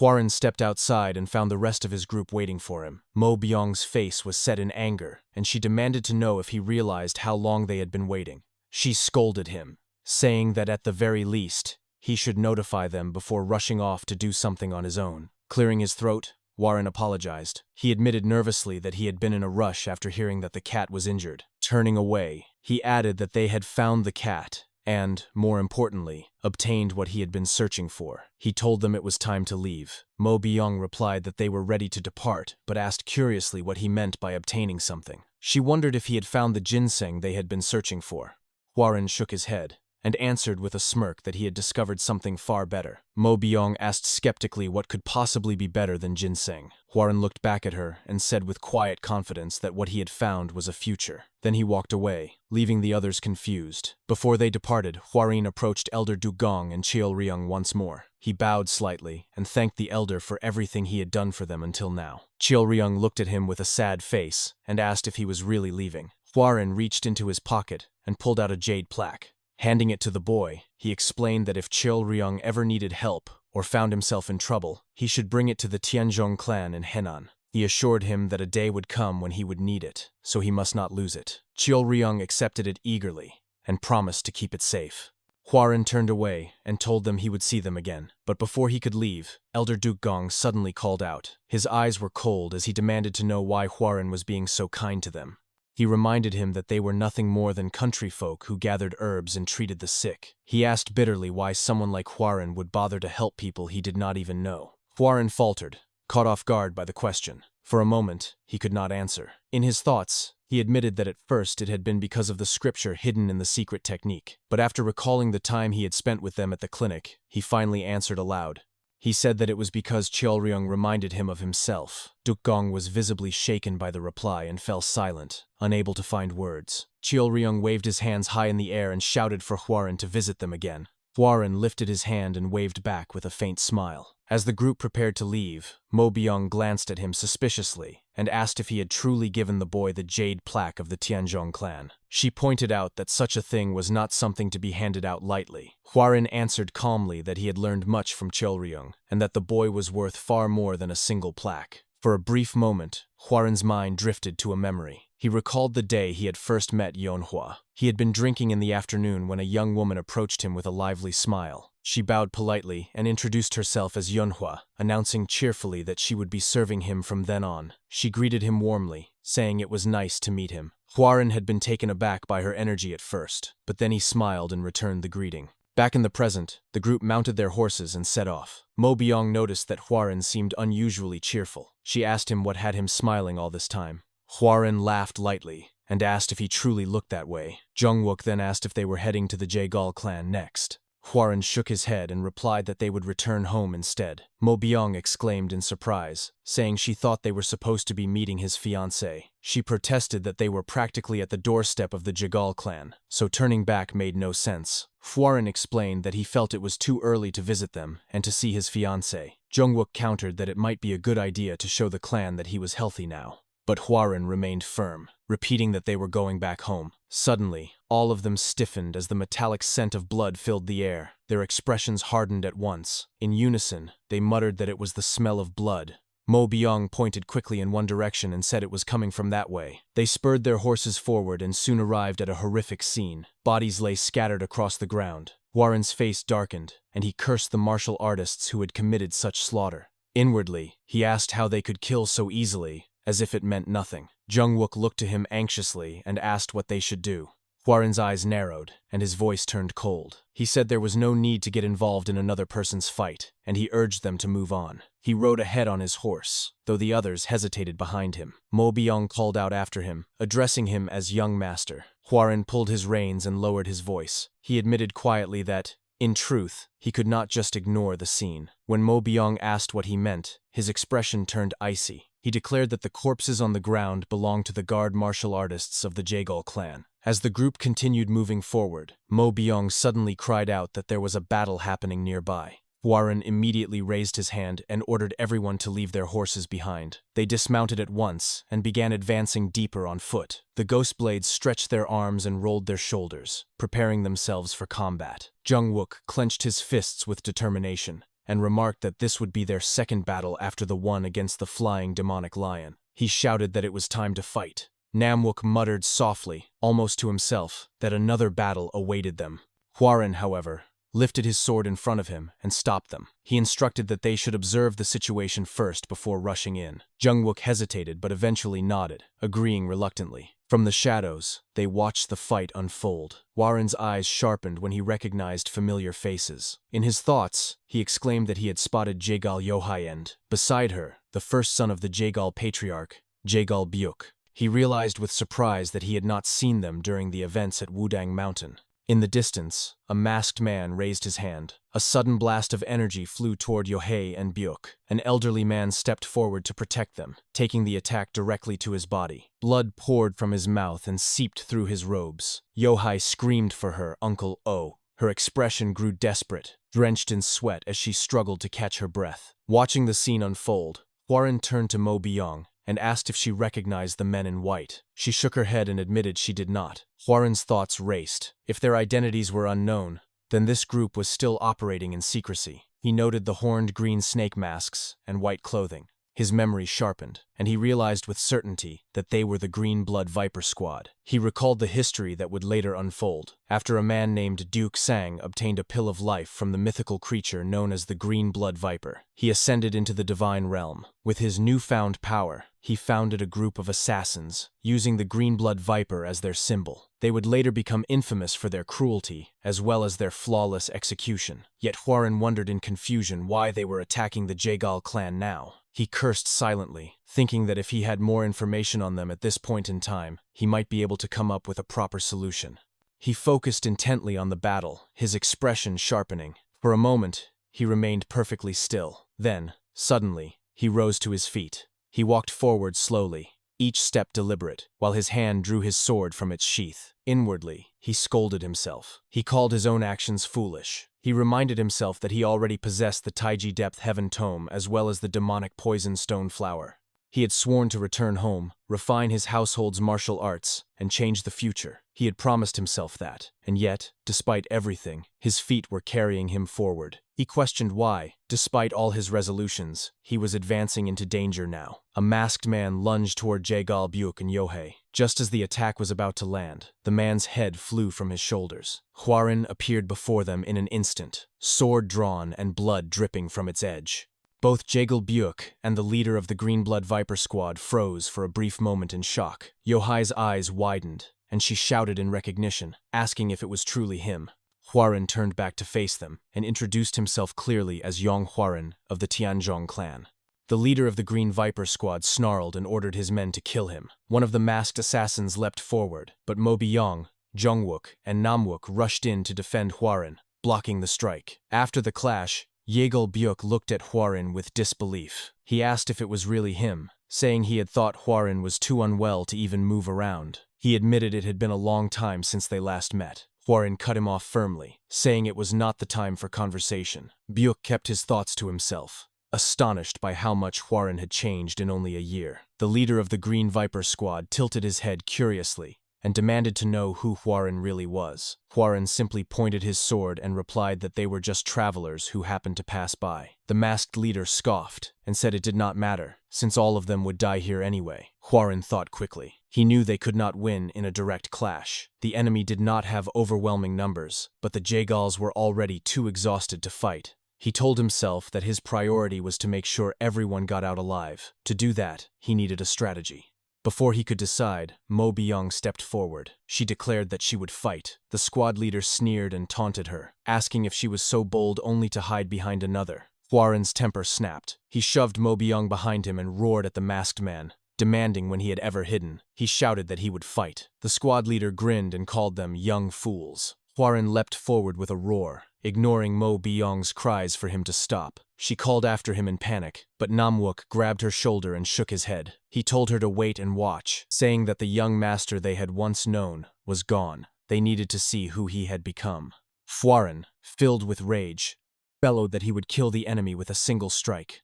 Hwarin stepped outside and found the rest of his group waiting for him. Mo Byong's face was set in anger, and she demanded to know if he realized how long they had been waiting. She scolded him, saying that at the very least, he should notify them before rushing off to do something on his own. Clearing his throat, Warren apologized. He admitted nervously that he had been in a rush after hearing that the cat was injured. Turning away, he added that they had found the cat and, more importantly, obtained what he had been searching for. He told them it was time to leave. Mo Byung replied that they were ready to depart, but asked curiously what he meant by obtaining something. She wondered if he had found the ginseng they had been searching for. Warren shook his head and answered with a smirk that he had discovered something far better. Mo Byung asked skeptically what could possibly be better than ginseng. Warren looked back at her and said with quiet confidence that what he had found was a future. Then he walked away, leaving the others confused. Before they departed, Warren approached Elder Dugong and Cheolryung once more. He bowed slightly and thanked the elder for everything he had done for them until now. Cheolryung looked at him with a sad face and asked if he was really leaving. Warren reached into his pocket and pulled out a jade plaque. Handing it to the boy, he explained that if Cheolryung ever needed help or found himself in trouble, he should bring it to the Tianzhong clan in Henan. He assured him that a day would come when he would need it, so he must not lose it. Cheolryung accepted it eagerly and promised to keep it safe. Warren turned away and told them he would see them again. But before he could leave, Elder Dugong suddenly called out. His eyes were cold as he demanded to know why Warren was being so kind to them. He reminded him that they were nothing more than country folk who gathered herbs and treated the sick. He asked bitterly why someone like Warren would bother to help people he did not even know. Warren faltered, caught off guard by the question. For a moment, he could not answer. In his thoughts, he admitted that at first it had been because of the scripture hidden in the secret technique. But after recalling the time he had spent with them at the clinic, he finally answered aloud. He said that it was because Cheolryung reminded him of himself. Dugong was visibly shaken by the reply and fell silent, unable to find words. Cheolryung waved his hands high in the air and shouted for Warren to visit them again. Warren lifted his hand and waved back with a faint smile. As the group prepared to leave, Mo Byung glanced at him suspiciously and asked if he had truly given the boy the jade plaque of the Tianzhong clan. She pointed out that such a thing was not something to be handed out lightly. Warren answered calmly that he had learned much from Cheolryung and that the boy was worth far more than a single plaque. For a brief moment, Warren's mind drifted to a memory. He recalled the day he had first met Yonghua. He had been drinking in the afternoon when a young woman approached him with a lively smile. She bowed politely and introduced herself as Yonghua, announcing cheerfully that she would be serving him from then on. She greeted him warmly, saying it was nice to meet him. Warren had been taken aback by her energy at first, but then he smiled and returned the greeting. Back in the present, the group mounted their horses and set off. Mo Byung noticed that Warren seemed unusually cheerful. She asked him what had him smiling all this time. Warren laughed lightly and asked if he truly looked that way. Jungwook then asked if they were heading to the Jaegal clan next. Warren shook his head and replied that they would return home instead. Mo Byung exclaimed in surprise, saying she thought they were supposed to be meeting his fiancé. She protested that they were practically at the doorstep of the Jaegal clan, so turning back made no sense. Warren explained that he felt it was too early to visit them and to see his fiancé. Jungwook countered that it might be a good idea to show the clan that he was healthy now. But Warren remained firm, repeating that they were going back home. Suddenly, all of them stiffened as the metallic scent of blood filled the air. Their expressions hardened at once. In unison, they muttered that it was the smell of blood. Mo Byung pointed quickly in one direction and said it was coming from that way. They spurred their horses forward and soon arrived at a horrific scene. Bodies lay scattered across the ground. Warren's face darkened, and he cursed the martial artists who had committed such slaughter. Inwardly, he asked how they could kill so easily, as if it meant nothing. Jungwook looked to him anxiously and asked what they should do. Warren's eyes narrowed, and his voice turned cold. He said there was no need to get involved in another person's fight, and he urged them to move on. He rode ahead on his horse, though the others hesitated behind him. Mo Byung called out after him, addressing him as young master. Warren pulled his reins and lowered his voice. He admitted quietly that, in truth, he could not just ignore the scene. When Mo Byung asked what he meant, his expression turned icy. He declared that the corpses on the ground belonged to the guard martial artists of the Jaegal clan. As the group continued moving forward, Mo Byung suddenly cried out that there was a battle happening nearby. Warren immediately raised his hand and ordered everyone to leave their horses behind. They dismounted at once and began advancing deeper on foot. The Ghostblades stretched their arms and rolled their shoulders, preparing themselves for combat. Jungwook clenched his fists with determination and remarked that this would be their second battle after the one against the flying demonic lion. He shouted that it was time to fight. Namwook muttered softly, almost to himself, that another battle awaited them. Warren, however, lifted his sword in front of him, and stopped them. He instructed that they should observe the situation first before rushing in. Jungwook hesitated but eventually nodded, agreeing reluctantly. From the shadows, they watched the fight unfold. Hwarin's eyes sharpened when he recognized familiar faces. In his thoughts, he exclaimed that he had spotted Jaegal Yohai and, beside her, the first son of the Jaegal patriarch, Jaegal Byuk. He realized with surprise that he had not seen them during the events at Wudang Mountain. In the distance, a masked man raised his hand. A sudden blast of energy flew toward Yohei and Byuk. An elderly man stepped forward to protect them, taking the attack directly to his body. Blood poured from his mouth and seeped through his robes. Yohai screamed for her Uncle O. Her expression grew desperate, drenched in sweat as she struggled to catch her breath. Watching the scene unfold, Hwarin turned to Mo Byung and asked if she recognized the men in white. She shook her head and admitted she did not. Hwarin's thoughts raced. If their identities were unknown, then this group was still operating in secrecy. He noted the horned green snake masks and white clothing. His memory sharpened, and he realized with certainty that they were the Green Blood Viper Squad. He recalled the history that would later unfold, after a man named Duke Sang obtained a pill of life from the mythical creature known as the Green Blood Viper. He ascended into the divine realm. With his newfound power, he founded a group of assassins, using the Green Blood Viper as their symbol. They would later become infamous for their cruelty, as well as their flawless execution. Yet Hwarin wondered in confusion why they were attacking the Jaegal clan now. He cursed silently, thinking that if he had more information on them at this point in time, he might be able to come up with a proper solution. He focused intently on the battle, his expression sharpening. For a moment, he remained perfectly still. Then, suddenly, he rose to his feet. He walked forward slowly, each step deliberate, while his hand drew his sword from its sheath. Inwardly, he scolded himself. He called his own actions foolish. He reminded himself that he already possessed the Taiji Depth Heaven Tome as well as the demonic Poison Stone Flower. He had sworn to return home, refine his household's martial arts, and change the future. He had promised himself that, and yet, despite everything, his feet were carrying him forward. He questioned why, despite all his resolutions, he was advancing into danger now. A masked man lunged toward Jaegal Byuk and Yohei. Just as the attack was about to land, the man's head flew from his shoulders. Hwarin appeared before them in an instant, sword drawn and blood dripping from its edge. Both Jaegal Byuk and the leader of the Green Blood Viper Squad froze for a brief moment in shock. Yohai's eyes widened, and she shouted in recognition, asking if it was truly him. Hwarin turned back to face them and introduced himself clearly as Yong Hwarin of the Tianzhong clan. The leader of the Green Viper Squad snarled and ordered his men to kill him. One of the masked assassins leapt forward, but Mo Byung, Jungwook, and Namwook rushed in to defend Hwarin, blocking the strike. After the clash, Jaegal Byuk looked at Hwarin with disbelief. He asked if it was really him, saying he had thought Hwarin was too unwell to even move around. He admitted it had been a long time since they last met. Hwarin cut him off firmly, saying it was not the time for conversation. Byuk kept his thoughts to himself, astonished by how much Hwarin had changed in only a year. The leader of the Green Viper Squad tilted his head curiously and demanded to know who Hwarin really was. Hwarin simply pointed his sword and replied that they were just travelers who happened to pass by. The masked leader scoffed and said it did not matter, since all of them would die here anyway. Hwarin thought quickly. He knew they could not win in a direct clash. The enemy did not have overwhelming numbers, but the Jaegals were already too exhausted to fight. He told himself that his priority was to make sure everyone got out alive. To do that, he needed a strategy. Before he could decide, Mo Byung stepped forward. She declared that she would fight. The squad leader sneered and taunted her, asking if she was so bold only to hide behind another. Hwarin's temper snapped. He shoved Mo Byung behind him and roared at the masked man, demanding when he had ever hidden. He shouted that he would fight. The squad leader grinned and called them young fools. Hwarin leapt forward with a roar, ignoring Mo Byung's cries for him to stop. She called after him in panic, but Namwook grabbed her shoulder and shook his head. He told her to wait and watch, saying that the young master they had once known was gone. They needed to see who he had become. Hwarin, filled with rage, bellowed that he would kill the enemy with a single strike.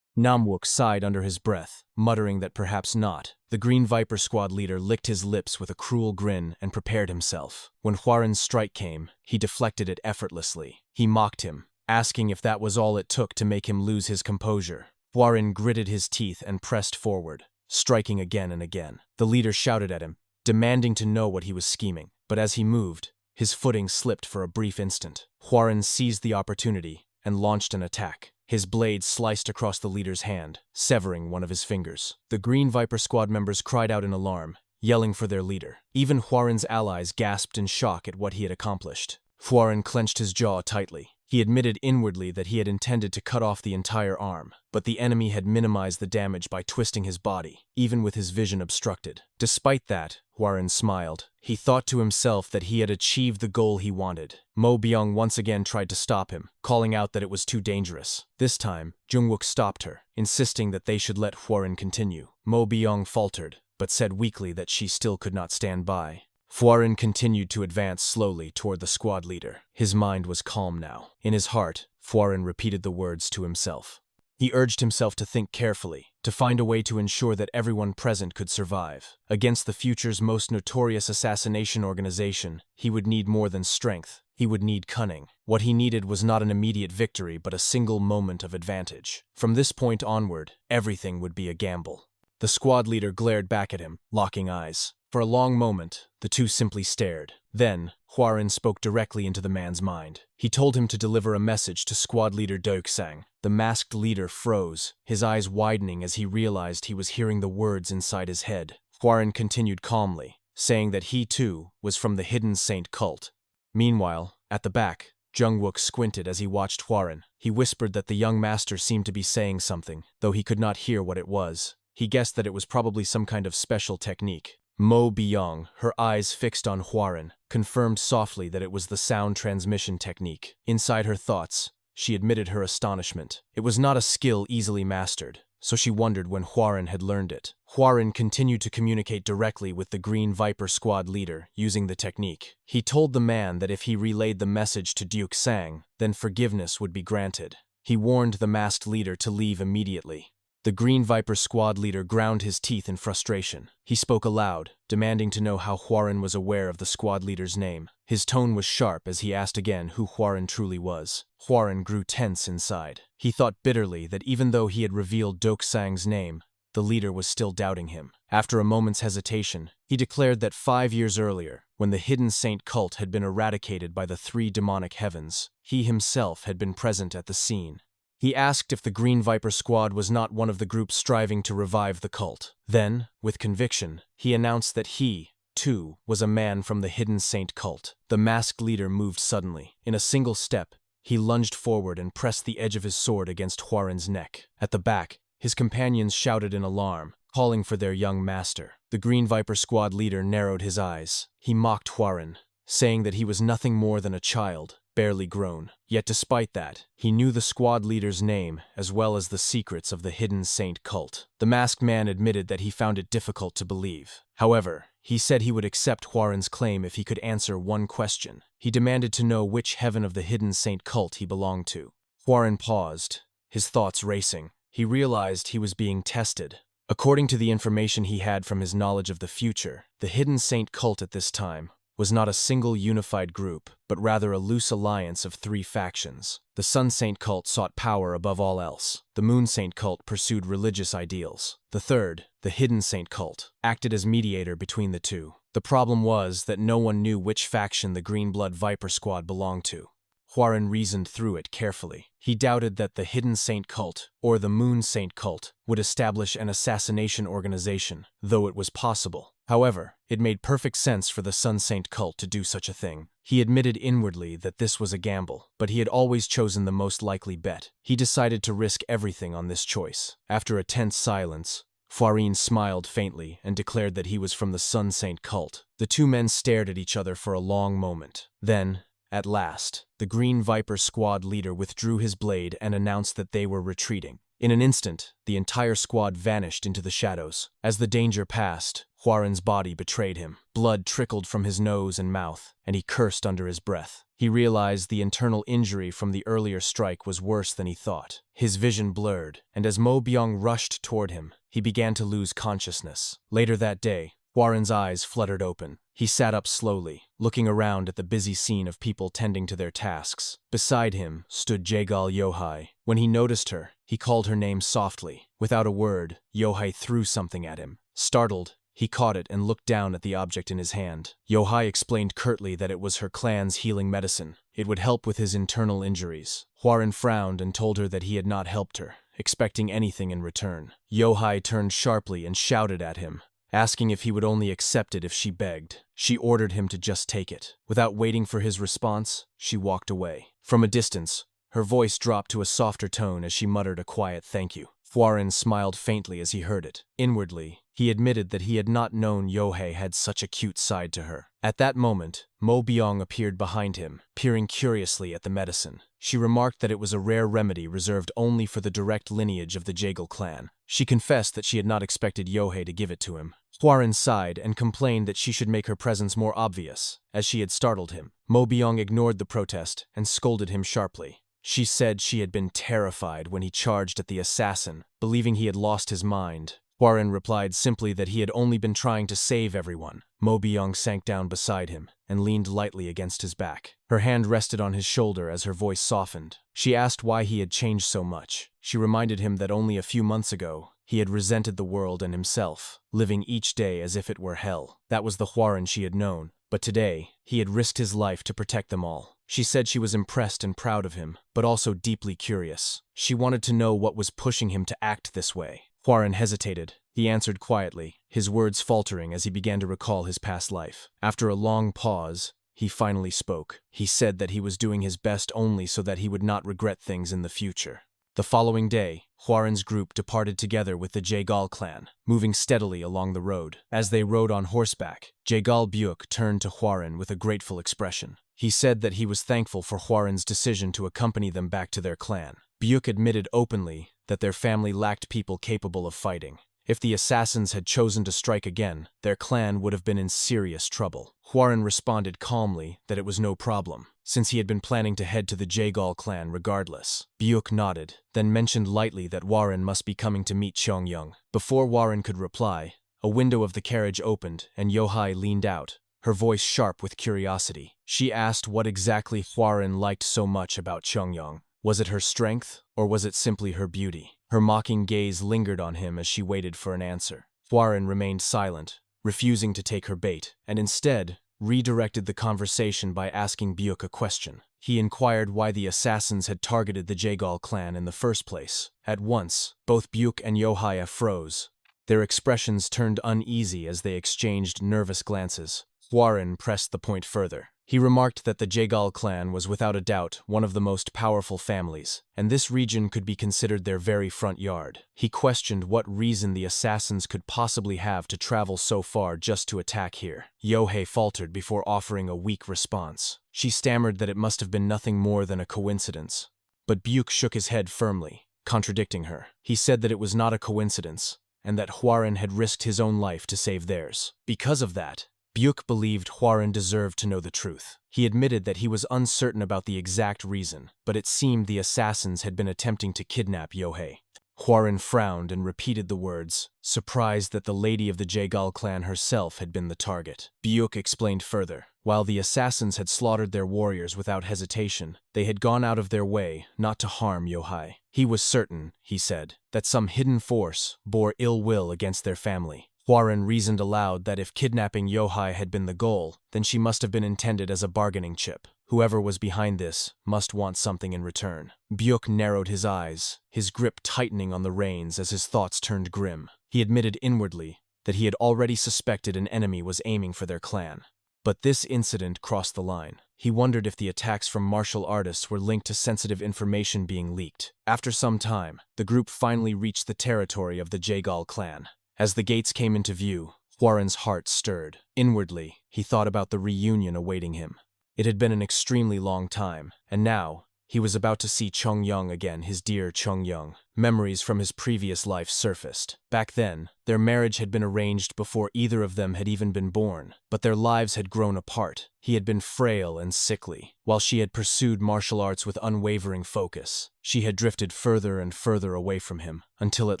Namwook sighed under his breath, muttering that perhaps not. The Green Viper Squad leader licked his lips with a cruel grin and prepared himself. When Hwarin's strike came, he deflected it effortlessly. He mocked him, asking if that was all it took to make him lose his composure. Hwarin gritted his teeth and pressed forward, striking again and again. The leader shouted at him, demanding to know what he was scheming. But as he moved, His footing slipped for a brief instant. Huaren seized the opportunity and launched an attack. His blade sliced across the leader's hand, severing one of his fingers. The Green Viper squad members cried out in alarm, yelling for their leader. Even Huaren's allies gasped in shock at what he had accomplished. Huaren clenched his jaw tightly. He admitted inwardly that he had intended to cut off the entire arm, but the enemy had minimized the damage by twisting his body, even with his vision obstructed. Despite that, Huaren smiled. He thought to himself that he had achieved the goal he wanted. Mo Byung once again tried to stop him, calling out that it was too dangerous. This time, Jungwook stopped her, insisting that they should let Huaren continue. Mo Byung faltered, but said weakly that she still could not stand by. Huaren continued to advance slowly toward the squad leader. His mind was calm now. In his heart, Huaren repeated the words to himself. He urged himself to think carefully, to find a way to ensure that everyone present could survive. Against the future's most notorious assassination organization, he would need more than strength. He would need cunning. What he needed was not an immediate victory, but a single moment of advantage. From this point onward, everything would be a gamble. The squad leader glared back at him, locking eyes. For a long moment, the two simply stared. Then, Huaren spoke directly into the man's mind. He told him to deliver a message to squad leader Deoksang. The masked leader froze, his eyes widening as he realized he was hearing the words inside his head. Huaren continued calmly, saying that he too was from the Hidden Saint cult. Meanwhile, at the back, Jungwook squinted as he watched Huaren. He whispered that the young master seemed to be saying something, though he could not hear what it was. He guessed that it was probably some kind of special technique. Mo Byung, her eyes fixed on Huaren, confirmed softly that it was the sound transmission technique. Inside her thoughts, she admitted her astonishment. It was not a skill easily mastered, so she wondered when Huaren had learned it. Huaren continued to communicate directly with the Green Viper squad leader using the technique. He told the man that if he relayed the message to Deoksang, then forgiveness would be granted. He warned the masked leader to leave immediately. The Green Viper squad leader ground his teeth in frustration. He spoke aloud, demanding to know how Huaren was aware of the squad leader's name. His tone was sharp as he asked again who Huaren truly was. Huaren grew tense inside. He thought bitterly that even though he had revealed Deoksang's name, the leader was still doubting him. After a moment's hesitation, he declared that 5 years earlier, when the Hidden Saint cult had been eradicated by the three demonic heavens, he himself had been present at the scene. He asked if the Green Viper squad was not one of the groups striving to revive the cult. Then, with conviction, he announced that he, too, was a man from the Hidden Saint cult. The masked leader moved suddenly. In a single step, he lunged forward and pressed the edge of his sword against Huaren's neck. At the back, his companions shouted in alarm, calling for their young master. The Green Viper squad leader narrowed his eyes. He mocked Huaren, saying that he was nothing more than a child, barely grown. Yet despite that, he knew the squad leader's name as well as the secrets of the Hidden Saint cult. The masked man admitted that he found it difficult to believe. However, he said he would accept Huaren's claim if he could answer one question. He demanded to know which heaven of the Hidden Saint cult he belonged to. Huaren paused, his thoughts racing. He realized he was being tested. According to the information he had from his knowledge of the future, the Hidden Saint cult at this time was not a single unified group, but rather a loose alliance of three factions. The Sun Saint cult sought power above all else. The Moon Saint cult pursued religious ideals. The third, the Hidden Saint cult, acted as mediator between the two. The problem was that no one knew which faction the Green Blood Viper squad belonged to. Huaren reasoned through it carefully. He doubted that the Hidden Saint cult, or the Moon Saint cult, would establish an assassination organization, though it was possible. However, it made perfect sense for the Sun Saint cult to do such a thing. He admitted inwardly that this was a gamble, but he had always chosen the most likely bet. He decided to risk everything on this choice. After a tense silence, Huaren smiled faintly and declared that he was from the Sun Saint cult. The two men stared at each other for a long moment. Then, at last, the Green Viper squad leader withdrew his blade and announced that they were retreating. In an instant, the entire squad vanished into the shadows. As the danger passed, Huaren's body betrayed him. Blood trickled from his nose and mouth, and he cursed under his breath. He realized the internal injury from the earlier strike was worse than he thought. His vision blurred, and as Mo Byung rushed toward him, he began to lose consciousness. Later that day, Huaren's eyes fluttered open. He sat up slowly, looking around at the busy scene of people tending to their tasks. Beside him stood Jaegal Yohai. When he noticed her, he called her name softly. Without a word, Yohai threw something at him. Startled, He caught it and looked down at the object in his hand. Yohai explained curtly that it was her clan's healing medicine. It would help with his internal injuries. Hwarin frowned and told her that he had not helped her, expecting anything in return. Yohai turned sharply and shouted at him, asking if he would only accept it if she begged. She ordered him to just take it. Without waiting for his response, she walked away. From a distance, her voice dropped to a softer tone as she muttered a quiet thank you. Hwarin smiled faintly as he heard it. Inwardly, he admitted that he had not known Yohei had such a cute side to her. At that moment, Mo Byung appeared behind him, peering curiously at the medicine. She remarked that it was a rare remedy reserved only for the direct lineage of the Jaegal clan. She confessed that she had not expected Yohei to give it to him. Hwarin sighed and complained that she should make her presence more obvious, as she had startled him. Mo Byung ignored the protest and scolded him sharply. She said she had been terrified when he charged at the assassin, believing he had lost his mind. Hwarin replied simply that he had only been trying to save everyone. Mo Byung sank down beside him and leaned lightly against his back. Her hand rested on his shoulder as her voice softened. She asked why he had changed so much. She reminded him that only a few months ago, he had resented the world and himself, living each day as if it were hell. That was the Hwarin she had known, but today, he had risked his life to protect them all. She said she was impressed and proud of him, but also deeply curious. She wanted to know what was pushing him to act this way. Hwarin hesitated. He answered quietly, his words faltering as he began to recall his past life. After a long pause, he finally spoke. He said that he was doing his best only so that he would not regret things in the future. The following day, Hwarin's group departed together with the Jaegal clan, moving steadily along the road. As they rode on horseback, Jaegal Byuk turned to Hwarin with a grateful expression. He said that he was thankful for Hwarin's decision to accompany them back to their clan. Byuk admitted openly that their family lacked people capable of fighting. If the assassins had chosen to strike again, their clan would have been in serious trouble. Hwarin responded calmly that it was no problem, since he had been planning to head to the Jaegal clan regardless. Byuk nodded, then mentioned lightly that Hwarin must be coming to meet Yong. Before Hwarin could reply, a window of the carriage opened and Yohai leaned out, her voice sharp with curiosity. She asked what exactly Hwarin liked so much about Yong. Was it her strength, or was it simply her beauty? Her mocking gaze lingered on him as she waited for an answer. Hwarin remained silent, refusing to take her bait, and instead redirected the conversation by asking Byuk a question. He inquired why the assassins had targeted the Jaegal clan in the first place. At once, both Byuk and Yohaya froze. Their expressions turned uneasy as they exchanged nervous glances. Hwarin pressed the point further. He remarked that the Jaegal clan was without a doubt one of the most powerful families, and this region could be considered their very front yard. He questioned what reason the assassins could possibly have to travel so far just to attack here. Yohei faltered before offering a weak response. She stammered that it must have been nothing more than a coincidence. But Byuk shook his head firmly, contradicting her. He said that it was not a coincidence, and that Hwarin had risked his own life to save theirs. Because of that, Byuk believed Hwarin deserved to know the truth. He admitted that he was uncertain about the exact reason, but it seemed the assassins had been attempting to kidnap Yohei. Hwarin frowned and repeated the words, surprised that the lady of the Jaegal clan herself had been the target. Byuk explained further. While the assassins had slaughtered their warriors without hesitation, they had gone out of their way not to harm Yohei. He was certain, he said, that some hidden force bore ill will against their family. Hwarin reasoned aloud that if kidnapping Yohei had been the goal, then she must have been intended as a bargaining chip. Whoever was behind this must want something in return. Byuk narrowed his eyes, his grip tightening on the reins as his thoughts turned grim. He admitted inwardly that he had already suspected an enemy was aiming for their clan. But this incident crossed the line. He wondered if the attacks from martial artists were linked to sensitive information being leaked. After some time, the group finally reached the territory of the Jaegal clan. As the gates came into view, Hwarin's heart stirred. Inwardly, he thought about the reunion awaiting him. It had been an extremely long time, and now, he was about to see Yong again, his dear Yong. Memories from his previous life surfaced. Back then, their marriage had been arranged before either of them had even been born, but their lives had grown apart. He had been frail and sickly, while she had pursued martial arts with unwavering focus. She had drifted further and further away from him, until at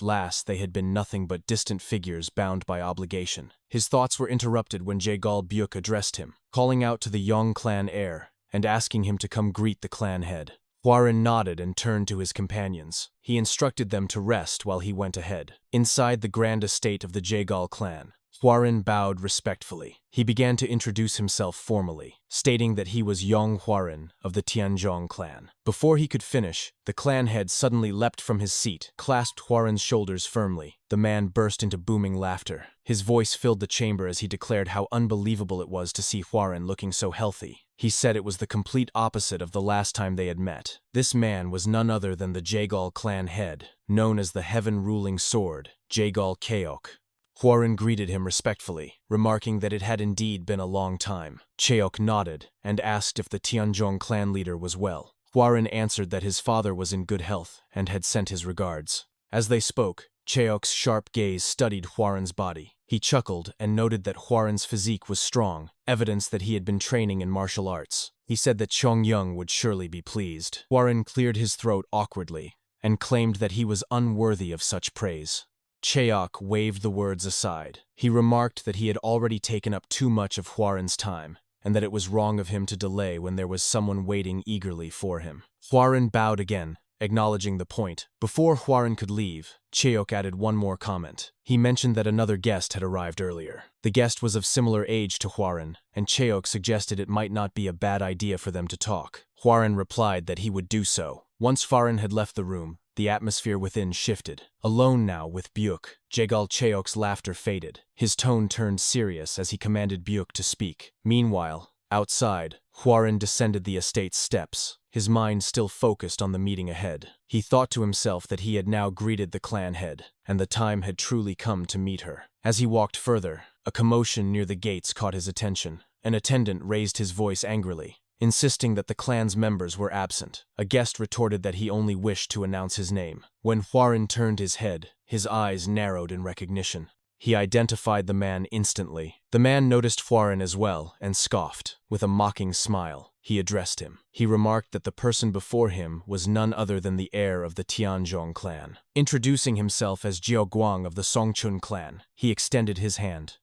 last they had been nothing but distant figures bound by obligation. His thoughts were interrupted when Jaegal Byuk addressed him, calling out to the Yong clan heir, and asking him to come greet the clan head. Hwarin nodded and turned to his companions. He instructed them to rest while he went ahead. Inside the grand estate of the Jaegal clan, Huaran bowed respectfully. He began to introduce himself formally, stating that he was Yong Huaran of the Tianzhong clan. Before he could finish, the clan head suddenly leapt from his seat, clasped Huaran's shoulders firmly. The man burst into booming laughter. His voice filled the chamber as he declared how unbelievable it was to see Huaran looking so healthy. He said it was the complete opposite of the last time they had met. This man was none other than the Jagal clan head, known as the heaven-ruling sword, Jagal Cheok. Huaran greeted him respectfully, remarking that it had indeed been a long time. Cheok nodded and asked if the Tianzhong clan leader was well. Huaran answered that his father was in good health and had sent his regards. As they spoke, Cheok's sharp gaze studied Huaran's body. He chuckled and noted that Huaran's physique was strong, evidence that he had been training in martial arts. He said that Yong would surely be pleased. Huaran cleared his throat awkwardly and claimed that he was unworthy of such praise. Cheok waved the words aside. He remarked that he had already taken up too much of Huaran's time, and that it was wrong of him to delay when there was someone waiting eagerly for him. Huaran bowed again, acknowledging the point. Before Huaran could leave, Cheok added one more comment. He mentioned that another guest had arrived earlier. The guest was of similar age to Huaran, and Cheok suggested it might not be a bad idea for them to talk. Huaran replied that he would do so. Once Huaran had left the room, the atmosphere within shifted. Alone now with Byuk, Jagal Cheok's laughter faded. His tone turned serious as he commanded Byuk to speak. Meanwhile, outside, Huaran descended the estate's steps, his mind still focused on the meeting ahead. He thought to himself that he had now greeted the clan head, and the time had truly come to meet her. As he walked further, a commotion near the gates caught his attention. An attendant raised his voice angrily, insisting that the clan's members were absent. A guest retorted that he only wished to announce his name. When Huaran turned his head, his eyes narrowed in recognition. He identified the man instantly. The man noticed Huaran as well and scoffed. With a mocking smile, he addressed him. He remarked that the person before him was none other than the heir of the Tianzhong clan. Introducing himself as Jiao Guang of the Songchun clan, he extended his hand.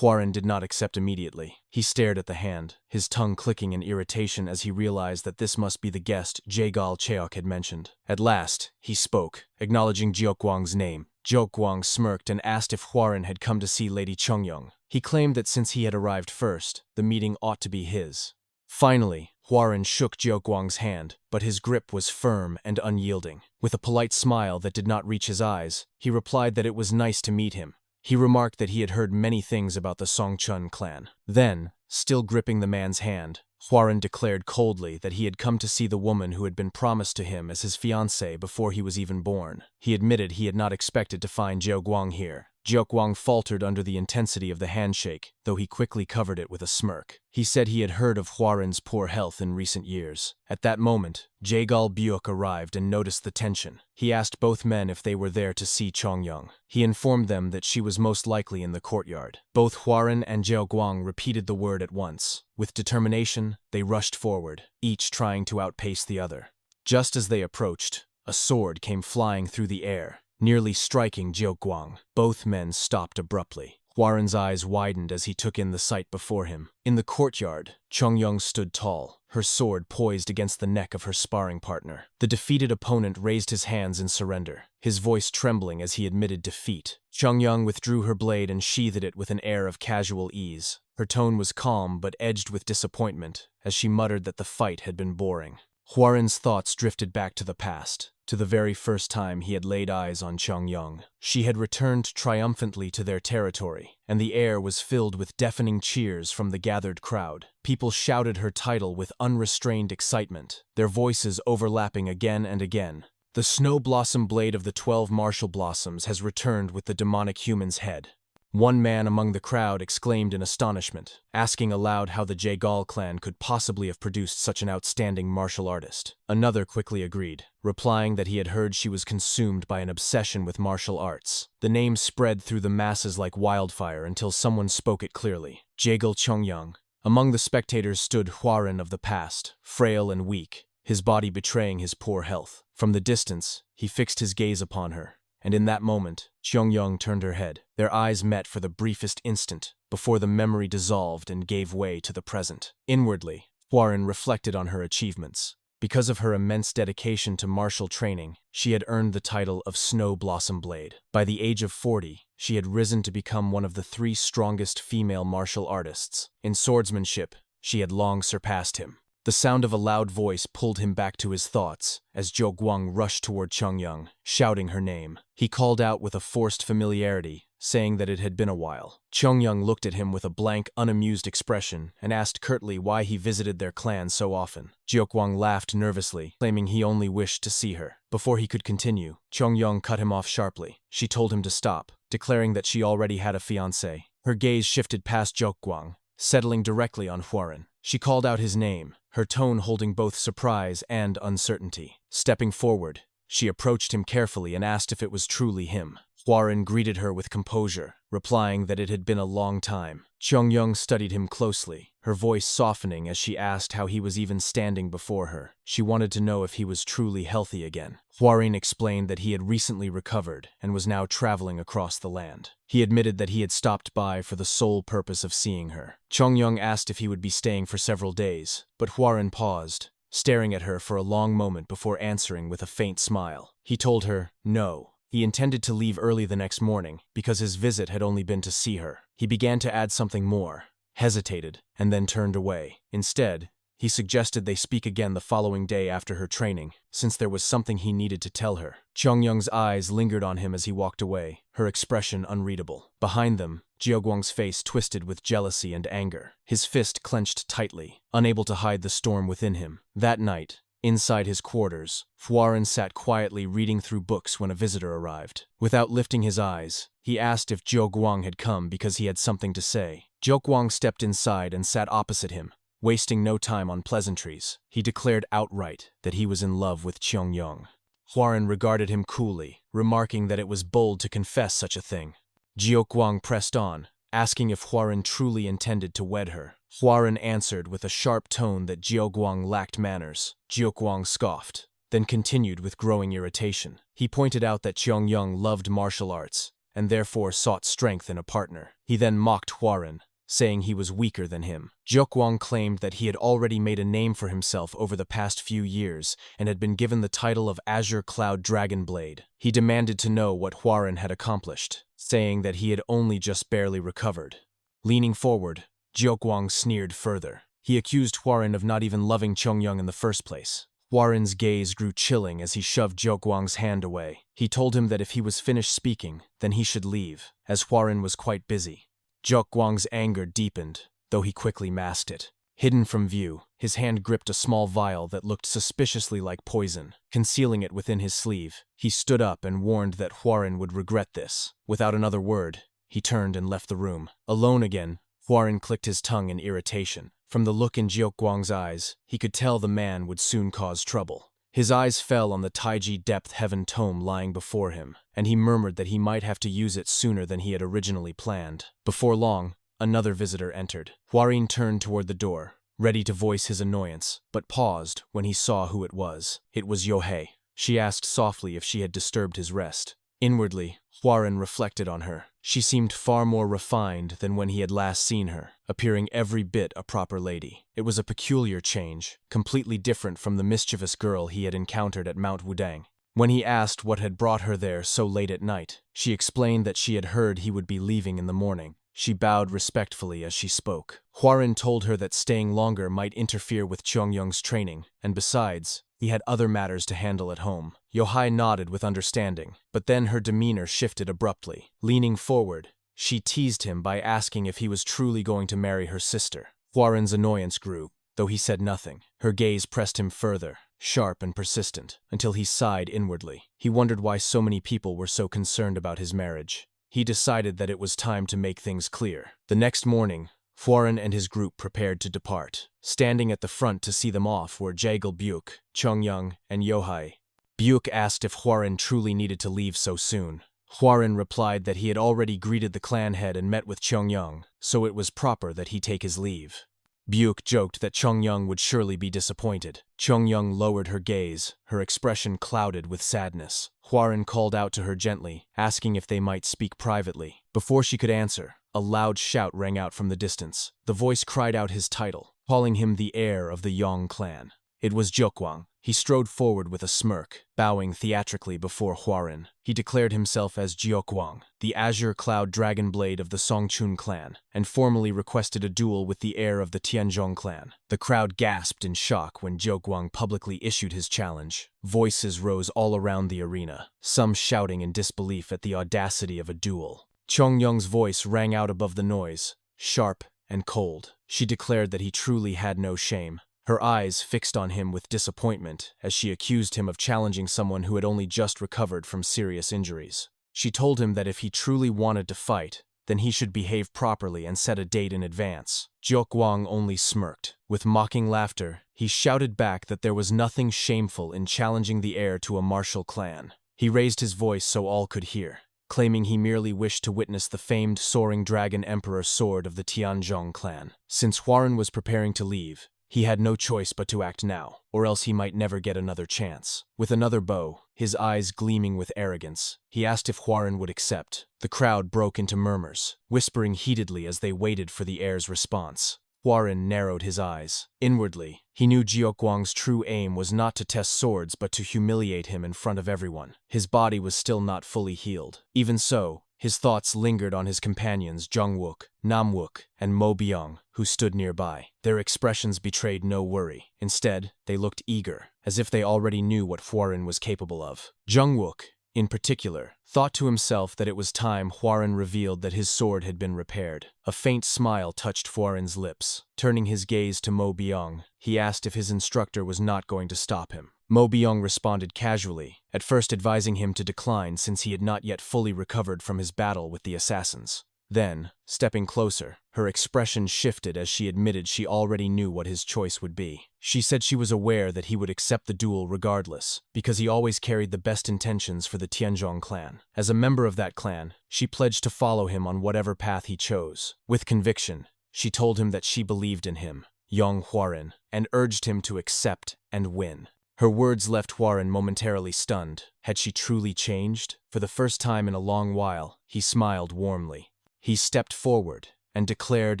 Huaran did not accept immediately. He stared at the hand, his tongue clicking in irritation as he realized that this must be the guest Jagal Cheok had mentioned. At last, he spoke, acknowledging Jiaoguang's name. Jiaoguang smirked and asked if Huaran had come to see Lady Chongyong. He claimed that since he had arrived first, the meeting ought to be his. Finally, Huaran shook Jiaoguang's hand, but his grip was firm and unyielding. With a polite smile that did not reach his eyes, he replied that it was nice to meet him. He remarked that he had heard many things about the Songchun clan. Then, still gripping the man's hand, Huaran declared coldly that he had come to see the woman who had been promised to him as his fiancée before he was even born. He admitted he had not expected to find Jiaoguang here. Jiaoguang faltered under the intensity of the handshake, though he quickly covered it with a smirk. He said he had heard of Huaran's poor health in recent years. At that moment, Jagal Byuk arrived and noticed the tension. He asked both men if they were there to see Chongyong. He informed them that she was most likely in the courtyard. Both Huaran and Jiaoguang repeated the word at once. With determination, they rushed forward, each trying to outpace the other. Just as they approached, a sword came flying through the air, nearly striking Jiaoguang. Both men stopped abruptly. Huaran's eyes widened as he took in the sight before him. In the courtyard, Chongyong stood tall, her sword poised against the neck of her sparring partner. The defeated opponent raised his hands in surrender, his voice trembling as he admitted defeat. Chongyong withdrew her blade and sheathed it with an air of casual ease. Her tone was calm but edged with disappointment, as she muttered that the fight had been boring. Huaran's thoughts drifted back to the past, to the very first time he had laid eyes on Chongyong. She had returned triumphantly to their territory, and the air was filled with deafening cheers from the gathered crowd. People shouted her title with unrestrained excitement, their voices overlapping again and again. The snow blossom blade of the 12 martial blossoms has returned with the demonic human's head. One man among the crowd exclaimed in astonishment, asking aloud how the Jagal clan could possibly have produced such an outstanding martial artist. Another quickly agreed, replying that he had heard she was consumed by an obsession with martial arts. The name spread through the masses like wildfire until someone spoke it clearly. Jagal Chongyong. Among the spectators stood Huaran of the past, frail and weak, his body betraying his poor health. From the distance, he fixed his gaze upon her. And in that moment, Chongyong turned her head. Their eyes met for the briefest instant, before the memory dissolved and gave way to the present. Inwardly, Huaran reflected on her achievements. Because of her immense dedication to martial training, she had earned the title of Snow Blossom Blade. By the age of 40, she had risen to become one of the 3 strongest female martial artists. In swordsmanship, she had long surpassed him. The sound of a loud voice pulled him back to his thoughts as Zhou Guang rushed toward Chongyang, shouting her name. He called out with a forced familiarity, saying that it had been a while. Chongyang looked at him with a blank, unamused expression and asked curtly why he visited their clan so often. Zhou Guang laughed nervously, claiming he only wished to see her. Before he could continue, Chongyang cut him off sharply. She told him to stop, declaring that she already had a fiancé. Her gaze shifted past Zhou Guang, settling directly on Huaren. She called out his name, her tone holding both surprise and uncertainty. Stepping forward, she approached him carefully and asked if it was truly him. Huaren greeted her with composure, replying that it had been a long time. Chongyang studied him closely, her voice softening as she asked how he was even standing before her. She wanted to know if he was truly healthy again. Huaren explained that he had recently recovered and was now traveling across the land. He admitted that he had stopped by for the sole purpose of seeing her. Chongyang asked if he would be staying for several days, but Huaren paused, staring at her for a long moment before answering with a faint smile. He told her, no. He intended to leave early the next morning because his visit had only been to see her. He began to add something more, hesitated, and then turned away. Instead, he suggested they speak again the following day after her training, since there was something he needed to tell her. Chongyang's eyes lingered on him as he walked away, her expression unreadable. Behind them, Jiaoguang's face twisted with jealousy and anger. His fist clenched tightly, unable to hide the storm within him. That night, inside his quarters, Huaren sat quietly reading through books when a visitor arrived. Without lifting his eyes, he asked if Zhou Guang had come because he had something to say. Zhou Guang stepped inside and sat opposite him, wasting no time on pleasantries. He declared outright that he was in love with Chongyang. Huaren regarded him coolly, remarking that it was bold to confess such a thing. Zhou Guang pressed on, asking if Huaren truly intended to wed her. Huaren answered with a sharp tone that Zhou Guang lacked manners. Zhou Guang scoffed, then continued with growing irritation. He pointed out that Chongyang loved martial arts, and therefore sought strength in a partner. He then mocked Huaren, saying he was weaker than him. Zhou Guang claimed that he had already made a name for himself over the past few years and had been given the title of Azure Cloud Dragon Blade. He demanded to know what Huaren had accomplished, saying that he had only just barely recovered. Leaning forward, Zhou Guang sneered further. He accused Huaren of not even loving Chongyang in the first place. Huaren's gaze grew chilling as he shoved Zhou Guang's hand away. He told him that if he was finished speaking, then he should leave, as Huaren was quite busy. Zhou Guang's anger deepened, though he quickly masked it. Hidden from view, his hand gripped a small vial that looked suspiciously like poison, concealing it within his sleeve. He stood up and warned that Huaren would regret this. Without another word, he turned and left the room. Alone again, Huaren clicked his tongue in irritation. From the look in Zhou Guang's eyes, he could tell the man would soon cause trouble. His eyes fell on the Taiji Depth Heaven tome lying before him, and he murmured that he might have to use it sooner than he had originally planned. Before long, another visitor entered. Huaren turned toward the door, ready to voice his annoyance, but paused when he saw who it was. It was Yohei. She asked softly if she had disturbed his rest. Inwardly, Huaren reflected on her. She seemed far more refined than when he had last seen her, appearing every bit a proper lady. It was a peculiar change, completely different from the mischievous girl he had encountered at Mount Wudang. When he asked what had brought her there so late at night, she explained that she had heard he would be leaving in the morning. She bowed respectfully as she spoke. Huaren told her that staying longer might interfere with Chongyang's training, and besides, he had other matters to handle at home. Yohei nodded with understanding, but then her demeanor shifted abruptly. Leaning forward, she teased him by asking if he was truly going to marry her sister. Huaren's annoyance grew, though he said nothing. Her gaze pressed him further, sharp and persistent, until he sighed inwardly. He wondered why so many people were so concerned about his marriage. He decided that it was time to make things clear. The next morning, Huaren and his group prepared to depart. Standing at the front to see them off were Jaegel Buke, Chongyang, and Yohei. Buke asked if Huaren truly needed to leave so soon. Huaren replied that he had already greeted the clan head and met with Chongyang, so it was proper that he take his leave. Buke joked that Chongyang would surely be disappointed. Chongyang lowered her gaze, her expression clouded with sadness. Huaren called out to her gently, asking if they might speak privately. Before she could answer, a loud shout rang out from the distance. The voice cried out his title, calling him the heir of the Yong clan. It was Jiuquang. He strode forward with a smirk, bowing theatrically before Huaran. He declared himself as Jiuquang, the Azure Cloud Dragon Blade of the Songchun clan, and formally requested a duel with the heir of the Tianzhong clan. The crowd gasped in shock when Jiuquang publicly issued his challenge. Voices rose all around the arena, some shouting in disbelief at the audacity of a duel. Chongyung's voice rang out above the noise, sharp and cold. She declared that he truly had no shame. Her eyes fixed on him with disappointment as she accused him of challenging someone who had only just recovered from serious injuries. She told him that if he truly wanted to fight, then he should behave properly and set a date in advance. Jiuquang only smirked. With mocking laughter, he shouted back that there was nothing shameful in challenging the heir to a martial clan. He raised his voice so all could hear, claiming he merely wished to witness the famed soaring dragon emperor sword of the Tianzhong clan. Since Huaran was preparing to leave, he had no choice but to act now, or else he might never get another chance. With another bow, his eyes gleaming with arrogance, he asked if Huaran would accept. The crowd broke into murmurs, whispering heatedly as they waited for the heir's response. Huaran narrowed his eyes. Inwardly, he knew Jiuquang's true aim was not to test swords but to humiliate him in front of everyone. His body was still not fully healed. Even so, his thoughts lingered on his companions Zhongwook, Namwook, and Mo Byung, who stood nearby. Their expressions betrayed no worry. Instead, they looked eager, as if they already knew what Huaran was capable of. Zhongwook, in particular, thought to himself that it was time Huaran revealed that his sword had been repaired. A faint smile touched Huaran's lips. Turning his gaze to Mo Byung, he asked if his instructor was not going to stop him. Mo Byung responded casually, at first advising him to decline since he had not yet fully recovered from his battle with the assassins. Then, stepping closer, her expression shifted as she admitted she already knew what his choice would be. She said she was aware that he would accept the duel regardless, because he always carried the best intentions for the Tianzhong clan. As a member of that clan, she pledged to follow him on whatever path he chose. With conviction, she told him that she believed in him, Yong Huaran, and urged him to accept and win. Her words left Huaran momentarily stunned. Had she truly changed? For the first time in a long while, he smiled warmly. He stepped forward and declared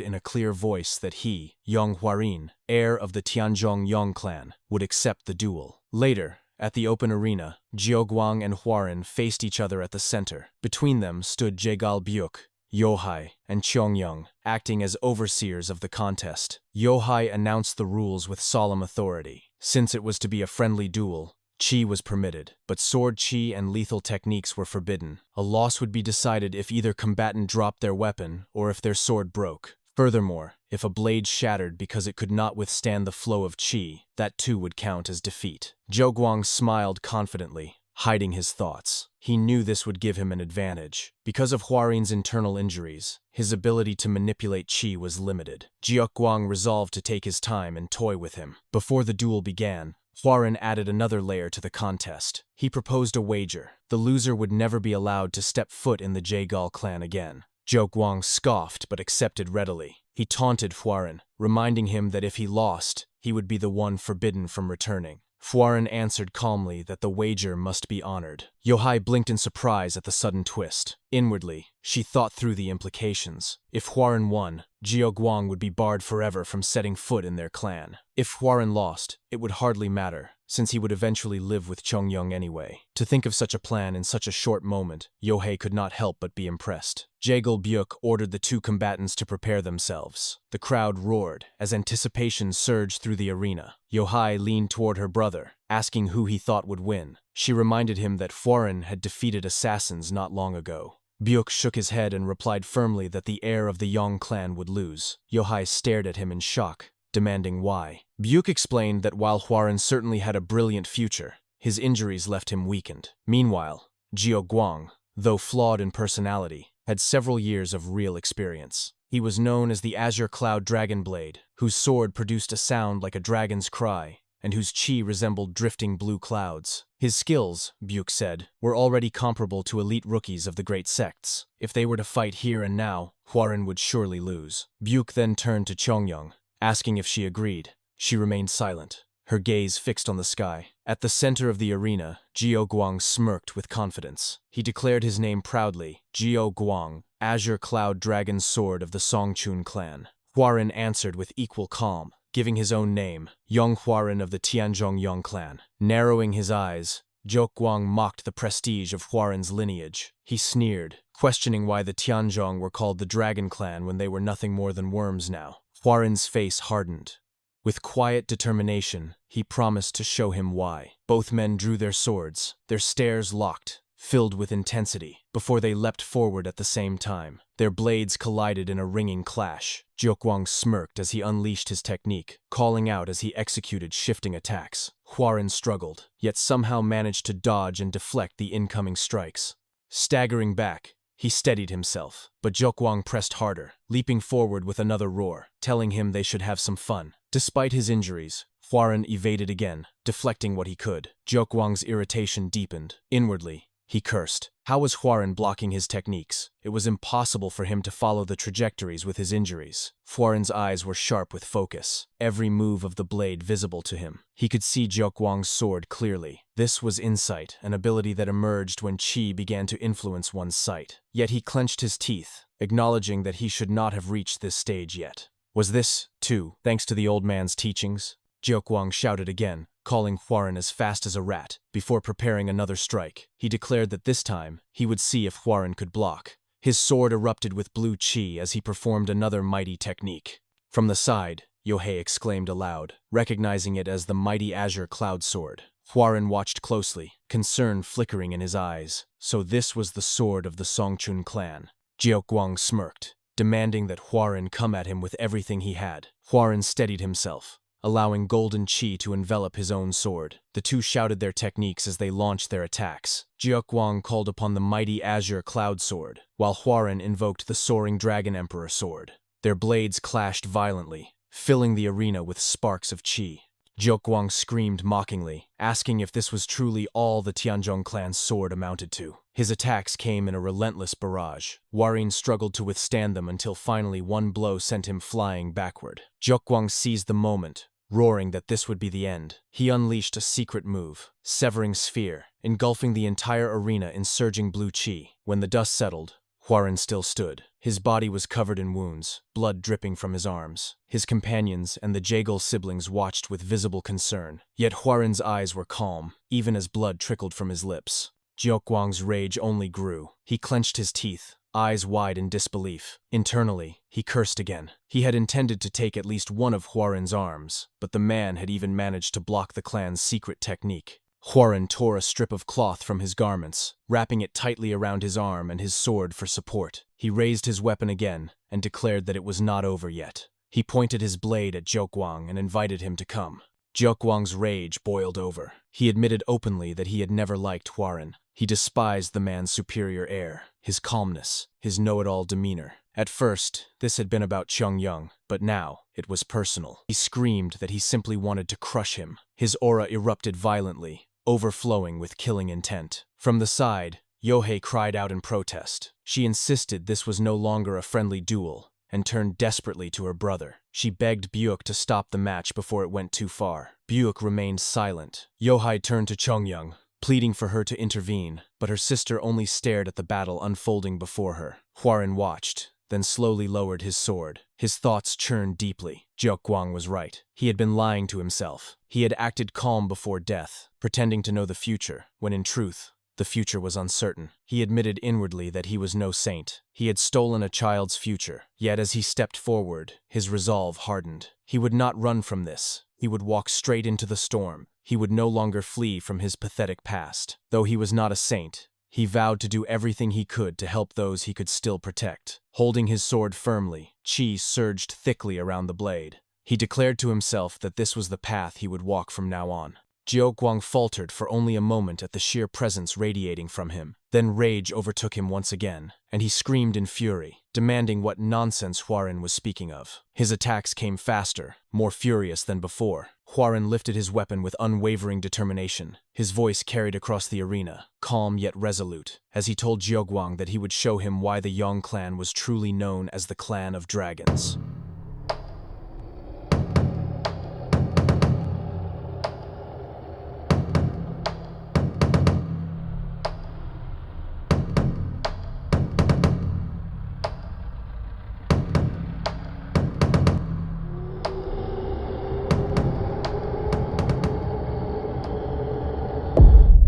in a clear voice that he, Yong Huarin, heir of the Tianzhong Yong clan, would accept the duel. Later, at the open arena, Jiuquang and Huaran faced each other at the center. Between them stood Jegal Byuk, Yohai, and Chongyung, acting as overseers of the contest. Yohai announced the rules with solemn authority. Since it was to be a friendly duel, Qi was permitted, but sword Qi and lethal techniques were forbidden. A loss would be decided if either combatant dropped their weapon or if their sword broke. Furthermore, if a blade shattered because it could not withstand the flow of Qi, that too would count as defeat. Jiuquang smiled confidently, hiding his thoughts. He knew this would give him an advantage. Because of Huarin's internal injuries, his ability to manipulate Qi was limited. Jiuquang resolved to take his time and toy with him. Before the duel began, Huaran added another layer to the contest. He proposed a wager. The loser would never be allowed to step foot in the Jegal clan again. Jiuquang scoffed but accepted readily. He taunted Huaran, reminding him that if he lost, he would be the one forbidden from returning. Huaran answered calmly that the wager must be honored. Yohai blinked in surprise at the sudden twist. Inwardly, she thought through the implications. If Huaran won, Jiuquang would be barred forever from setting foot in their clan. If Huaran lost, it would hardly matter, since he would eventually live with Chongyung anyway. To think of such a plan in such a short moment, Yohei could not help but be impressed. Jegal Byuk ordered the two combatants to prepare themselves. The crowd roared as anticipation surged through the arena. Yohai leaned toward her brother, asking who he thought would win. She reminded him that Huaran had defeated assassins not long ago. Byuk shook his head and replied firmly that the heir of the Yong clan would lose. Yohai stared at him in shock, demanding why. Byuk explained that while Huaran certainly had a brilliant future, his injuries left him weakened. Meanwhile, Jiuquang, though flawed in personality, had several years of real experience. He was known as the Azure Cloud Dragon Blade, whose sword produced a sound like a dragon's cry, and whose Qi resembled drifting blue clouds. His skills, Byuk said, were already comparable to elite rookies of the great sects. If they were to fight here and now, Huaran would surely lose. Byuk then turned to Chongyung, asking if she agreed. She remained silent, her gaze fixed on the sky. At the center of the arena, Jiuquang smirked with confidence. He declared his name proudly, Jiuquang, Azure Cloud Dragon Sword of the Songchun clan. Huaran answered with equal calm, giving his own name, Yong Huaran of the Tianzhong Yong clan. Narrowing his eyes, Zhou mocked the prestige of Huaran's lineage. He sneered, questioning why the Tianzhong were called the Dragon Clan when they were nothing more than worms now. Huaran's face hardened. With quiet determination, he promised to show him why. Both men drew their swords, their stares locked, filled with intensity, before they leapt forward at the same time. Their blades collided in a ringing clash. Zhou smirked as he unleashed his technique, calling out as he executed shifting attacks. Huaran struggled, yet somehow managed to dodge and deflect the incoming strikes. Staggering back, he steadied himself, but Zhou pressed harder, leaping forward with another roar, telling him they should have some fun. Despite his injuries, Huaran evaded again, deflecting what he could. Zhou irritation deepened. Inwardly, he cursed. How was Huaran blocking his techniques? It was impossible for him to follow the trajectories with his injuries. Huaran's eyes were sharp with focus, every move of the blade visible to him. He could see Zhou sword clearly. This was insight, an ability that emerged when qi began to influence one's sight. Yet he clenched his teeth, acknowledging that he should not have reached this stage yet. Was this, too, thanks to the old man's teachings? Zhou shouted again, calling Huaran as fast as a rat. Before preparing another strike, he declared that this time, he would see if Huaran could block. His sword erupted with blue qi as he performed another mighty technique. From the side, Yong exclaimed aloud, recognizing it as the mighty azure cloud sword. Huaran watched closely, concern flickering in his eyes. So this was the sword of the Songchun clan. Zhou smirked, demanding that Huaran come at him with everything he had. Huaran steadied himself, allowing golden qi to envelop his own sword. The two shouted their techniques as they launched their attacks. Zhou called upon the mighty azure cloud sword, while Huaran invoked the soaring dragon emperor sword. Their blades clashed violently, filling the arena with sparks of qi. Zhou screamed mockingly, asking if this was truly all the Tianzhong clan's sword amounted to. His attacks came in a relentless barrage. Huaran struggled to withstand them until finally one blow sent him flying backward. Zhou seized the moment, roaring that this would be the end. He unleashed a secret move, severing sphere, engulfing the entire arena in surging blue qi. When the dust settled, Huaran still stood. His body was covered in wounds, blood dripping from his arms. His companions and the Jaegal siblings watched with visible concern. Yet Huaran's eyes were calm, even as blood trickled from his lips. Zhou rage only grew. He clenched his teeth, eyes wide in disbelief. Internally, he cursed again. He had intended to take at least one of Huaran's arms, but the man had even managed to block the clan's secret technique. Huaran tore a strip of cloth from his garments, wrapping it tightly around his arm and his sword for support. He raised his weapon again and declared that it was not over yet. He pointed his blade at Zhou and invited him to come. Zhou's rage boiled over. He admitted openly that he had never liked Huaran. He despised the man's superior air, his calmness, his know-it-all demeanor. At first, this had been about Yong, but now it was personal. He screamed that he simply wanted to crush him. His aura erupted violently, overflowing with killing intent. From the side, Yong cried out in protest. She insisted this was no longer a friendly duel, and turned desperately to her brother. She begged Buick to stop the match before it went too far. Buick remained silent. Yong turned to Chongyang, pleading for her to intervene, but her sister only stared at the battle unfolding before her. Huaran watched, then slowly lowered his sword. His thoughts churned deeply. Zhou was right. He had been lying to himself. He had acted calm before death, pretending to know the future, when in truth, the future was uncertain. He admitted inwardly that he was no saint. He had stolen a child's future. Yet as he stepped forward, his resolve hardened. He would not run from this. He would walk straight into the storm. He would no longer flee from his pathetic past. Though he was not a saint, he vowed to do everything he could to help those he could still protect. Holding his sword firmly, qi surged thickly around the blade. He declared to himself that this was the path he would walk from now on. Zhou faltered for only a moment at the sheer presence radiating from him. Then rage overtook him once again, and he screamed in fury, demanding what nonsense Huaran was speaking of. His attacks came faster, more furious than before. Huaran lifted his weapon with unwavering determination. His voice carried across the arena, calm yet resolute, as he told Zhou that he would show him why the Yong clan was truly known as the Clan of Dragons.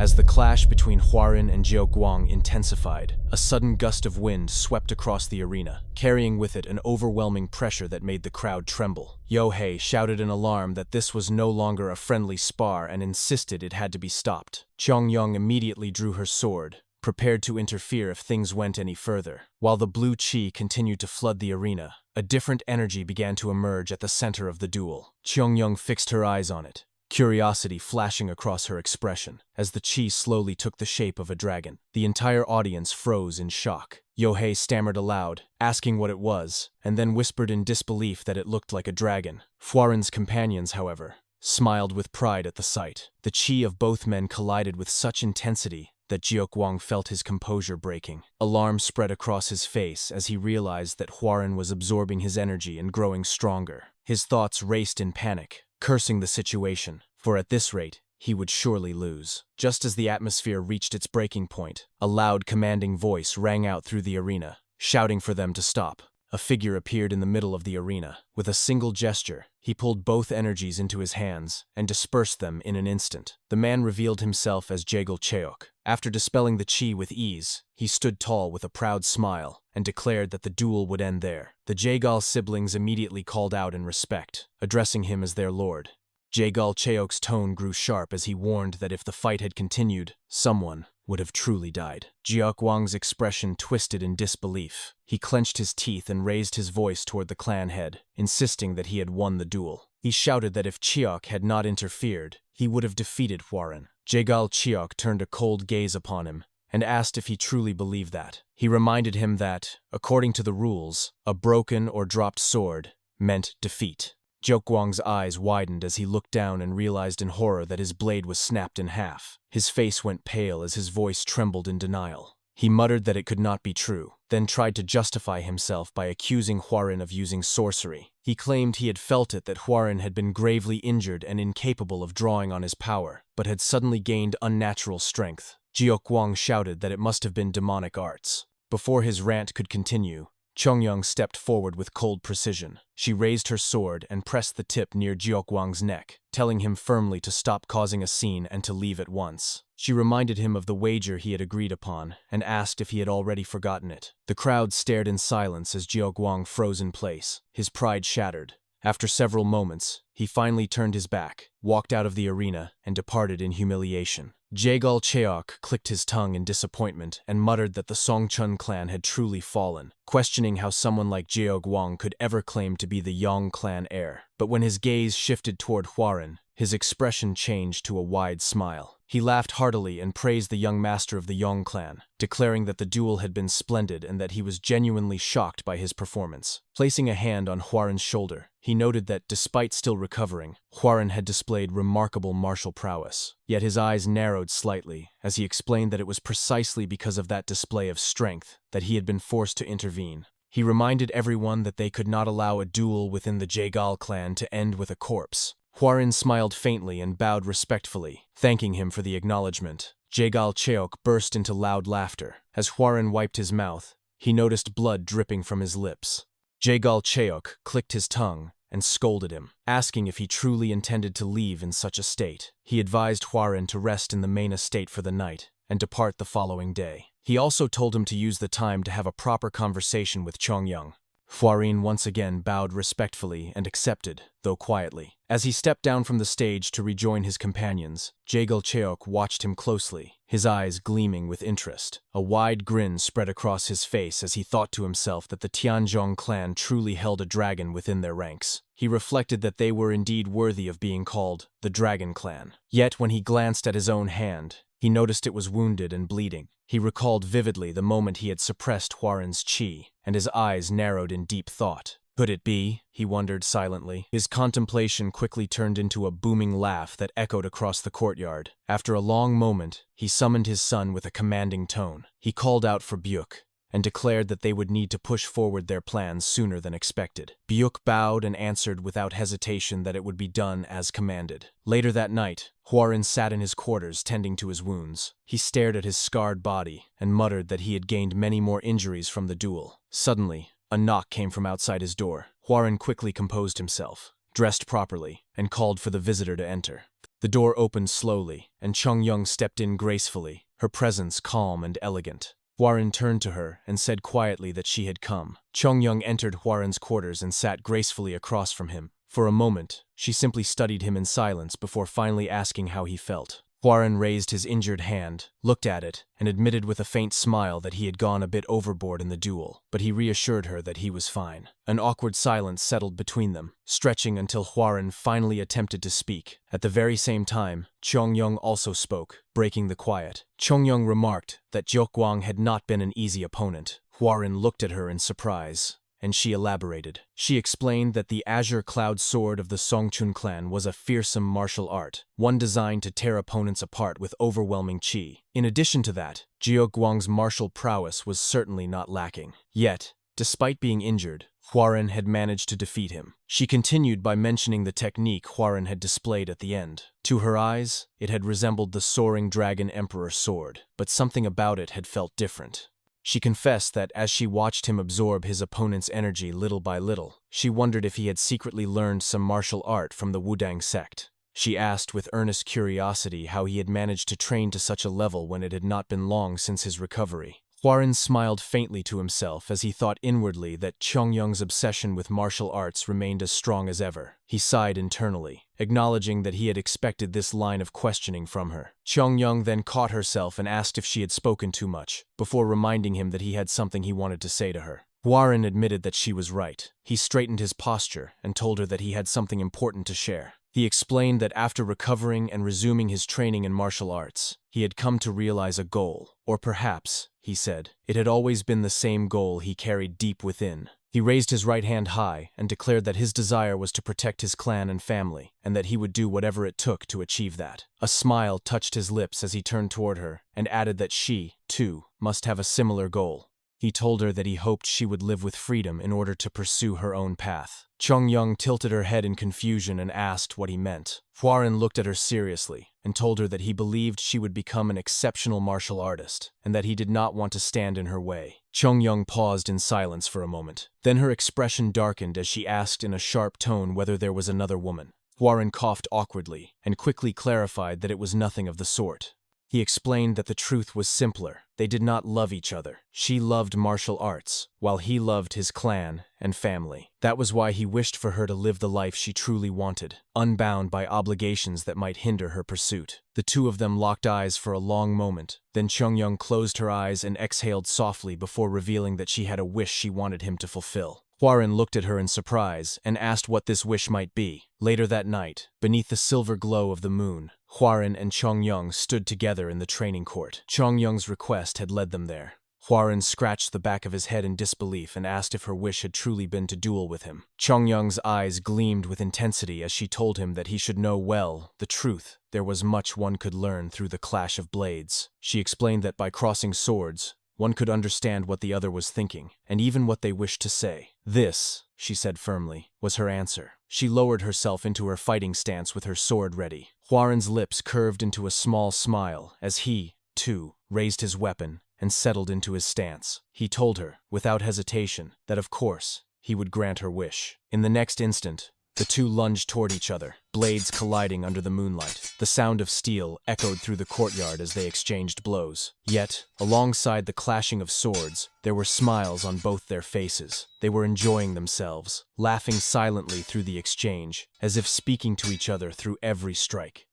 As the clash between Hwarin and Jiuguang intensified, a sudden gust of wind swept across the arena, carrying with it an overwhelming pressure that made the crowd tremble. Yohei shouted in alarm that this was no longer a friendly spar and insisted it had to be stopped. Yong immediately drew her sword, prepared to interfere if things went any further. While the blue qi continued to flood the arena, a different energy began to emerge at the center of the duel. Yong fixed her eyes on it, curiosity flashing across her expression. As the qi slowly took the shape of a dragon, the entire audience froze in shock. Yohei stammered aloud, asking what it was, and then whispered in disbelief that it looked like a dragon. Hwarin's companions, however, smiled with pride at the sight. The qi of both men collided with such intensity that Jiuguang felt his composure breaking. Alarm spread across his face as he realized that Hwarin was absorbing his energy and growing stronger. His thoughts raced in panic, cursing the situation, for at this rate, he would surely lose. Just as the atmosphere reached its breaking point, a loud commanding voice rang out through the arena, shouting for them to stop. A figure appeared in the middle of the arena. With a single gesture, he pulled both energies into his hands and dispersed them in an instant. The man revealed himself as Jaegal Cheok. After dispelling the qi with ease, he stood tall with a proud smile and declared that the duel would end there. The Jaegal siblings immediately called out in respect, addressing him as their lord. Jaegal Cheok's tone grew sharp as he warned that if the fight had continued, someone would have truly died. Jiuguang's expression twisted in disbelief. He clenched his teeth and raised his voice toward the clan head, insisting that he had won the duel. He shouted that if Cheok had not interfered, he would have defeated Hwarin. Jaegal Cheok turned a cold gaze upon him and asked if he truly believed that. He reminded him that, according to the rules, a broken or dropped sword meant defeat. Jiuguang's eyes widened as he looked down and realized in horror that his blade was snapped in half. His face went pale as his voice trembled in denial. He muttered that it could not be true, then tried to justify himself by accusing Hwarin of using sorcery. He claimed he had felt it that Hwarin had been gravely injured and incapable of drawing on his power, but had suddenly gained unnatural strength. Jiuguang shouted that it must have been demonic arts. Before his rant could continue, Chongyang stepped forward with cold precision. She raised her sword and pressed the tip near Jiuguang's neck, telling him firmly to stop causing a scene and to leave at once. She reminded him of the wager he had agreed upon and asked if he had already forgotten it. The crowd stared in silence as Jiuguang froze in place, his pride shattered. After several moments, he finally turned his back, walked out of the arena, and departed in humiliation. Jaegal Cheok clicked his tongue in disappointment and muttered that the Songchun clan had truly fallen, questioning how someone like Jiuguang could ever claim to be the Yong clan heir. But when his gaze shifted toward Hwarin, his expression changed to a wide smile. He laughed heartily and praised the young master of the Yong clan, declaring that the duel had been splendid and that he was genuinely shocked by his performance. Placing a hand on Hwarin's shoulder, he noted that, despite still recovering, Hwarin had displayed remarkable martial prowess. Yet his eyes narrowed slightly as he explained that it was precisely because of that display of strength that he had been forced to intervene. He reminded everyone that they could not allow a duel within the Jaegal clan to end with a corpse. Hwarin smiled faintly and bowed respectfully, thanking him for the acknowledgement. Jaegal Cheok burst into loud laughter. As Hwarin wiped his mouth, he noticed blood dripping from his lips. Jaegal Cheok clicked his tongue and scolded him, asking if he truly intended to leave in such a state. He advised Hwarin to rest in the main estate for the night and depart the following day. He also told him to use the time to have a proper conversation with Chongyang. Hwarin once again bowed respectfully and accepted, though quietly. As he stepped down from the stage to rejoin his companions, Jaegal Cheok watched him closely, his eyes gleaming with interest. A wide grin spread across his face as he thought to himself that the Tianzhong clan truly held a dragon within their ranks. He reflected that they were indeed worthy of being called the Dragon Clan. Yet when he glanced at his own hand, he noticed it was wounded and bleeding. He recalled vividly the moment he had suppressed Hwarin's qi, and his eyes narrowed in deep thought. Could it be? He wondered silently. His contemplation quickly turned into a booming laugh that echoed across the courtyard. After a long moment, he summoned his son with a commanding tone. He called out for Byuk and declared that they would need to push forward their plans sooner than expected. Byuk bowed and answered without hesitation that it would be done as commanded. Later that night, Hwarin sat in his quarters tending to his wounds. He stared at his scarred body and muttered that he had gained many more injuries from the duel. Suddenly, a knock came from outside his door. Hwarin quickly composed himself, dressed properly, and called for the visitor to enter. The door opened slowly, and Yong stepped in gracefully, her presence calm and elegant. Hwarin turned to her and said quietly that she had come. Yong entered Hwarin's quarters and sat gracefully across from him. For a moment, she simply studied him in silence before finally asking how he felt. Hwarin raised his injured hand, looked at it, and admitted with a faint smile that he had gone a bit overboard in the duel, but he reassured her that he was fine. An awkward silence settled between them, stretching until Hwarin finally attempted to speak. At the very same time, Yong also spoke, breaking the quiet. Yong remarked that Jiukwang had not been an easy opponent. Hwarin looked at her in surprise, and she elaborated. She explained that the Azure Cloud Sword of the Songchun clan was a fearsome martial art, one designed to tear opponents apart with overwhelming qi. In addition to that, Jiukwang's martial prowess was certainly not lacking. Yet, despite being injured, Hwarin had managed to defeat him. She continued by mentioning the technique Hwarin had displayed at the end. To her eyes, it had resembled the soaring dragon emperor sword, but something about it had felt different. She confessed that as she watched him absorb his opponent's energy little by little, she wondered if he had secretly learned some martial art from the Wudang sect. She asked with earnest curiosity how he had managed to train to such a level when it had not been long since his recovery. Hwarin smiled faintly to himself as he thought inwardly that Yong's obsession with martial arts remained as strong as ever. He sighed internally, acknowledging that he had expected this line of questioning from her. Yong then caught herself and asked if she had spoken too much, before reminding him that he had something he wanted to say to her. Hwarin admitted that she was right. He straightened his posture and told her that he had something important to share. He explained that after recovering and resuming his training in martial arts, he had come to realize a goal. Or perhaps, he said, it had always been the same goal he carried deep within. He raised his right hand high and declared that his desire was to protect his clan and family, and that he would do whatever it took to achieve that. A smile touched his lips as he turned toward her, and added that she, too, must have a similar goal. He told her that he hoped she would live with freedom in order to pursue her own path. Yong tilted her head in confusion and asked what he meant. Hwarin looked at her seriously and told her that he believed she would become an exceptional martial artist and that he did not want to stand in her way. Yong paused in silence for a moment. Then her expression darkened as she asked in a sharp tone whether there was another woman. Hwarin coughed awkwardly and quickly clarified that it was nothing of the sort. He explained that the truth was simpler. They did not love each other. She loved martial arts, while he loved his clan and family. That was why he wished for her to live the life she truly wanted, unbound by obligations that might hinder her pursuit. The two of them locked eyes for a long moment. Then Yong closed her eyes and exhaled softly before revealing that she had a wish she wanted him to fulfill. Hwarin looked at her in surprise and asked what this wish might be. Later that night, beneath the silver glow of the moon, Hwarin and Yong stood together in the training court. Yong's request had led them there. Hwarin scratched the back of his head in disbelief and asked if her wish had truly been to duel with him. Yong's eyes gleamed with intensity as she told him that he should know well the truth. There was much one could learn through the clash of blades. She explained that by crossing swords, one could understand what the other was thinking, and even what they wished to say. This, she said firmly, was her answer. She lowered herself into her fighting stance with her sword ready. Hwarin's lips curved into a small smile as he, too, raised his weapon and settled into his stance. He told her, without hesitation, that of course, he would grant her wish. In the next instant, the two lunged toward each other, blades colliding under the moonlight. The sound of steel echoed through the courtyard as they exchanged blows. Yet, alongside the clashing of swords, there were smiles on both their faces. They were enjoying themselves, laughing silently through the exchange, as if speaking to each other through every strike.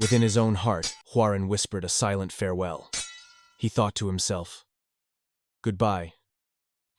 Within his own heart, Hwarin whispered a silent farewell. He thought to himself, "Goodbye,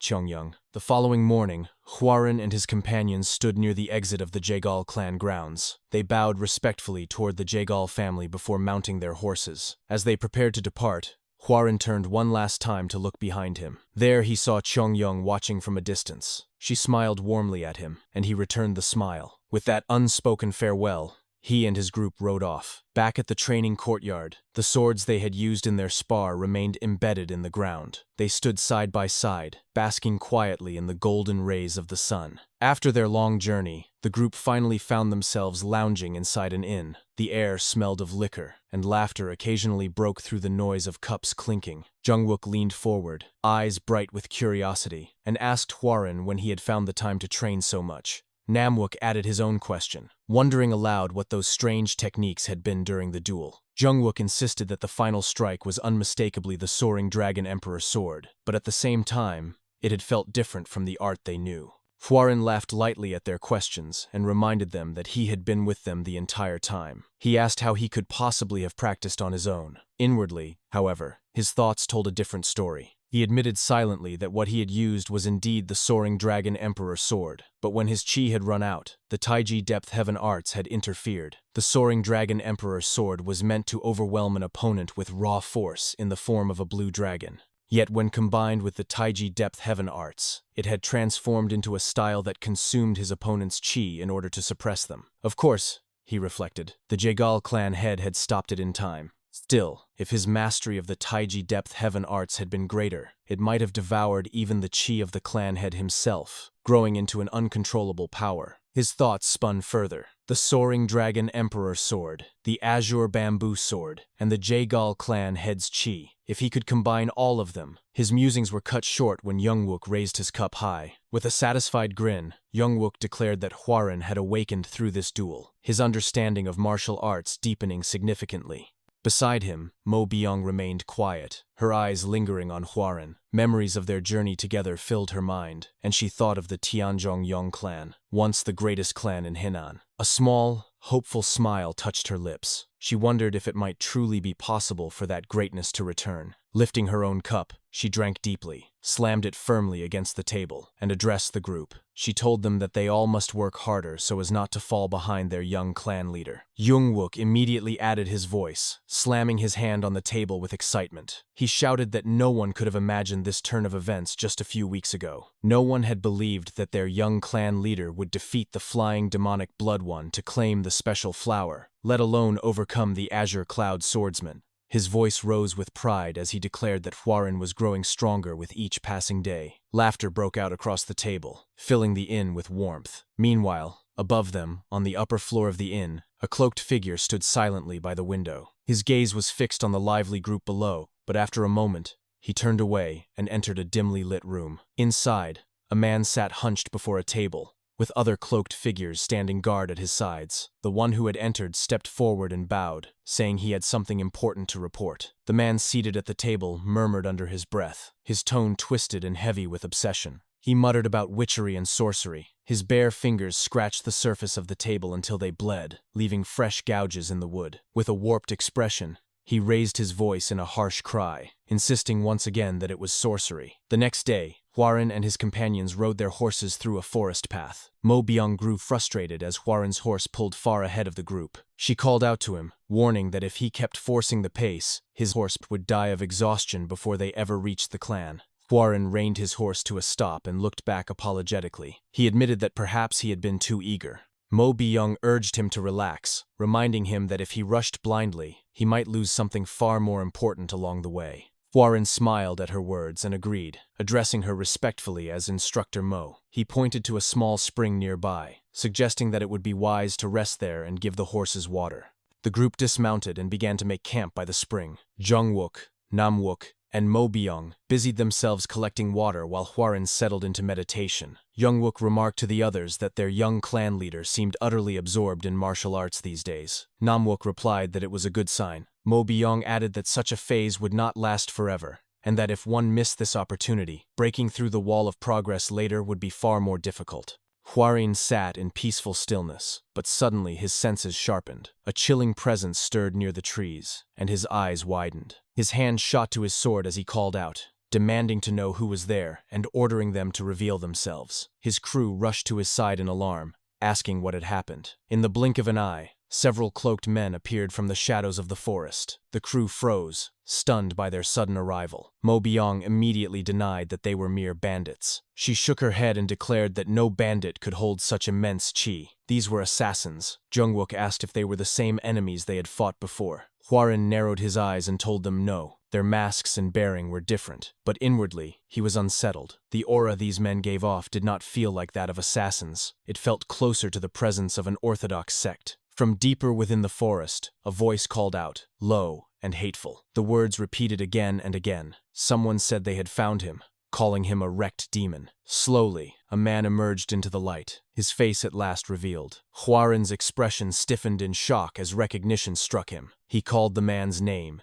Yong." The following morning, Hwarin and his companions stood near the exit of the Jagal clan grounds. They bowed respectfully toward the Jagal family before mounting their horses. As they prepared to depart, Hwarin turned one last time to look behind him. There he saw Yong watching from a distance. She smiled warmly at him, and he returned the smile. With that unspoken farewell, he and his group rode off. Back at the training courtyard, the swords they had used in their spar remained embedded in the ground. They stood side by side, basking quietly in the golden rays of the sun. After their long journey, the group finally found themselves lounging inside an inn. The air smelled of liquor, and laughter occasionally broke through the noise of cups clinking. Jungwook leaned forward, eyes bright with curiosity, and asked Hwarin when he had found the time to train so much. Namwook added his own question, wondering aloud what those strange techniques had been during the duel. Jungwook insisted that the final strike was unmistakably the soaring dragon emperor sword, but at the same time, it had felt different from the art they knew. Hwarin laughed lightly at their questions and reminded them that he had been with them the entire time. He asked how he could possibly have practiced on his own. Inwardly, however, his thoughts told a different story. He admitted silently that what he had used was indeed the soaring dragon emperor sword, but when his chi had run out, the Taiji depth heaven arts had interfered. The soaring dragon emperor sword was meant to overwhelm an opponent with raw force in the form of a blue dragon. Yet when combined with the Taiji depth heaven arts, it had transformed into a style that consumed his opponent's chi in order to suppress them. Of course, he reflected, the Jegal clan head had stopped it in time. Still, if his mastery of the Taiji depth heaven arts had been greater, it might have devoured even the chi of the clan head himself, growing into an uncontrollable power. His thoughts spun further. The soaring dragon emperor sword, the azure bamboo sword, and the Jegal clan head's chi. If he could combine all of them. His musings were cut short when Jungwook raised his cup high. With a satisfied grin, Jungwook declared that Hwarin had awakened through this duel, his understanding of martial arts deepening significantly. Beside him, Mo Byung remained quiet, her eyes lingering on Hwarin. Memories of their journey together filled her mind, and she thought of the Tianzhong Yong clan, once the greatest clan in Henan. A small, hopeful smile touched her lips. She wondered if it might truly be possible for that greatness to return. Lifting her own cup, she drank deeply, slammed it firmly against the table, and addressed the group. She told them that they all must work harder so as not to fall behind their young clan leader. Jungwook immediately added his voice, slamming his hand on the table with excitement. He shouted that no one could have imagined this turn of events just a few weeks ago. No one had believed that their young clan leader would defeat the flying demonic blood one to claim the special flower, let alone overcome the azure cloud swordsman. His voice rose with pride as he declared that Hwarin was growing stronger with each passing day. Laughter broke out across the table, filling the inn with warmth. Meanwhile, above them, on the upper floor of the inn, a cloaked figure stood silently by the window. His gaze was fixed on the lively group below, but after a moment, he turned away and entered a dimly lit room. Inside, a man sat hunched before a table, with other cloaked figures standing guard at his sides. The one who had entered stepped forward and bowed, saying he had something important to report. The man seated at the table murmured under his breath, his tone twisted and heavy with obsession. He muttered about witchery and sorcery. His bare fingers scratched the surface of the table until they bled, leaving fresh gouges in the wood. With a warped expression, he raised his voice in a harsh cry, insisting once again that it was sorcery. The next day, Hwarin and his companions rode their horses through a forest path. Mo Byung grew frustrated as Hwarin's horse pulled far ahead of the group. She called out to him, warning that if he kept forcing the pace, his horse would die of exhaustion before they ever reached the clan. Hwarin reined his horse to a stop and looked back apologetically. He admitted that perhaps he had been too eager. Mo Byung urged him to relax, reminding him that if he rushed blindly, he might lose something far more important along the way. Hwarin smiled at her words and agreed, addressing her respectfully as Instructor Mo. He pointed to a small spring nearby, suggesting that it would be wise to rest there and give the horses water. The group dismounted and began to make camp by the spring. Jungwook, Namwook, and Mo Byung busied themselves collecting water while Hwarin settled into meditation. Jungwook remarked to the others that their young clan leader seemed utterly absorbed in martial arts these days. Namwook replied that it was a good sign. Mo Byung added that such a phase would not last forever, and that if one missed this opportunity, breaking through the wall of progress later would be far more difficult. Hwarin sat in peaceful stillness, but suddenly his senses sharpened. A chilling presence stirred near the trees, and his eyes widened. His hand shot to his sword as he called out, demanding to know who was there and ordering them to reveal themselves. His crew rushed to his side in alarm, asking what had happened. In the blink of an eye, several cloaked men appeared from the shadows of the forest. The crew froze, stunned by their sudden arrival. Mo Byung immediately denied that they were mere bandits. She shook her head and declared that no bandit could hold such immense chi. These were assassins. Jungwook asked if they were the same enemies they had fought before. Hwarin narrowed his eyes and told them no. Their masks and bearing were different, but inwardly, he was unsettled. The aura these men gave off did not feel like that of assassins. It felt closer to the presence of an orthodox sect. From deeper within the forest, a voice called out, low and hateful. The words repeated again and again. Someone said they had found him. calling him a wrecked demon. Slowly, a man emerged into the light, his face at last revealed. Huaren's expression stiffened in shock as recognition struck him. He called the man's name.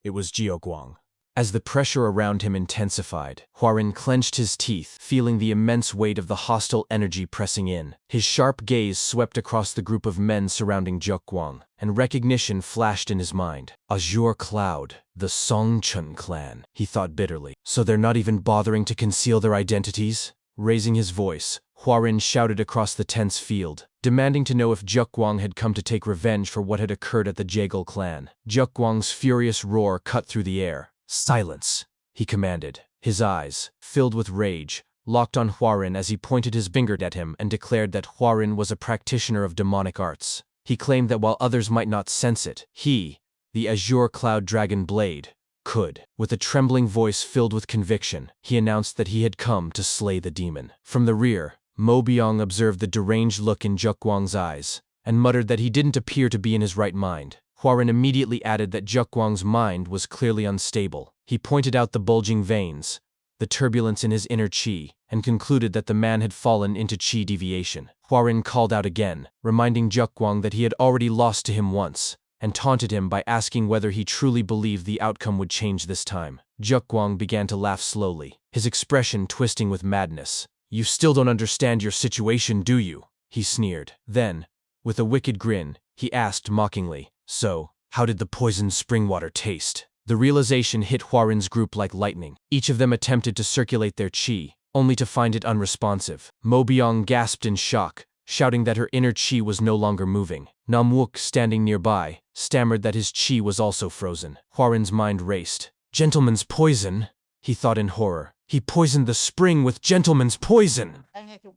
It was Jiaoguang. As the pressure around him intensified, Huaren clenched his teeth, feeling the immense weight of the hostile energy pressing in. His sharp gaze swept across the group of men surrounding Jiaoguang, and recognition flashed in his mind. Azure Cloud, the Songchun clan, he thought bitterly. So they're not even bothering to conceal their identities? Raising his voice, Huaren shouted across the tense field, demanding to know if Jiaoguang had come to take revenge for what had occurred at the Jaegal clan. Jiaoguang's furious roar cut through the air. "Silence," he commanded. His eyes, filled with rage, locked on Huaren as he pointed his finger at him and declared that Huaren was a practitioner of demonic arts. He claimed that while others might not sense it, he, the Azure Cloud Dragon Blade, could. With a trembling voice filled with conviction, he announced that he had come to slay the demon. From the rear, Mo Biang observed the deranged look in Jiaoguang's eyes, and muttered that he didn't appear to be in his right mind. Huaren immediately added that Jiaoguang's mind was clearly unstable. He pointed out the bulging veins, the turbulence in his inner qi, and concluded that the man had fallen into qi deviation. Huaren called out again, reminding Jiaoguang that he had already lost to him once, and taunted him by asking whether he truly believed the outcome would change this time. Jiaoguang began to laugh slowly, his expression twisting with madness. "You still don't understand your situation, do you?" he sneered. Then, with a wicked grin, he asked mockingly, "So, how did the poisoned spring water taste?" The realization hit Huaren's group like lightning. Each of them attempted to circulate their qi, only to find it unresponsive. Mo Biang gasped in shock, shouting that her inner qi was no longer moving. Namwook, standing nearby, stammered that his qi was also frozen. Huaren's mind raced. "Gentleman's poison?" he thought in horror. "He poisoned the spring with gentleman's poison!"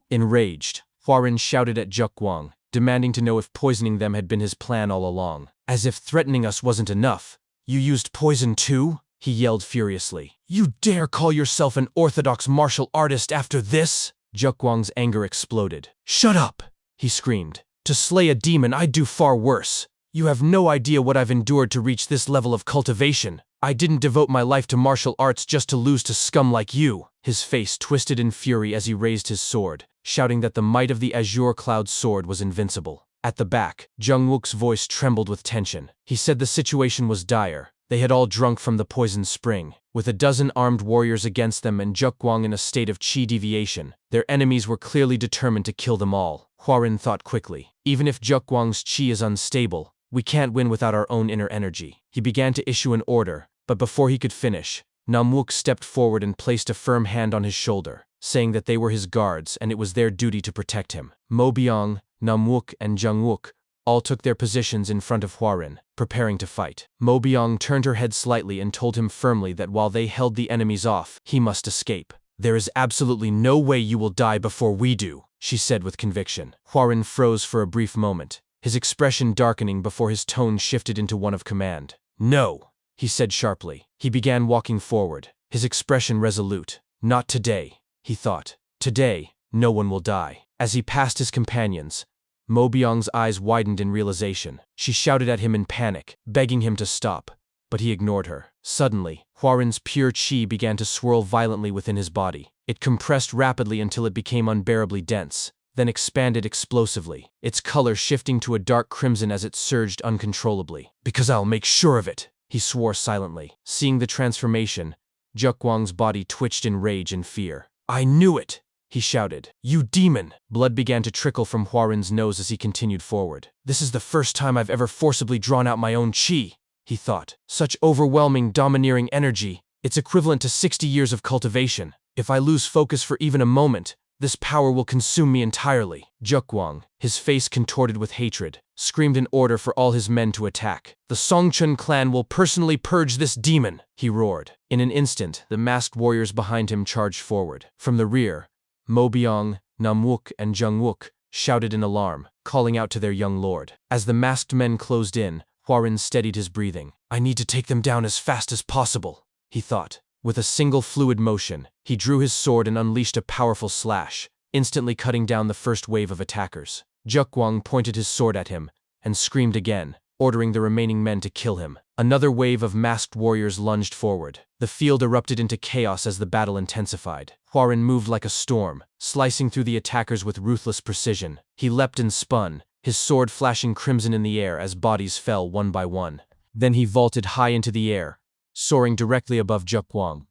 Enraged, Huaren shouted at Jiaoguang, demanding to know if poisoning them had been his plan all along. "As if threatening us wasn't enough. You used poison too?" he yelled furiously. "You dare call yourself an orthodox martial artist after this?" Jiaoguang's anger exploded. "Shut up!" he screamed. "To slay a demon I'd do far worse. You have no idea what I've endured to reach this level of cultivation. I didn't devote my life to martial arts just to lose to scum like you." His face twisted in fury as he raised his sword, shouting that the might of the Azure Cloud sword was invincible. At the back, Jungwook's voice trembled with tension. He said the situation was dire. They had all drunk from the poisoned spring. With a dozen armed warriors against them and Jiaoguang in a state of qi deviation, their enemies were clearly determined to kill them all. Huaren thought quickly. Even if Jiaoguang's qi is unstable, we can't win without our own inner energy. He began to issue an order, but before he could finish, Namwook stepped forward and placed a firm hand on his shoulder, saying that they were his guards and it was their duty to protect him. Mo Biang, Namwook, and Jungwook all took their positions in front of Huaren, preparing to fight. Mo Biang turned her head slightly and told him firmly that while they held the enemies off, he must escape. "There is absolutely no way you will die before we do," she said with conviction. Huaren froze for a brief moment, his expression darkening before his tone shifted into one of command. "No," he said sharply. He began walking forward, his expression resolute. "Not today," he thought. "Today, no one will die." As he passed his companions, Mo Biang's eyes widened in realization. She shouted at him in panic, begging him to stop, but he ignored her. Suddenly, Huaren's pure qi began to swirl violently within his body. It compressed rapidly until it became unbearably dense, then expanded explosively, its color shifting to a dark crimson as it surged uncontrollably. "Because I'll make sure of it," he swore silently. Seeing the transformation, Jiaoguang's body twitched in rage and fear. "I knew it!" he shouted. "You demon!" Blood began to trickle from Huaren's nose as he continued forward. "This is the first time I've ever forcibly drawn out my own qi," he thought. "Such overwhelming, domineering energy. It's equivalent to 60 years of cultivation. If I lose focus for even a moment, this power will consume me entirely." Jiaoguang, his face contorted with hatred, screamed an order for all his men to attack. "The Songchun clan will personally purge this demon," he roared. In an instant, the masked warriors behind him charged forward. From the rear, Mo Biang, Namwook, and Jungwook shouted in alarm, calling out to their young lord. As the masked men closed in, Huaren steadied his breathing. "I need to take them down as fast as possible," he thought. With a single fluid motion, he drew his sword and unleashed a powerful slash, instantly cutting down the first wave of attackers. Jiaoguang pointed his sword at him and screamed again, ordering the remaining men to kill him. Another wave of masked warriors lunged forward. The field erupted into chaos as the battle intensified. Hwarin moved like a storm, slicing through the attackers with ruthless precision. He leapt and spun, his sword flashing crimson in the air as bodies fell one by one. Then he vaulted high into the air, soaring directly above Jekwang.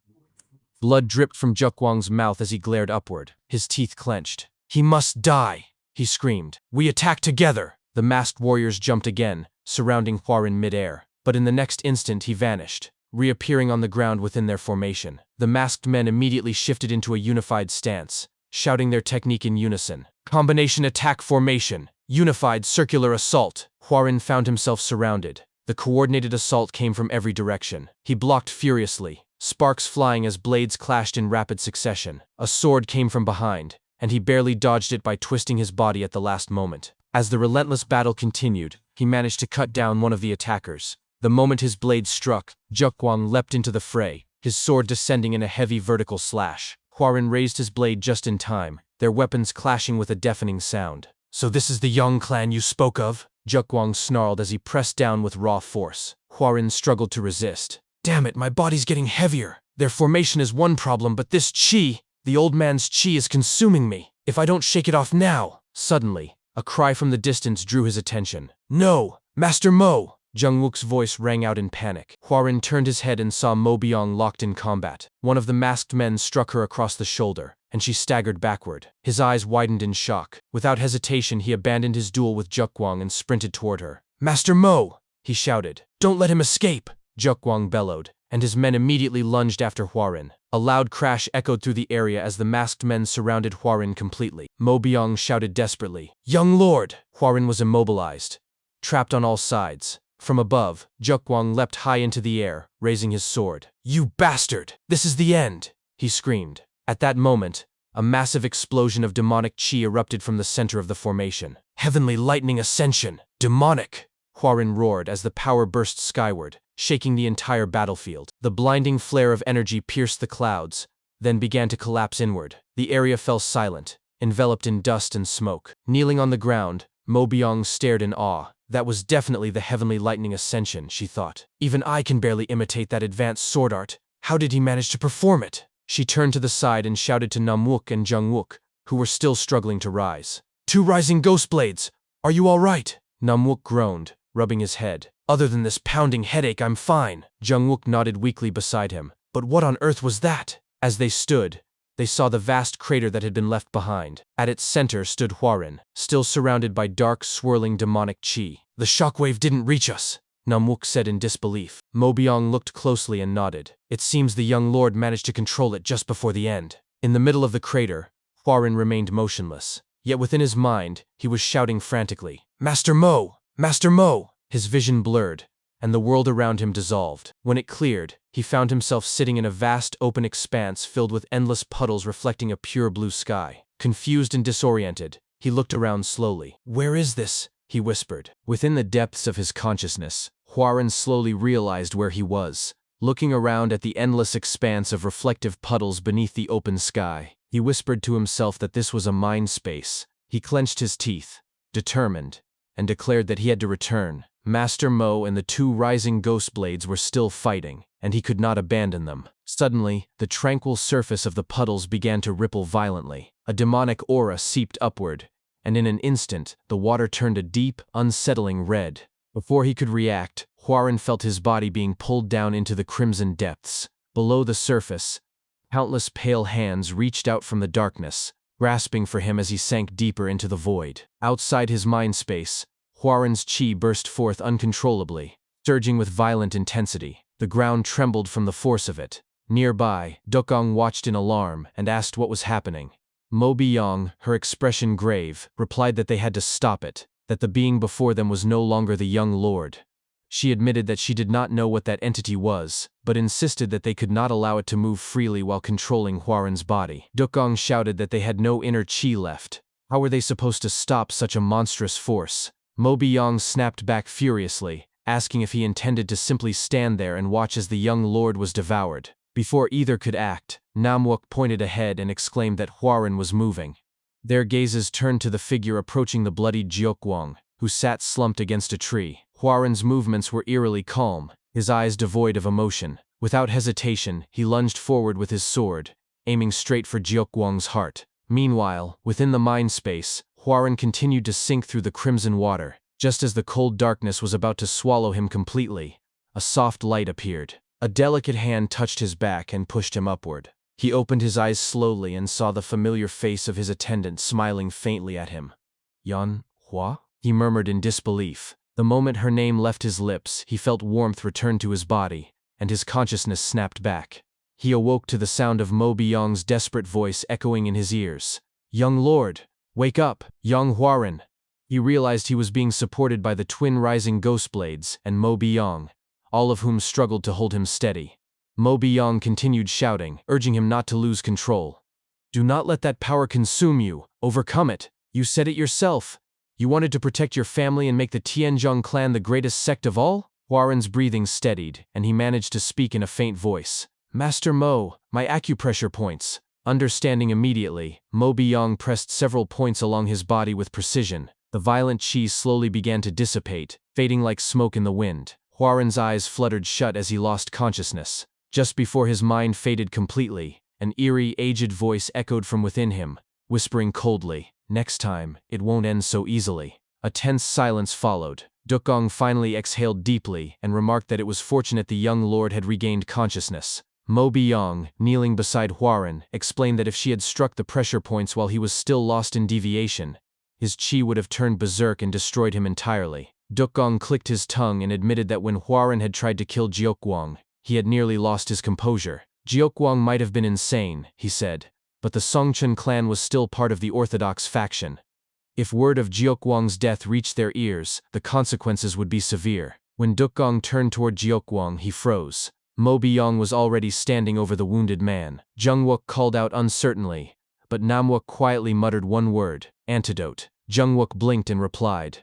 Blood dripped from Jekwang's mouth as he glared upward, his teeth clenched. "He must die!" he screamed. "We attack together!" The masked warriors jumped again, surrounding Hwarin mid-air. But in the next instant he vanished, reappearing on the ground within their formation. The masked men immediately shifted into a unified stance, shouting their technique in unison. Combination attack formation, unified circular assault. Hwarin found himself surrounded. The coordinated assault came from every direction. He blocked furiously, sparks flying as blades clashed in rapid succession. A sword came from behind, and he barely dodged it by twisting his body at the last moment. As the relentless battle continued, he managed to cut down one of the attackers. The moment his blade struck, Jekwang leapt into the fray, his sword descending in a heavy vertical slash. Hwarin raised his blade just in time, their weapons clashing with a deafening sound. "So this is the Yong clan you spoke of?" Jekwang snarled as he pressed down with raw force. Hwarin struggled to resist. "Damn it, my body's getting heavier. Their formation is one problem, but this chi, the old man's chi is consuming me. If I don't shake it off now." Suddenly, a cry from the distance drew his attention. "No! Master Mo!" Jungwook's voice rang out in panic. Hwarin turned his head and saw Mo Byung locked in combat. One of the masked men struck her across the shoulder, and she staggered backward. His eyes widened in shock. Without hesitation, he abandoned his duel with Jekwang and sprinted toward her. "Master Mo!" he shouted. "Don't let him escape!" Jekwang bellowed, and his men immediately lunged after Hwarin. A loud crash echoed through the area as the masked men surrounded Hwarin completely. Mo Byung shouted desperately, "Young Lord!" Hwarin was immobilized, trapped on all sides. From above, Jekwang leapt high into the air, raising his sword. "You bastard! This is the end!" he screamed. At that moment, a massive explosion of demonic chi erupted from the center of the formation. "Heavenly lightning ascension! Demonic!" Hwarin roared as the power burst skyward, shaking the entire battlefield. The blinding flare of energy pierced the clouds, then began to collapse inward. The area fell silent, enveloped in dust and smoke. Kneeling on the ground, Mo Byung stared in awe. That was definitely the heavenly lightning ascension, she thought. Even I can barely imitate that advanced sword art. How did he manage to perform it? She turned to the side and shouted to Namwook and Jungwook, who were still struggling to rise. "Two rising ghost blades! Are you all right?" Namwook groaned, rubbing his head. "Other than this pounding headache, I'm fine." Jungwook nodded weakly beside him. "But what on earth was that?" As they stood, they saw the vast crater that had been left behind. At its center stood Hwarin, still surrounded by dark, swirling demonic chi. "The shockwave didn't reach us," Namwook said in disbelief. Mo Byung looked closely and nodded. "It seems the young lord managed to control it just before the end." In the middle of the crater, Hwarin remained motionless. Yet within his mind, he was shouting frantically, "Master Mo! Master Mo!" His vision blurred, and the world around him dissolved. When it cleared, he found himself sitting in a vast open expanse filled with endless puddles reflecting a pure blue sky. Confused and disoriented, he looked around slowly. "Where is this?" he whispered. Within the depths of his consciousness, Hwarin slowly realized where he was. Looking around at the endless expanse of reflective puddles beneath the open sky, he whispered to himself that this was a mind space. He clenched his teeth, determined, and declared that he had to return. Master Mo and the two rising ghost blades were still fighting, and he could not abandon them. Suddenly, the tranquil surface of the puddles began to ripple violently. A demonic aura seeped upward, and in an instant, the water turned a deep, unsettling red. Before he could react, Hwarin felt his body being pulled down into the crimson depths. Below the surface, countless pale hands reached out from the darkness, grasping for him as he sank deeper into the void. Outside his mind space, Hwarin's chi burst forth uncontrollably, surging with violent intensity. The ground trembled from the force of it. Nearby, Dokong watched in alarm and asked what was happening. Mo Byung, her expression grave, replied that they had to stop it, that the being before them was no longer the young lord. She admitted that she did not know what that entity was, but insisted that they could not allow it to move freely while controlling Hwarin's body. Dokong shouted that they had no inner chi left. How were they supposed to stop such a monstrous force? Mo Byung snapped back furiously, asking if he intended to simply stand there and watch as the young lord was devoured. Before either could act, Namwook pointed ahead and exclaimed that Hwarin was moving. Their gazes turned to the figure approaching the bloodied Jekwang, who sat slumped against a tree. Hwarin's movements were eerily calm, his eyes devoid of emotion. Without hesitation, he lunged forward with his sword, aiming straight for Jiukwang's heart. Meanwhile, within the mind space, Hwaran continued to sink through the crimson water. Just as the cold darkness was about to swallow him completely, a soft light appeared. A delicate hand touched his back and pushed him upward. He opened his eyes slowly and saw the familiar face of his attendant smiling faintly at him. "Yan Hua?" he murmured in disbelief. The moment her name left his lips, he felt warmth return to his body, and his consciousness snapped back. He awoke to the sound of Mo Byong's desperate voice echoing in his ears. "Young lord, wake up, Yong Hwaran." He realized he was being supported by the twin rising ghost blades and Mo Byong, all of whom struggled to hold him steady. Mo Byong continued shouting, urging him not to lose control. "Do not let that power consume you. Overcome it. You said it yourself. You wanted to protect your family and make the Tianzhong clan the greatest sect of all?" Hwaran's breathing steadied, and he managed to speak in a faint voice. "Master Mo, my acupressure points." Understanding immediately, Mo Byong pressed several points along his body with precision. The violent chi slowly began to dissipate, fading like smoke in the wind. Hwaran's eyes fluttered shut as he lost consciousness. Just before his mind faded completely, an eerie, aged voice echoed from within him, whispering coldly, "Next time, it won't end so easily." A tense silence followed. Dukong finally exhaled deeply and remarked that it was fortunate the young lord had regained consciousness. Mo Byong, kneeling beside Hwaran, explained that if she had struck the pressure points while he was still lost in deviation, his chi would have turned berserk and destroyed him entirely. Dukong clicked his tongue and admitted that when Hwaran had tried to kill Jiukwang, he had nearly lost his composure. Jiukwang might have been insane, he said, but the Songchun clan was still part of the orthodox faction. If word of Jiukwang's death reached their ears, the consequences would be severe. When Dukong turned toward Jiukwang, he froze. Mo Byong was already standing over the wounded man. Jungwook called out uncertainly, but Namwook quietly muttered one word, "Antidote." Jungwook blinked and replied,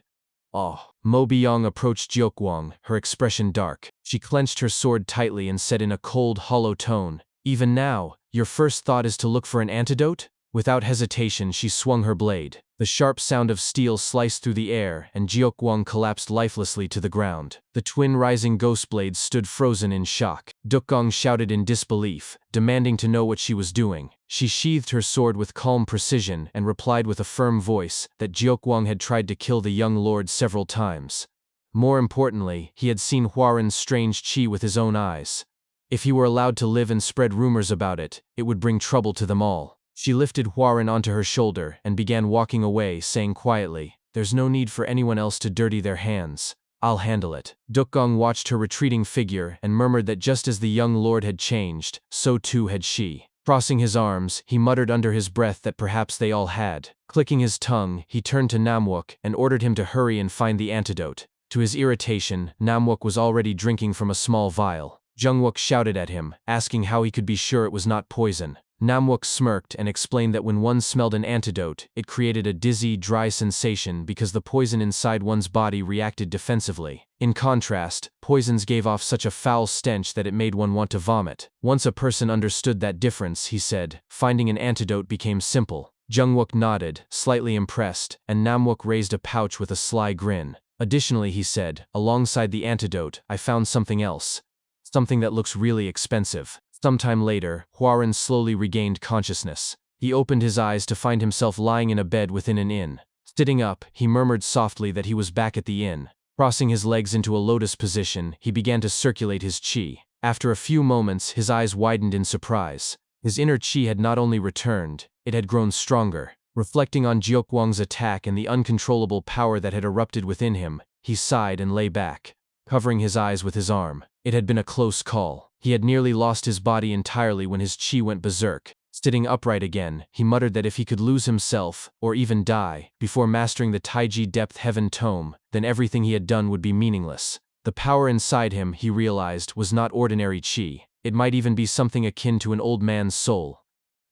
"Oh." Mo Byong approached Jiukwang, her expression dark. She clenched her sword tightly and said in a cold, hollow tone, "Even now, your first thought is to look for an antidote?" Without hesitation, she swung her blade. The sharp sound of steel sliced through the air, and Jiukwang collapsed lifelessly to the ground. The twin rising ghost blades stood frozen in shock. Dukong shouted in disbelief, demanding to know what she was doing. She sheathed her sword with calm precision and replied with a firm voice that Jiukwang had tried to kill the young lord several times. More importantly, he had seen Hwaran's strange chi with his own eyes. If he were allowed to live and spread rumors about it, it would bring trouble to them all. She lifted Hwaran onto her shoulder and began walking away, saying quietly, "There's no need for anyone else to dirty their hands. I'll handle it." Dukong watched her retreating figure and murmured that just as the young lord had changed, so too had she. Crossing his arms, he muttered under his breath that perhaps they all had. Clicking his tongue, he turned to Namwook and ordered him to hurry and find the antidote. To his irritation, Namwook was already drinking from a small vial. Jungwook shouted at him, asking how he could be sure it was not poison. Namwook smirked and explained that when one smelled an antidote, it created a dizzy, dry sensation because the poison inside one's body reacted defensively. In contrast, poisons gave off such a foul stench that it made one want to vomit. Once a person understood that difference, he said, finding an antidote became simple. Jungwook nodded, slightly impressed, and Namwook raised a pouch with a sly grin. Additionally, he said, alongside the antidote, I found something else. Something that looks really expensive. Sometime later, Hwaran slowly regained consciousness. He opened his eyes to find himself lying in a bed within an inn. Sitting up, he murmured softly that he was back at the inn. Crossing his legs into a lotus position, he began to circulate his chi. After a few moments, his eyes widened in surprise. His inner chi had not only returned, it had grown stronger. Reflecting on Jiukwang's attack and the uncontrollable power that had erupted within him, he sighed and lay back, covering his eyes with his arm. It had been a close call. He had nearly lost his body entirely when his chi went berserk. Sitting upright again, he muttered that if he could lose himself, or even die, before mastering the Taiji Depth Heaven Tome, then everything he had done would be meaningless. The power inside him, he realized, was not ordinary chi. It might even be something akin to an old man's soul.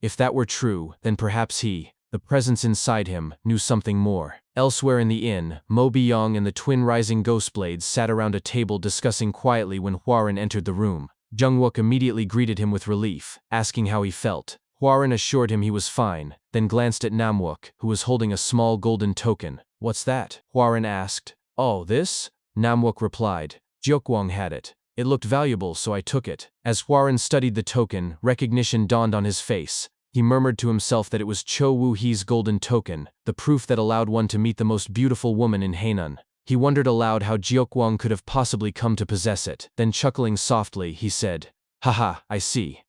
If that were true, then perhaps he, the presence inside him, knew something more. Elsewhere in the inn, Mo Byong and the twin rising ghost blades sat around a table discussing quietly when Hwaran entered the room. Jungwook immediately greeted him with relief, asking how he felt. Hwaran assured him he was fine, then glanced at Namwook, who was holding a small golden token. "What's that?" Hwaran asked. "Oh, this?" Namwook replied. "Jiukwang had it." It looked valuable, so I took it. As Hwarin studied the token, recognition dawned on his face. He murmured to himself that it was Cho Woo-hee's golden token, the proof that allowed one to meet the most beautiful woman in Hainan. He wondered aloud how Jeokwang could have possibly come to possess it. Then chuckling softly, he said, "Haha, I see."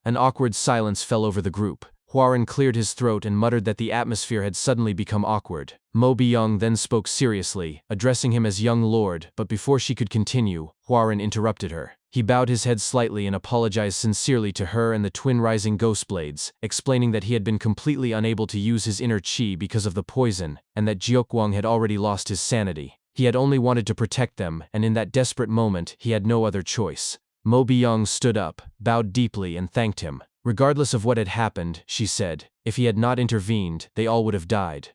An awkward silence fell over the group. Hwarin cleared his throat and muttered that the atmosphere had suddenly become awkward. Mo Byung then spoke seriously, addressing him as young lord, but before she could continue, Hwarin interrupted her. He bowed his head slightly and apologized sincerely to her and the twin rising ghost blades, explaining that he had been completely unable to use his inner chi because of the poison, and that Jeokwang had already lost his sanity. He had only wanted to protect them, and in that desperate moment, he had no other choice. Mo Byung stood up, bowed deeply, and thanked him. Regardless of what had happened, she said, if he had not intervened, they all would have died.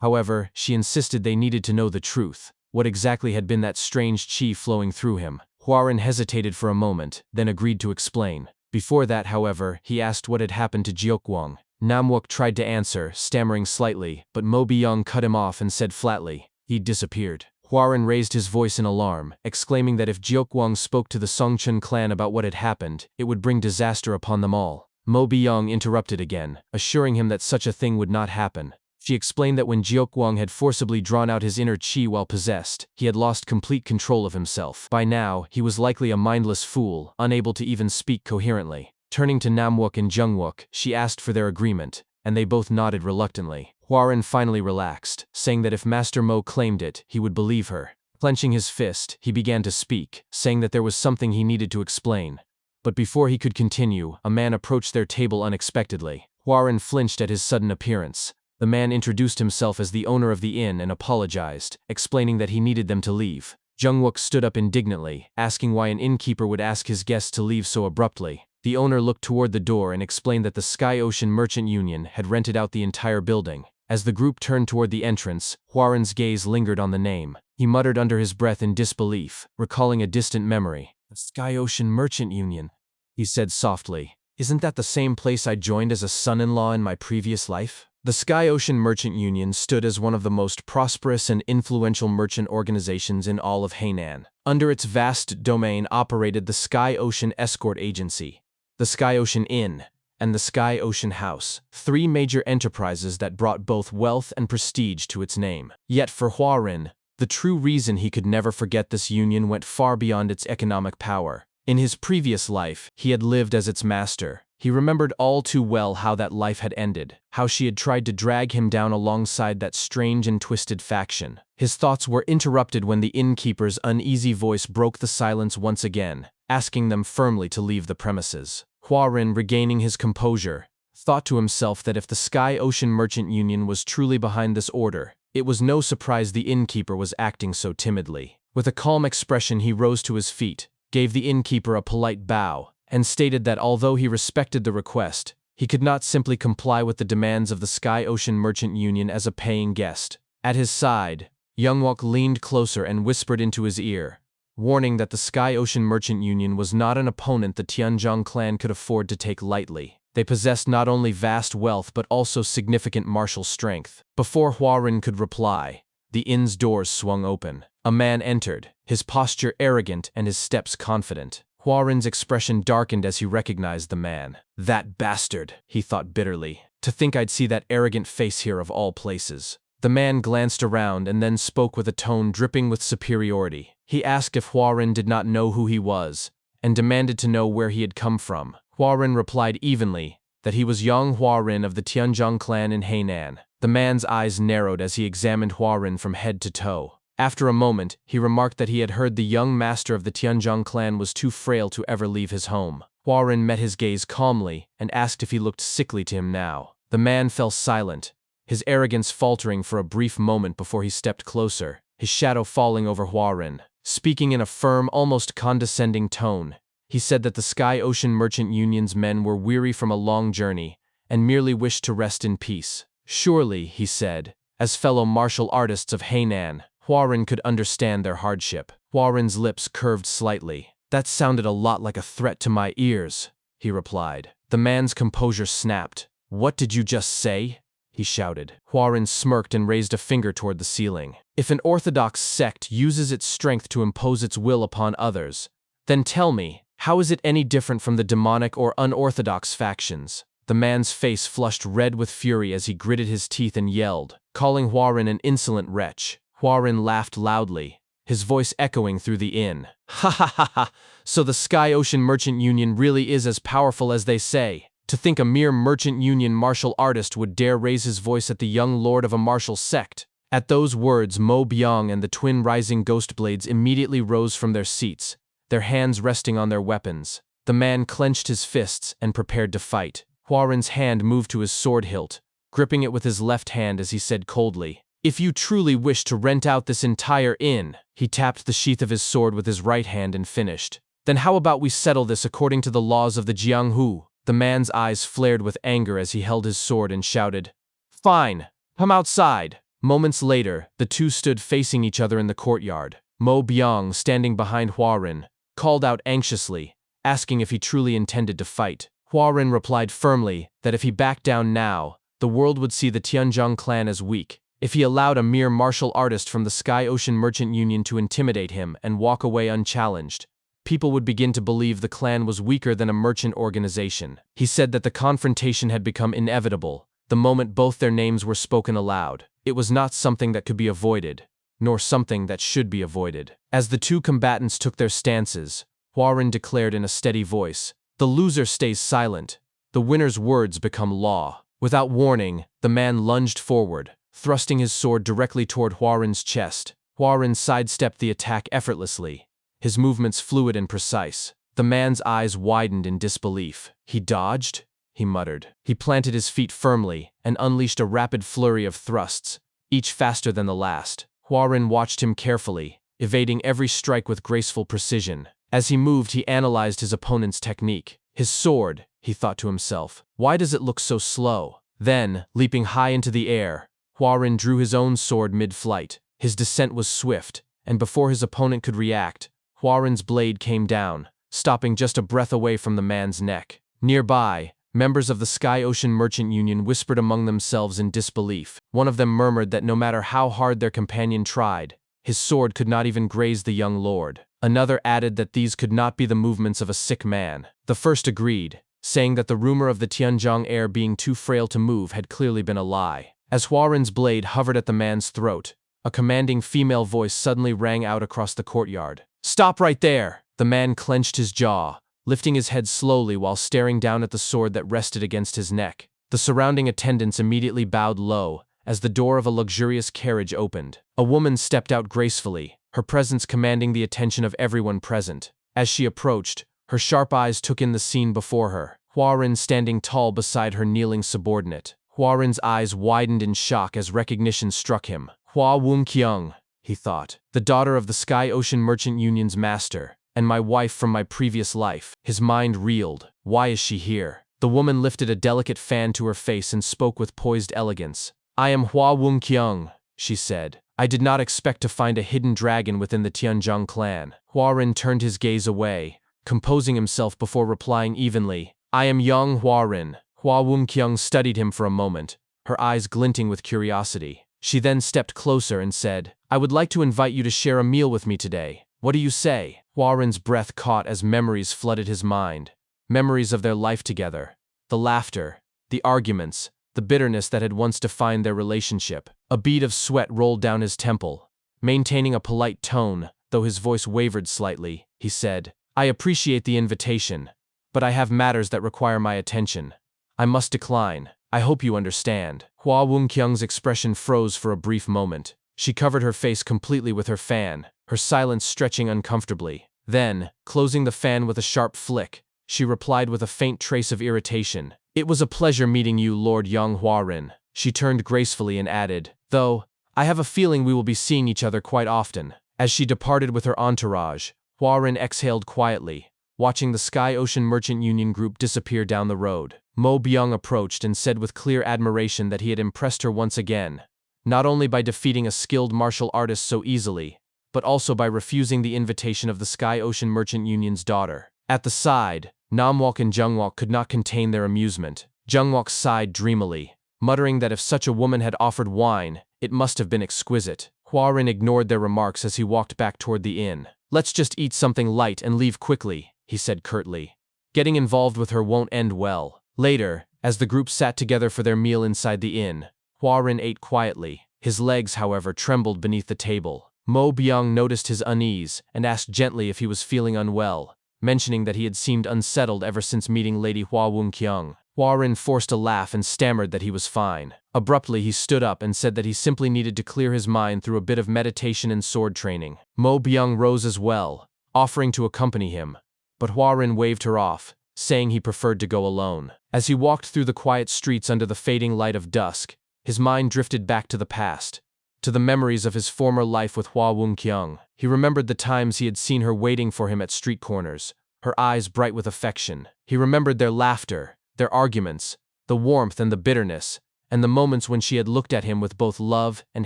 However, she insisted they needed to know the truth. What exactly had been that strange chi flowing through him? Hwarin hesitated for a moment, then agreed to explain. Before that, however, he asked what had happened to Jeokwang. Namwook tried to answer, stammering slightly, but Mo Byung cut him off and said flatly, "He'd disappeared." Hwarin raised his voice in alarm, exclaiming that if Jeokwang spoke to the Songchun clan about what had happened, it would bring disaster upon them all. Mo Byung interrupted again, assuring him that such a thing would not happen. She explained that when Jeokwang had forcibly drawn out his inner chi while possessed, he had lost complete control of himself. By now, he was likely a mindless fool, unable to even speak coherently. Turning to Namwook and Jungwook, she asked for their agreement, and they both nodded reluctantly. Hwarin finally relaxed, saying that if Master Mo claimed it, he would believe her. Clenching his fist, he began to speak, saying that there was something he needed to explain. But before he could continue, a man approached their table unexpectedly. Hwarin flinched at his sudden appearance. The man introduced himself as the owner of the inn and apologized, explaining that he needed them to leave. Jungwook stood up indignantly, asking why an innkeeper would ask his guests to leave so abruptly. The owner looked toward the door and explained that the Sky Ocean Merchant Union had rented out the entire building. As the group turned toward the entrance, Hwarin's gaze lingered on the name. He muttered under his breath in disbelief, recalling a distant memory. "The Sky Ocean Merchant Union," he said softly. "Isn't that the same place I joined as a son-in-law in my previous life?" The Sky Ocean Merchant Union stood as one of the most prosperous and influential merchant organizations in all of Hainan. Under its vast domain operated the Sky Ocean Escort Agency, the Sky Ocean Inn, and the Sky Ocean House, three major enterprises that brought both wealth and prestige to its name. Yet for Hwarin, the true reason he could never forget this union went far beyond its economic power. In his previous life, he had lived as its master. He remembered all too well how that life had ended, how she had tried to drag him down alongside that strange and twisted faction. His thoughts were interrupted when the innkeeper's uneasy voice broke the silence once again, asking them firmly to leave the premises. Hwarin, regaining his composure, thought to himself that if the Sky Ocean Merchant Union was truly behind this order, it was no surprise the innkeeper was acting so timidly. With a calm expression, he rose to his feet, gave the innkeeper a polite bow, and stated that although he respected the request, he could not simply comply with the demands of the Sky Ocean Merchant Union as a paying guest. At his side, Jungwook leaned closer and whispered into his ear, warning that the Sky Ocean Merchant Union was not an opponent the Tianzhong clan could afford to take lightly. They possessed not only vast wealth but also significant martial strength. Before Hwarin could reply, the inn's doors swung open. A man entered, his posture arrogant and his steps confident. Hwarin's expression darkened as he recognized the man. "That bastard," he thought bitterly. "To think I'd see that arrogant face here of all places." The man glanced around and then spoke with a tone dripping with superiority. He asked if Hwarin did not know who he was, and demanded to know where he had come from. Hwarin replied evenly that he was Yong Hwarin of the Tianzhong clan in Hainan. The man's eyes narrowed as he examined Hwarin from head to toe. After a moment, he remarked that he had heard the young master of the Tianzhong clan was too frail to ever leave his home. Hwarin met his gaze calmly and asked if he looked sickly to him now. The man fell silent, his arrogance faltering for a brief moment before he stepped closer, his shadow falling over Hwarin. Speaking in a firm, almost condescending tone, he said that the Sky Ocean Merchant Union's men were weary from a long journey and merely wished to rest in peace. Surely, he said, as fellow martial artists of Hainan, Hwarin could understand their hardship. Hwarin's lips curved slightly. "That sounded a lot like a threat to my ears," he replied. The man's composure snapped. "What did you just say?" he shouted. Hwarin smirked and raised a finger toward the ceiling. "If an orthodox sect uses its strength to impose its will upon others, Then tell me, how is it any different from the demonic or unorthodox factions? The man's face flushed red with fury as he gritted his teeth and yelled, calling Huaran an insolent wretch. Huaran laughed loudly, his voice echoing through the inn. Ha ha ha ha! So the Sky Ocean Merchant Union really is as powerful as they say. To think a mere merchant union martial artist would dare raise his voice at the young lord of a martial sect. At those words, Mo Byung and the twin rising ghost blades immediately rose from their seats, their hands resting on their weapons. The man clenched his fists and prepared to fight. Huaran's hand moved to his sword hilt, gripping it with his left hand as he said coldly, "If you truly wish to rent out this entire inn," he tapped the sheath of his sword with his right hand and finished, "then how about we settle this according to the laws of the Jianghu?" The man's eyes flared with anger as he held his sword and shouted, "Fine, come outside." Moments later, the two stood facing each other in the courtyard. Mo Byung, standing behind Huaran, called out anxiously, asking if he truly intended to fight. Huaran replied firmly that if he backed down now, the world would see the Tianzhong clan as weak. If he allowed a mere martial artist from the Sky Ocean Merchant Union to intimidate him and walk away unchallenged, people would begin to believe the clan was weaker than a merchant organization. He said that the confrontation had become inevitable the moment both their names were spoken aloud. It was not something that could be avoided, nor something that should be avoided. As the two combatants took their stances, Huaran declared in a steady voice, "The loser stays silent. The winner's words become law." Without warning, the man lunged forward, thrusting his sword directly toward Huaran's chest. Huaran sidestepped the attack effortlessly, his movements fluid and precise. The man's eyes widened in disbelief. "He dodged?" he muttered. He planted his feet firmly and unleashed a rapid flurry of thrusts, each faster than the last. Huaran watched him carefully, evading every strike with graceful precision. As he moved, he analyzed his opponent's technique. His sword, he thought to himself, why does it look so slow? Then, leaping high into the air, Huaran drew his own sword mid-flight. His descent was swift, and before his opponent could react, Huaran's blade came down, stopping just a breath away from the man's neck. Nearby, members of the Sky Ocean Merchant Union whispered among themselves in disbelief. One of them murmured that no matter how hard their companion tried, his sword could not even graze the young lord. Another added that these could not be the movements of a sick man. The first agreed, saying that the rumor of the Tianzhong heir being too frail to move had clearly been a lie. As Huaran's blade hovered at the man's throat, a commanding female voice suddenly rang out across the courtyard. "Stop right there!" The man clenched his jaw, lifting his head slowly while staring down at the sword that rested against his neck. The surrounding attendants immediately bowed low as the door of a luxurious carriage opened. A woman stepped out gracefully, her presence commanding the attention of everyone present. As she approached, her sharp eyes took in the scene before her, Huaran standing tall beside her kneeling subordinate. Huaran's eyes widened in shock as recognition struck him. Hua Wunqiang, he thought, the daughter of the Sky Ocean Merchant Union's master, and my wife from my previous life. His mind reeled. Why is she here? The woman lifted a delicate fan to her face and spoke with poised elegance. "I am Hua Wunqiang," she said. "I did not expect to find a hidden dragon within the Tianzhong clan." Huaran turned his gaze away, composing himself before replying evenly, "I am Yong Huaran." Hua Wunqiang studied him for a moment, her eyes glinting with curiosity. She then stepped closer and said, "I would like to invite you to share a meal with me today. What do you say?" Huaran's breath caught as memories flooded his mind. Memories of their life together. The laughter, the arguments, the bitterness that had once defined their relationship. A bead of sweat rolled down his temple. Maintaining a polite tone, though his voice wavered slightly, he said, "I appreciate the invitation, but I have matters that require my attention. I must decline. I hope you understand." Hua Wunqiang's expression froze for a brief moment. She covered her face completely with her fan, her silence stretching uncomfortably. Then, closing the fan with a sharp flick, she replied with a faint trace of irritation, "It was a pleasure meeting you, Lord Yong Huaran." She turned gracefully and added, "Though, I have a feeling we will be seeing each other quite often." As she departed with her entourage, Huaran exhaled quietly, watching the Sky Ocean Merchant Union group disappear down the road. Mo Byung approached and said with clear admiration that he had impressed her once again, not only by defeating a skilled martial artist so easily, but also by refusing the invitation of the Sky Ocean Merchant Union's daughter. At the side, Namwalk and Jungwalk could not contain their amusement. Jungwalk sighed dreamily, muttering that if such a woman had offered wine, it must have been exquisite. Huaran ignored their remarks as he walked back toward the inn. Let's just eat something light and leave quickly, he said curtly. Getting involved with her won't end well. Later, as the group sat together for their meal inside the inn, Hua-rin ate quietly. His legs, however, trembled beneath the table. Mo Byung noticed his unease and asked gently if he was feeling unwell, mentioning that he had seemed unsettled ever since meeting Lady Hua Wung-kyung. Hua-rin forced a laugh and stammered that he was fine. Abruptly, he stood up and said that he simply needed to clear his mind through a bit of meditation and sword training. Mo Byung rose as well, offering to accompany him, but Hua-rin waved her off, saying he preferred to go alone. As he walked through the quiet streets under the fading light of dusk, his mind drifted back to the past, to the memories of his former life with Hua Wung-kyung. He remembered the times he had seen her waiting for him at street corners, her eyes bright with affection. He remembered their laughter, their arguments, the warmth and the bitterness, and the moments when she had looked at him with both love and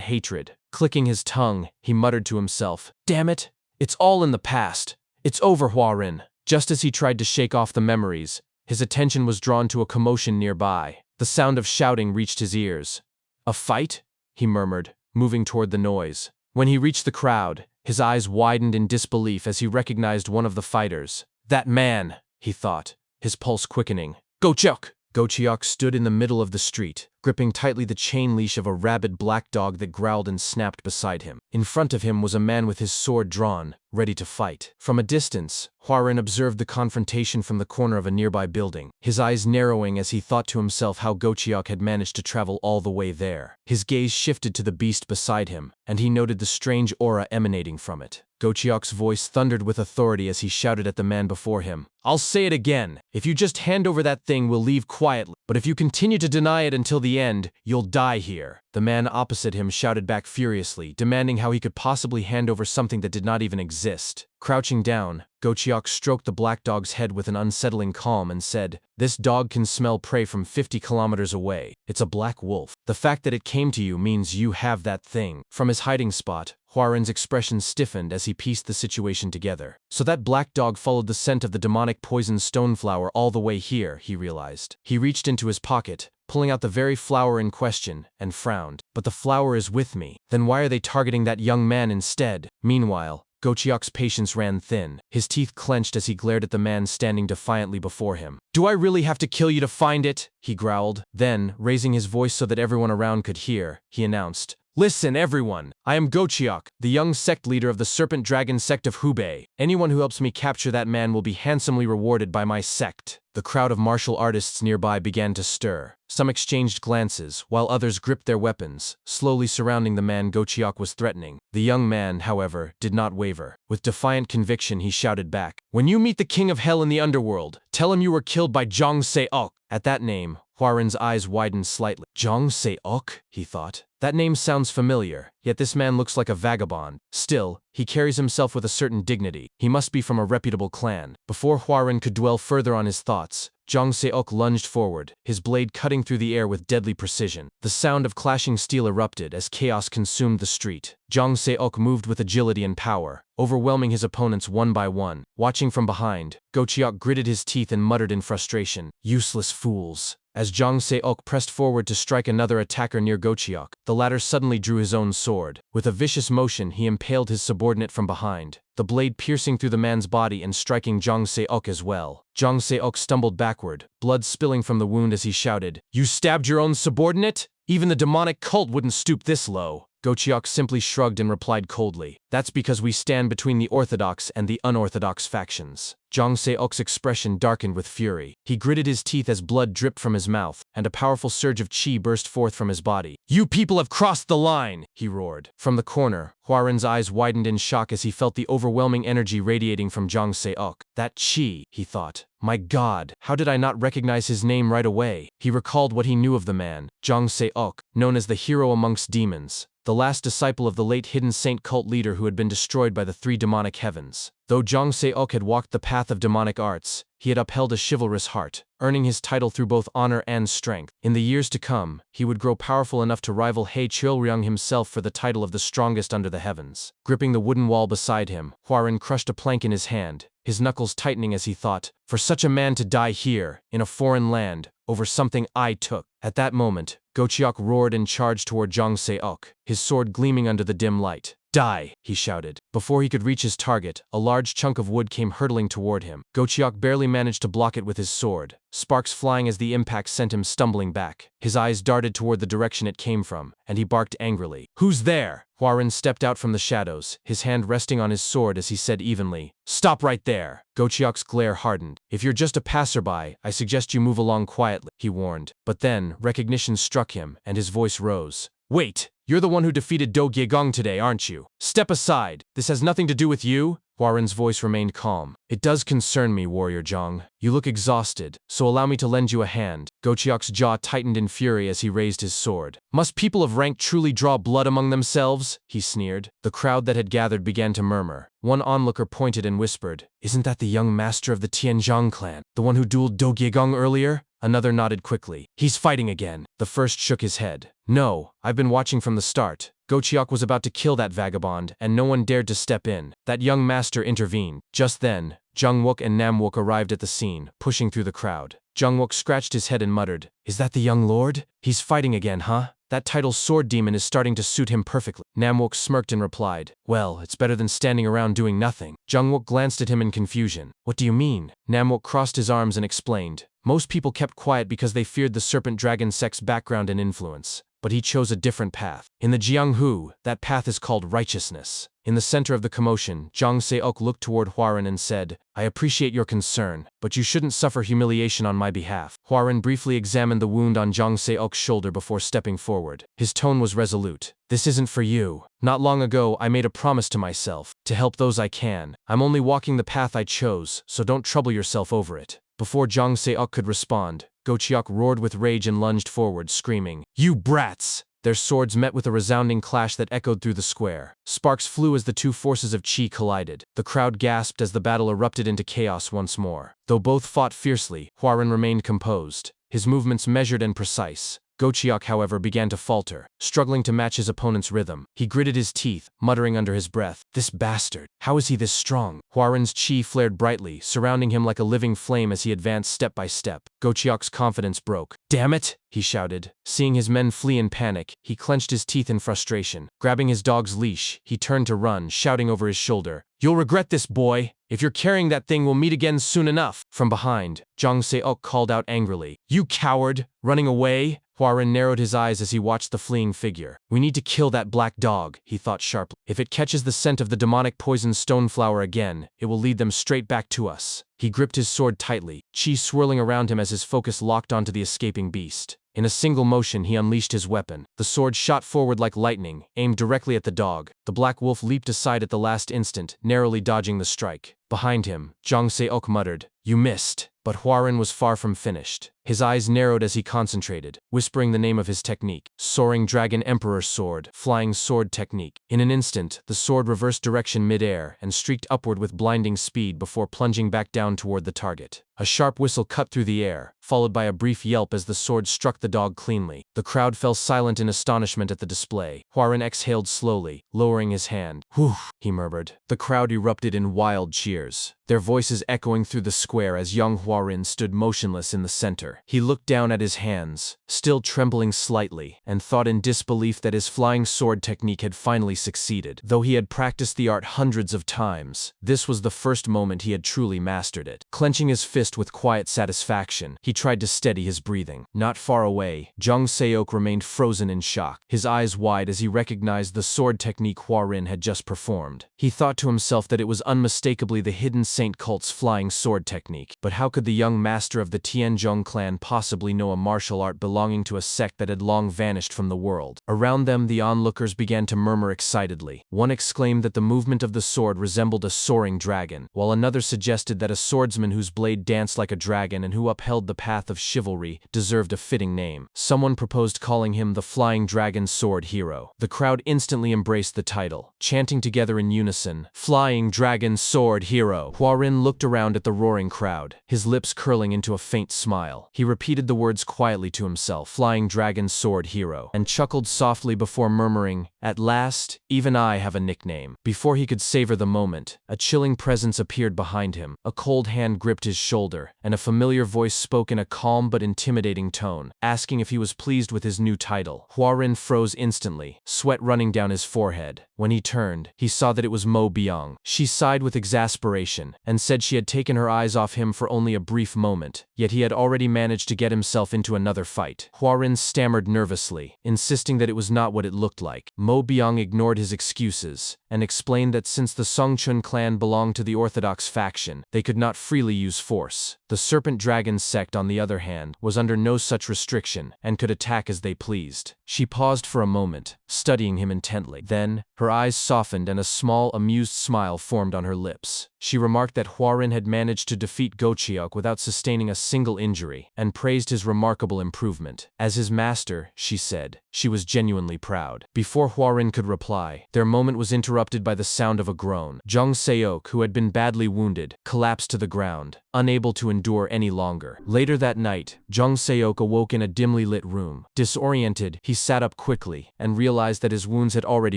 hatred. Clicking his tongue, he muttered to himself, "Damn it, it's all in the past. It's over, Hua-rin." Just as he tried to shake off the memories, his attention was drawn to a commotion nearby. The sound of shouting reached his ears. "A fight?" he murmured, moving toward the noise. When he reached the crowd, his eyes widened in disbelief as he recognized one of the fighters. "That man," he thought, his pulse quickening. "Gocheok!" Gocheok stood in the middle of the street, gripping tightly the chain leash of a rabid black dog that growled and snapped beside him. In front of him was a man with his sword drawn, ready to fight. From a distance, Hua-rin observed the confrontation from the corner of a nearby building, his eyes narrowing as he thought to himself how Gocheok had managed to travel all the way there. His gaze shifted to the beast beside him, and he noted the strange aura emanating from it. Gocheok's voice thundered with authority as he shouted at the man before him. "I'll say it again. If you just hand over that thing, we'll leave quietly. But if you continue to deny it until the end, you'll die here." The man opposite him shouted back furiously, demanding how he could possibly hand over something that did not even exist. Crouching down, Gocheok stroked the black dog's head with an unsettling calm and said, "This dog can smell prey from 50 kilometers away. It's a black wolf. The fact that it came to you means you have that thing." From his hiding spot, Hua-rin's expression stiffened as he pieced the situation together. So that black dog followed the scent of the demonic poison stoneflower all the way here, he realized. He reached into his pocket, pulling out the very flower in question, and frowned. "But the flower is with me. Then why are they targeting that young man instead?" Meanwhile, Gocheok's patience ran thin. His teeth clenched as he glared at the man standing defiantly before him. "Do I really have to kill you to find it?" he growled. Then, raising his voice so that everyone around could hear, he announced, "Listen, everyone! I am Gocheok, the young sect leader of the Serpent Dragon sect of Hubei. Anyone who helps me capture that man will be handsomely rewarded by my sect." The crowd of martial artists nearby began to stir. Some exchanged glances, while others gripped their weapons, slowly surrounding the man Gocheok was threatening. The young man, however, did not waver. With defiant conviction, he shouted back, "When you meet the king of hell in the underworld, tell him you were killed by Jong Se-ok." At that name, Hua-rin's eyes widened slightly. Jong Se-ok, he thought. That name sounds familiar, yet this man looks like a vagabond. Still, he carries himself with a certain dignity. He must be from a reputable clan. Before Hua-rin could dwell further on his thoughts, Jong Se-ok lunged forward, his blade cutting through the air with deadly precision. The sound of clashing steel erupted as chaos consumed the street. Jong Se-ok moved with agility and power, overwhelming his opponents one by one. Watching from behind, Gocheok gritted his teeth and muttered in frustration, "Useless fools." As Jong Se-ok pressed forward to strike another attacker near Gocheok, the latter suddenly drew his own sword. With a vicious motion, he impaled his subordinate from behind, the blade piercing through the man's body and striking Jong Se-ok as well. Jong Se-ok stumbled backward, blood spilling from the wound as he shouted, "You stabbed your own subordinate? Even the demonic cult wouldn't stoop this low." Gocheok simply shrugged and replied coldly, "That's because we stand between the orthodox and the unorthodox factions." Jong Se-ok's expression darkened with fury. He gritted his teeth as blood dripped from his mouth, and a powerful surge of chi burst forth from his body. "You people have crossed the line!" he roared. From the corner, Hua-rin's eyes widened in shock as he felt the overwhelming energy radiating from Jong Se-ok. That chi, he thought. My God, how did I not recognize his name right away? He recalled what he knew of the man, Jong Se-ok, known as the hero amongst demons, the last disciple of the late hidden saint cult leader who had been destroyed by the three demonic heavens. Though Jong Se-ok had walked the path of demonic arts, he had upheld a chivalrous heart, earning his title through both honor and strength. In the years to come, he would grow powerful enough to rival Hei Chulryung himself for the title of the strongest under the heavens. Gripping the wooden wall beside him, Hua-rin crushed a plank in his hand, his knuckles tightening as he thought, for such a man to die here, in a foreign land, over something I took. At that moment, Gocheok roared and charged toward Jong Se-ok, his sword gleaming under the dim light. Die, he shouted. Before he could reach his target, a large chunk of wood came hurtling toward him. Gochiok barely managed to block it with his sword, sparks flying as the impact sent him stumbling back. His eyes darted toward the direction it came from, and he barked angrily. Who's there? Hwarin stepped out from the shadows, his hand resting on his sword as he said evenly, Stop right there. Gochiok's glare hardened. If you're just a passerby, I suggest you move along quietly, he warned. But then, recognition struck him, and his voice rose. Wait, you're the one who defeated Do Gyegong today, aren't you? Step aside. This has nothing to do with you? Hwarin's voice remained calm. It does concern me, Warrior Yong. You look exhausted, so allow me to lend you a hand. Gochiok's jaw tightened in fury as he raised his sword. Must people of rank truly draw blood among themselves? He sneered. The crowd that had gathered began to murmur. One onlooker pointed and whispered, Isn't that the young master of the Tianzhong clan, the one who dueled Do Gyegong earlier? Another nodded quickly. He's fighting again. The first shook his head. No, I've been watching from the start. Gochiok was about to kill that vagabond, and no one dared to step in. That young master intervened. Just then, Jungwook and Namwook arrived at the scene, pushing through the crowd. Jungwook scratched his head and muttered, Is that the young lord? He's fighting again, huh? That title sword demon is starting to suit him perfectly. Namwook smirked and replied, Well, it's better than standing around doing nothing. Jungwook glanced at him in confusion. What do you mean? Namwook crossed his arms and explained, Most people kept quiet because they feared the serpent dragon sect's background and influence. But he chose a different path. In the Jianghu, that path is called righteousness. In the center of the commotion, Jang Se-ok looked toward Hwarin and said, I appreciate your concern, but you shouldn't suffer humiliation on my behalf. Hwarin briefly examined the wound on Jang Se-ok's shoulder before stepping forward. His tone was resolute. This isn't for you. Not long ago, I made a promise to myself, to help those I can. I'm only walking the path I chose, so don't trouble yourself over it. Before Jang Se-ok could respond, Gochiok roared with rage and lunged forward, screaming, You brats! Their swords met with a resounding clash that echoed through the square. Sparks flew as the two forces of Qi collided. The crowd gasped as the battle erupted into chaos once more. Though both fought fiercely, Hwarin remained composed, his movements measured and precise. Gochiok, however, began to falter, struggling to match his opponent's rhythm. He gritted his teeth, muttering under his breath, This bastard! How is he this strong? Hwarin's chi flared brightly, surrounding him like a living flame as he advanced step by step. Gochiok's confidence broke. Damn it! He shouted. Seeing his men flee in panic, he clenched his teeth in frustration. Grabbing his dog's leash, he turned to run, shouting over his shoulder, You'll regret this, boy! If you're carrying that thing, we'll meet again soon enough. From behind, Jang Se-ok called out angrily, You coward! Running away? Hwarin narrowed his eyes as he watched the fleeing figure. We need to kill that black dog, he thought sharply. If it catches the scent of the demonic poison stoneflower again, it will lead them straight back to us. He gripped his sword tightly, chi swirling around him as his focus locked onto the escaping beast. In a single motion, he unleashed his weapon. The sword shot forward like lightning, aimed directly at the dog. The black wolf leaped aside at the last instant, narrowly dodging the strike. Behind him, Jang Se-ok muttered, You missed. But Hwarin was far from finished. His eyes narrowed as he concentrated, whispering the name of his technique. Soaring Dragon Emperor Sword, Flying Sword Technique. In an instant, the sword reversed direction mid-air and streaked upward with blinding speed before plunging back down toward the target. A sharp whistle cut through the air, followed by a brief yelp as the sword struck the dog cleanly. The crowd fell silent in astonishment at the display. Hwarin exhaled slowly, lowering his hand. Whew, he murmured. The crowd erupted in wild cheers, their voices echoing through the square as young Hwarin stood motionless in the center. He looked down at his hands, still trembling slightly, and thought in disbelief that his flying sword technique had finally succeeded. Though he had practiced the art hundreds of times, this was the first moment he had truly mastered it. Clenching his fist with quiet satisfaction, he tried to steady his breathing. Not far away, Jang Se-ok remained frozen in shock, his eyes wide as he recognized the sword technique Hwarin had just performed. He thought to himself that it was unmistakably the hidden saint cult's flying sword technique. But how could the young master of the Tianzhong clan possibly know a martial art belonging to a sect that had long vanished from the world? Around them, the onlookers began to murmur excitedly. One exclaimed that the movement of the sword resembled a soaring dragon, while another suggested that a swordsman whose blade danced like a dragon and who upheld the path of chivalry deserved a fitting name. Someone proposed calling him the Flying Dragon Sword Hero. The crowd instantly embraced the title, chanting together in unison, Flying Dragon Sword Hero. Huarin looked around at the roaring crowd, his lips curling into a faint smile. He repeated the words quietly to himself, "Flying Dragon Sword Hero," and chuckled softly before murmuring, "At last, even I have a nickname." Before he could savor the moment, a chilling presence appeared behind him. A cold hand gripped his shoulder, and a familiar voice spoke in a calm but intimidating tone, asking if he was pleased with his new title. Huarin froze instantly, sweat running down his forehead. When he turned, he saw that it was Mo Biang. She sighed with exasperation, and said she had taken her eyes off him for only a brief moment, yet he had already managed to get himself into another fight. Huarin stammered nervously, insisting that it was not what it looked like. Mo Biang ignored his excuses, and explained that since the Songchun clan belonged to the Orthodox faction, they could not freely use force. The Serpent Dragon sect, on the other hand, was under no such restriction, and could attack as they pleased. She paused for a moment, studying him intently. Then, her eyes softened and a small, amused smile formed on her lips. She remarked that Huarin had managed to defeat Gochiok without sustaining a single injury, and praised his remarkable improvement. As his master, she said, she was genuinely proud. Before Huarin could reply, their moment was interrupted by the sound of a groan. Zhang Seok, who had been badly wounded, collapsed to the ground, unable to endure any longer. Later that night, Zhang Seok awoke in a dimly lit room. Disoriented, he sat up quickly, and realized that his wounds had already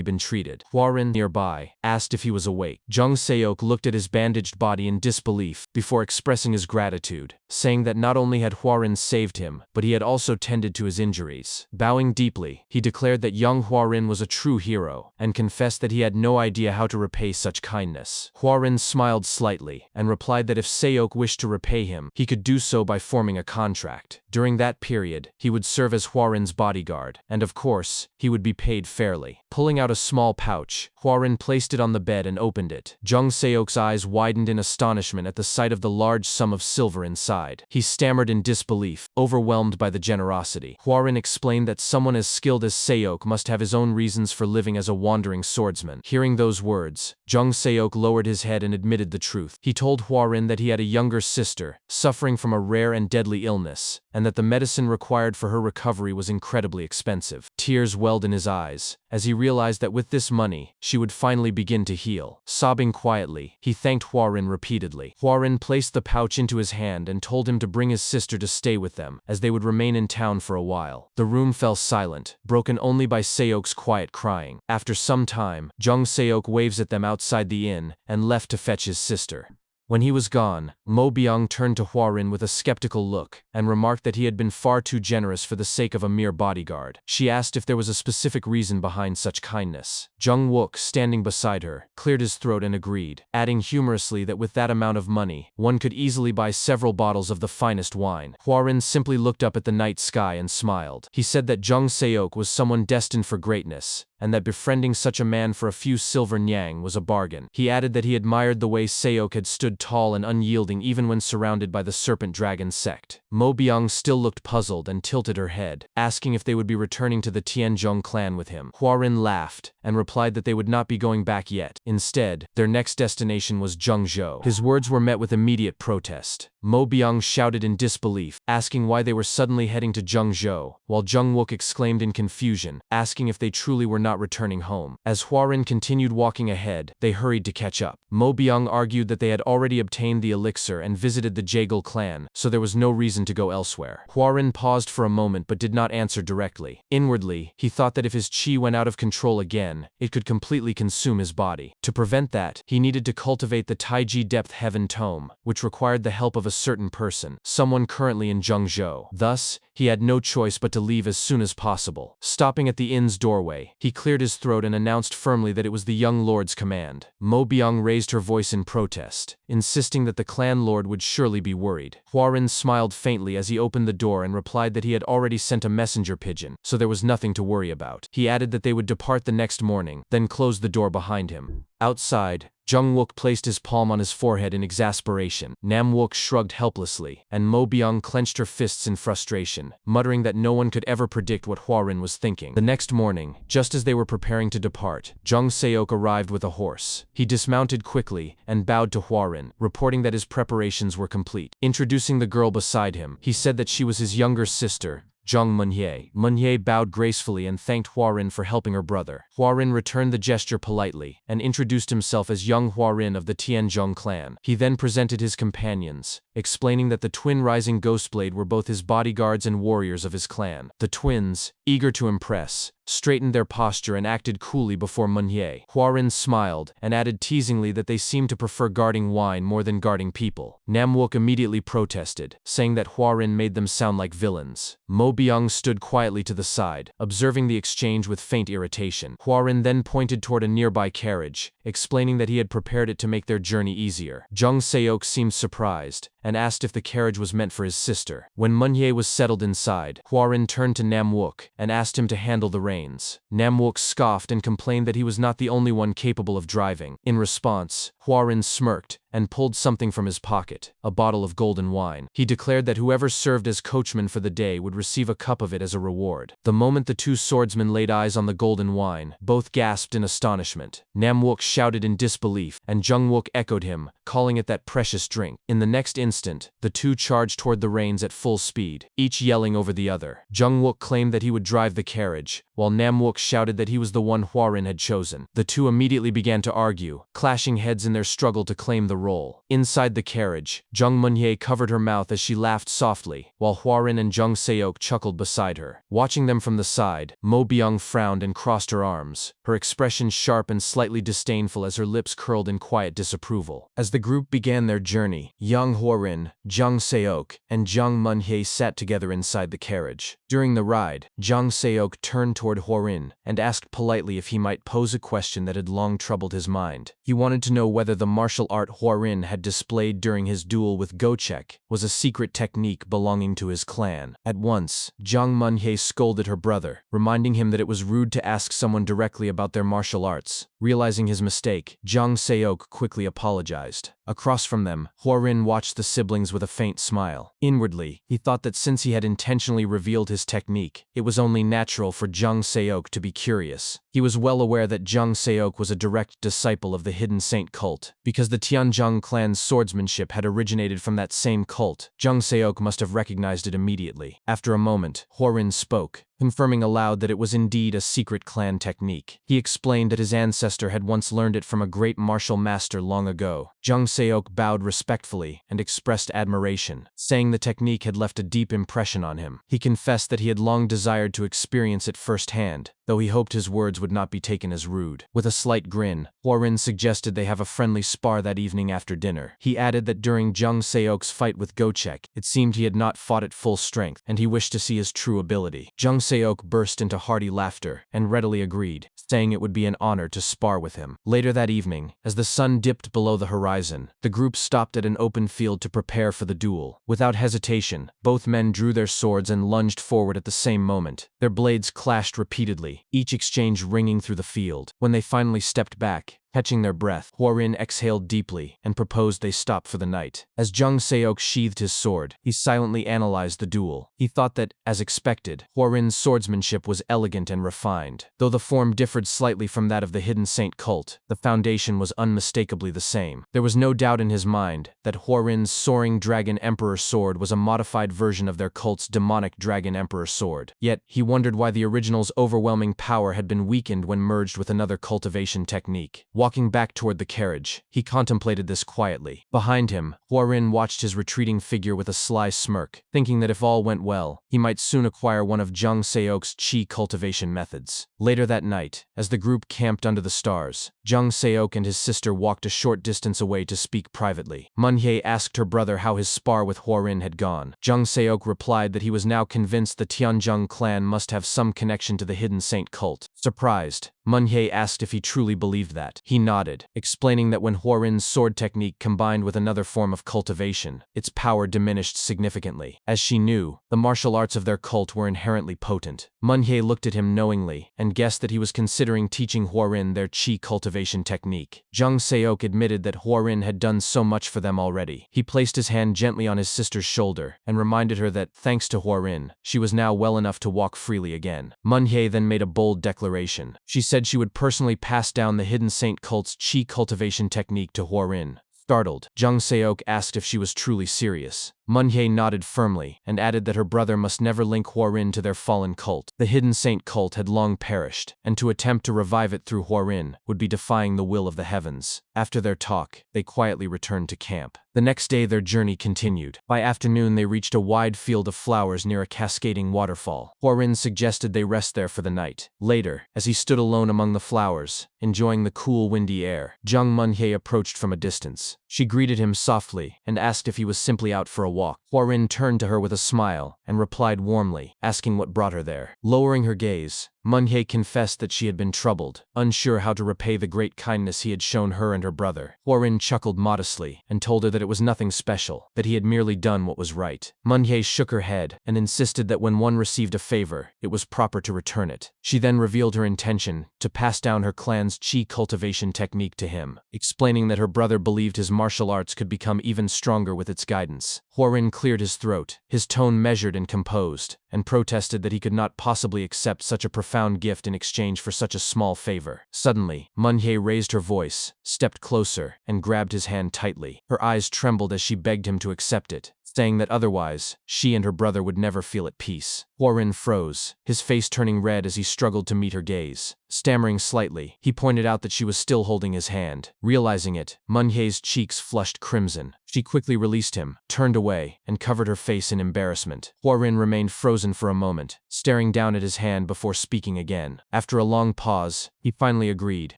been treated. Huarin, nearby, asked if he was awake. Zhang Seok looked at his bandaged body in disbelief, before expressing his gratitude, saying that not only had Huarin saved him, but he had also tended to his injuries. Bowing deeply, he declared that young Huarin was a true hero, and confessed that he had no idea how to repay such kindness. Huarin smiled slightly, and replied that if Seok wished to repay him, he could do so by forming a contract. During that period, he would serve as Huarin's bodyguard, and of course, he would be paid fairly. Pulling out a small pouch, Huarin placed it on the bed and opened it. Zhang Seok's eyes widened in astonishment at the sight of the large sum of silver inside. He stammered in disbelief, overwhelmed by the generosity. Huarin explained that someone as skilled as Seok must have his own reasons for living as a wandering swordsman. Hearing those words, Zhang Seok lowered his head and admitted the truth. He told Huarin that he had a younger sister, suffering from a rare and deadly illness, and that the medicine required for her recovery was incredibly expensive. Tears welled in his eyes, as he realized that with this money, she would finally begin to heal. Sobbing quietly, he thanked Huarin repeatedly. Huarin placed the pouch into his hand and told him to bring his sister to stay with them, as they would remain in town for a while. The room fell silent, broken only by Seok's quiet crying. After some time, Zhang Seok waves at them outside the inn, and left to fetch his sister. When he was gone, Mo Biang turned to Huarin with a skeptical look, and remarked that he had been far too generous for the sake of a mere bodyguard. She asked if there was a specific reason behind such kindness. Zheng Wook, standing beside her, cleared his throat and agreed, adding humorously that with that amount of money, one could easily buy several bottles of the finest wine. Huarin simply looked up at the night sky and smiled. He said that Zhang Seok was someone destined for greatness, and that befriending such a man for a few silver nyang was a bargain. He added that he admired the way Seok had stood tall and unyielding even when surrounded by the Serpent Dragon sect. Mo Biang still looked puzzled and tilted her head, asking if they would be returning to the Tianzhong clan with him. Huarin laughed, and replied that they would not be going back yet. Instead, their next destination was Zhengzhou. His words were met with immediate protest. Mo Biang shouted in disbelief, asking why they were suddenly heading to Zhengzhou, while Zheng Wook exclaimed in confusion, asking if they truly were not returning home. As Huarin continued walking ahead, they hurried to catch up. Mo Biang argued that they had already obtained the elixir and visited the Jaegal clan, so there was no reason to go elsewhere. Huarin paused for a moment but did not answer directly. Inwardly, he thought that if his qi went out of control again, it could completely consume his body. To prevent that, he needed to cultivate the Taiji Depth Heaven Tome, which required the help of a certain person, someone currently in Zhengzhou. Thus, he had no choice but to leave as soon as possible. Stopping at the inn's doorway, he cleared his throat and announced firmly that it was the young lord's command. Mo Biang raised her voice in protest, insisting that the clan lord would surely be worried. Huarin smiled faintly as he opened the door and replied that he had already sent a messenger pigeon, so there was nothing to worry about. He added that they would depart the next morning, then closed the door behind him. Outside, Zheng Wook placed his palm on his forehead in exasperation. Nam Wook shrugged helplessly, and Mo Biang clenched her fists in frustration, muttering that no one could ever predict what Huarin was thinking. The next morning, just as they were preparing to depart, Zhang Seok arrived with a horse. He dismounted quickly and bowed to Huarin, reporting that his preparations were complete. Introducing the girl beside him, he said that she was his younger sister, Zhang Munye. Munye bowed gracefully and thanked Huarin for helping her brother. Huarin returned the gesture politely and introduced himself as young Huarin of the Tianzhong clan. He then presented his companions, explaining that the twin rising Ghostblade were both his bodyguards and warriors of his clan. The twins, eager to impress, straightened their posture and acted coolly before Munye. Huarin smiled and added teasingly that they seemed to prefer guarding wine more than guarding people. Namwook immediately protested, saying that Huarin made them sound like villains. Mo Byung stood quietly to the side, observing the exchange with faint irritation. Huarin then pointed toward a nearby carriage, explaining that he had prepared it to make their journey easier. Zhang Seok seemed surprised and asked if the carriage was meant for his sister. When Munye was settled inside, Huarin turned to Namwook and asked him to handle the reins. Namwook scoffed and complained that he was not the only one capable of driving. In response, Huarin smirked and pulled something from his pocket, a bottle of golden wine. He declared that whoever served as coachman for the day would receive a cup of it as a reward. The moment the two swordsmen laid eyes on the golden wine, both gasped in astonishment. Namwook shouted in disbelief, and Jungwook echoed him, calling it that precious drink. In the next instant, the two charged toward the reins at full speed, each yelling over the other. Jungwook claimed that he would drive the carriage, while Namwook shouted that he was the one Huarin had chosen. The two immediately began to argue, clashing heads in their struggle to claim the role. Inside the carriage, Zhang Munye covered her mouth as she laughed softly, while Huarin and Zhang Seok chuckled beside her. Watching them from the side, Mo Byung frowned and crossed her arms, her expression sharp and slightly disdainful as her lips curled in quiet disapproval. As the group began their journey, Yang Huarin, Zhang Seok, and Zhang Munye sat together inside the carriage. During the ride, Zhang Seok turned toward Huarin and asked politely if he might pose a question that had long troubled his mind. He wanted to know whether the martial art Huarin had displayed during his duel with Gochek was a secret technique belonging to his clan. At once, Zhang Munye scolded her brother, reminding him that it was rude to ask someone directly about their martial arts. Realizing his mistake, Zhang Seok quickly apologized. Across from them, Huarin watched the siblings with a faint smile. Inwardly, he thought that since he had intentionally revealed his technique, it was only natural for Zhang Seok to be curious. He was well aware that Zhang Seok was a direct disciple of the Hidden Saint cult. Because the Tianzhong clan's swordsmanship had originated from that same cult, Zhang Seok must have recognized it immediately. After a moment, Huarin spoke, confirming aloud that it was indeed a secret clan technique. He explained that his ancestor had once learned it from a great martial master long ago. Zhang Seok bowed respectfully and expressed admiration, saying the technique had left a deep impression on him. He confessed that he had long desired to experience it firsthand, though he hoped his words would not be taken as rude. With a slight grin, Huarin suggested they have a friendly spar that evening after dinner. He added that during Zhang Seok's fight with Gochek, it seemed he had not fought at full strength, and he wished to see his true ability. Zhang Seok burst into hearty laughter and readily agreed, saying it would be an honor to spar with him. Later that evening, as the sun dipped below the horizon, the group stopped at an open field to prepare for the duel. Without hesitation, both men drew their swords and lunged forward at the same moment. Their blades clashed repeatedly, each exchange ringing through the field. When they finally stepped back, catching their breath, Huarin exhaled deeply and proposed they stop for the night. As Zhang Seok sheathed his sword, he silently analyzed the duel. He thought that, as expected, Huarin's swordsmanship was elegant and refined. Though the form differed slightly from that of the Hidden Saint cult, the foundation was unmistakably the same. There was no doubt in his mind that Huarin's Soaring Dragon Emperor sword was a modified version of their cult's demonic Dragon Emperor sword. Yet, he wondered why the original's overwhelming power had been weakened when merged with another cultivation technique. Walking back toward the carriage, he contemplated this quietly. Behind him, Huarin watched his retreating figure with a sly smirk, thinking that if all went well, he might soon acquire one of Zhang Seok's chi cultivation methods. Later that night, as the group camped under the stars, Zhang Seok and his sister walked a short distance away to speak privately. Munye asked her brother how his spar with Huarin had gone. Zhang Seok replied that he was now convinced the Tianzhong clan must have some connection to the Hidden Saint cult. Surprised, Munye asked if he truly believed that. He nodded, explaining that when Huarin's sword technique combined with another form of cultivation, its power diminished significantly. As she knew, the martial arts of their cult were inherently potent. Munye looked at him knowingly and guessed that he was considering teaching Huarin their chi cultivation technique. Zhang Seok admitted that Huarin had done so much for them already. He placed his hand gently on his sister's shoulder and reminded her that, thanks to Huarin, she was now well enough to walk freely again. Munye then made a bold declaration. She said she would personally pass down the Hidden Saint cult's chi cultivation technique to Huarin. Startled, Zhang Seok asked if she was truly serious. Manhwa nodded firmly and added that her brother must never link Huarin to their fallen cult. The hidden saint cult had long perished, and to attempt to revive it through Huarin would be defying the will of the heavens. After their talk, they quietly returned to camp. The next day their journey continued. By afternoon they reached a wide field of flowers near a cascading waterfall. Huarin suggested they rest there for the night. Later, as he stood alone among the flowers, enjoying the cool windy air, Zhang Manhwa approached from a distance. She greeted him softly and asked if he was simply out for a walk. Huarin turned to her with a smile and replied warmly, asking what brought her there. Lowering her gaze, Manhwa confessed that she had been troubled, unsure how to repay the great kindness he had shown her and her brother. Huarin chuckled modestly and told her that it was nothing special, that he had merely done what was right. Manhwa shook her head and insisted that when one received a favor, it was proper to return it. She then revealed her intention to pass down her clan's qi cultivation technique to him, explaining that her brother believed his martial arts could become even stronger with its guidance. Huarin cleared his throat, his tone measured and composed, and protested that he could not possibly accept such a profound gift in exchange for such a small favor. Suddenly, Manhwa raised her voice, stepped closer, and grabbed his hand tightly. Her eyes trembled as she begged him to accept it, saying that otherwise, she and her brother would never feel at peace. Huarin froze, his face turning red as he struggled to meet her gaze. Stammering slightly, he pointed out that she was still holding his hand. Realizing it, Manhwa's cheeks flushed crimson. She quickly released him, turned away, and covered her face in embarrassment. Huarin remained frozen for a moment, staring down at his hand before speaking again. After a long pause, he finally agreed,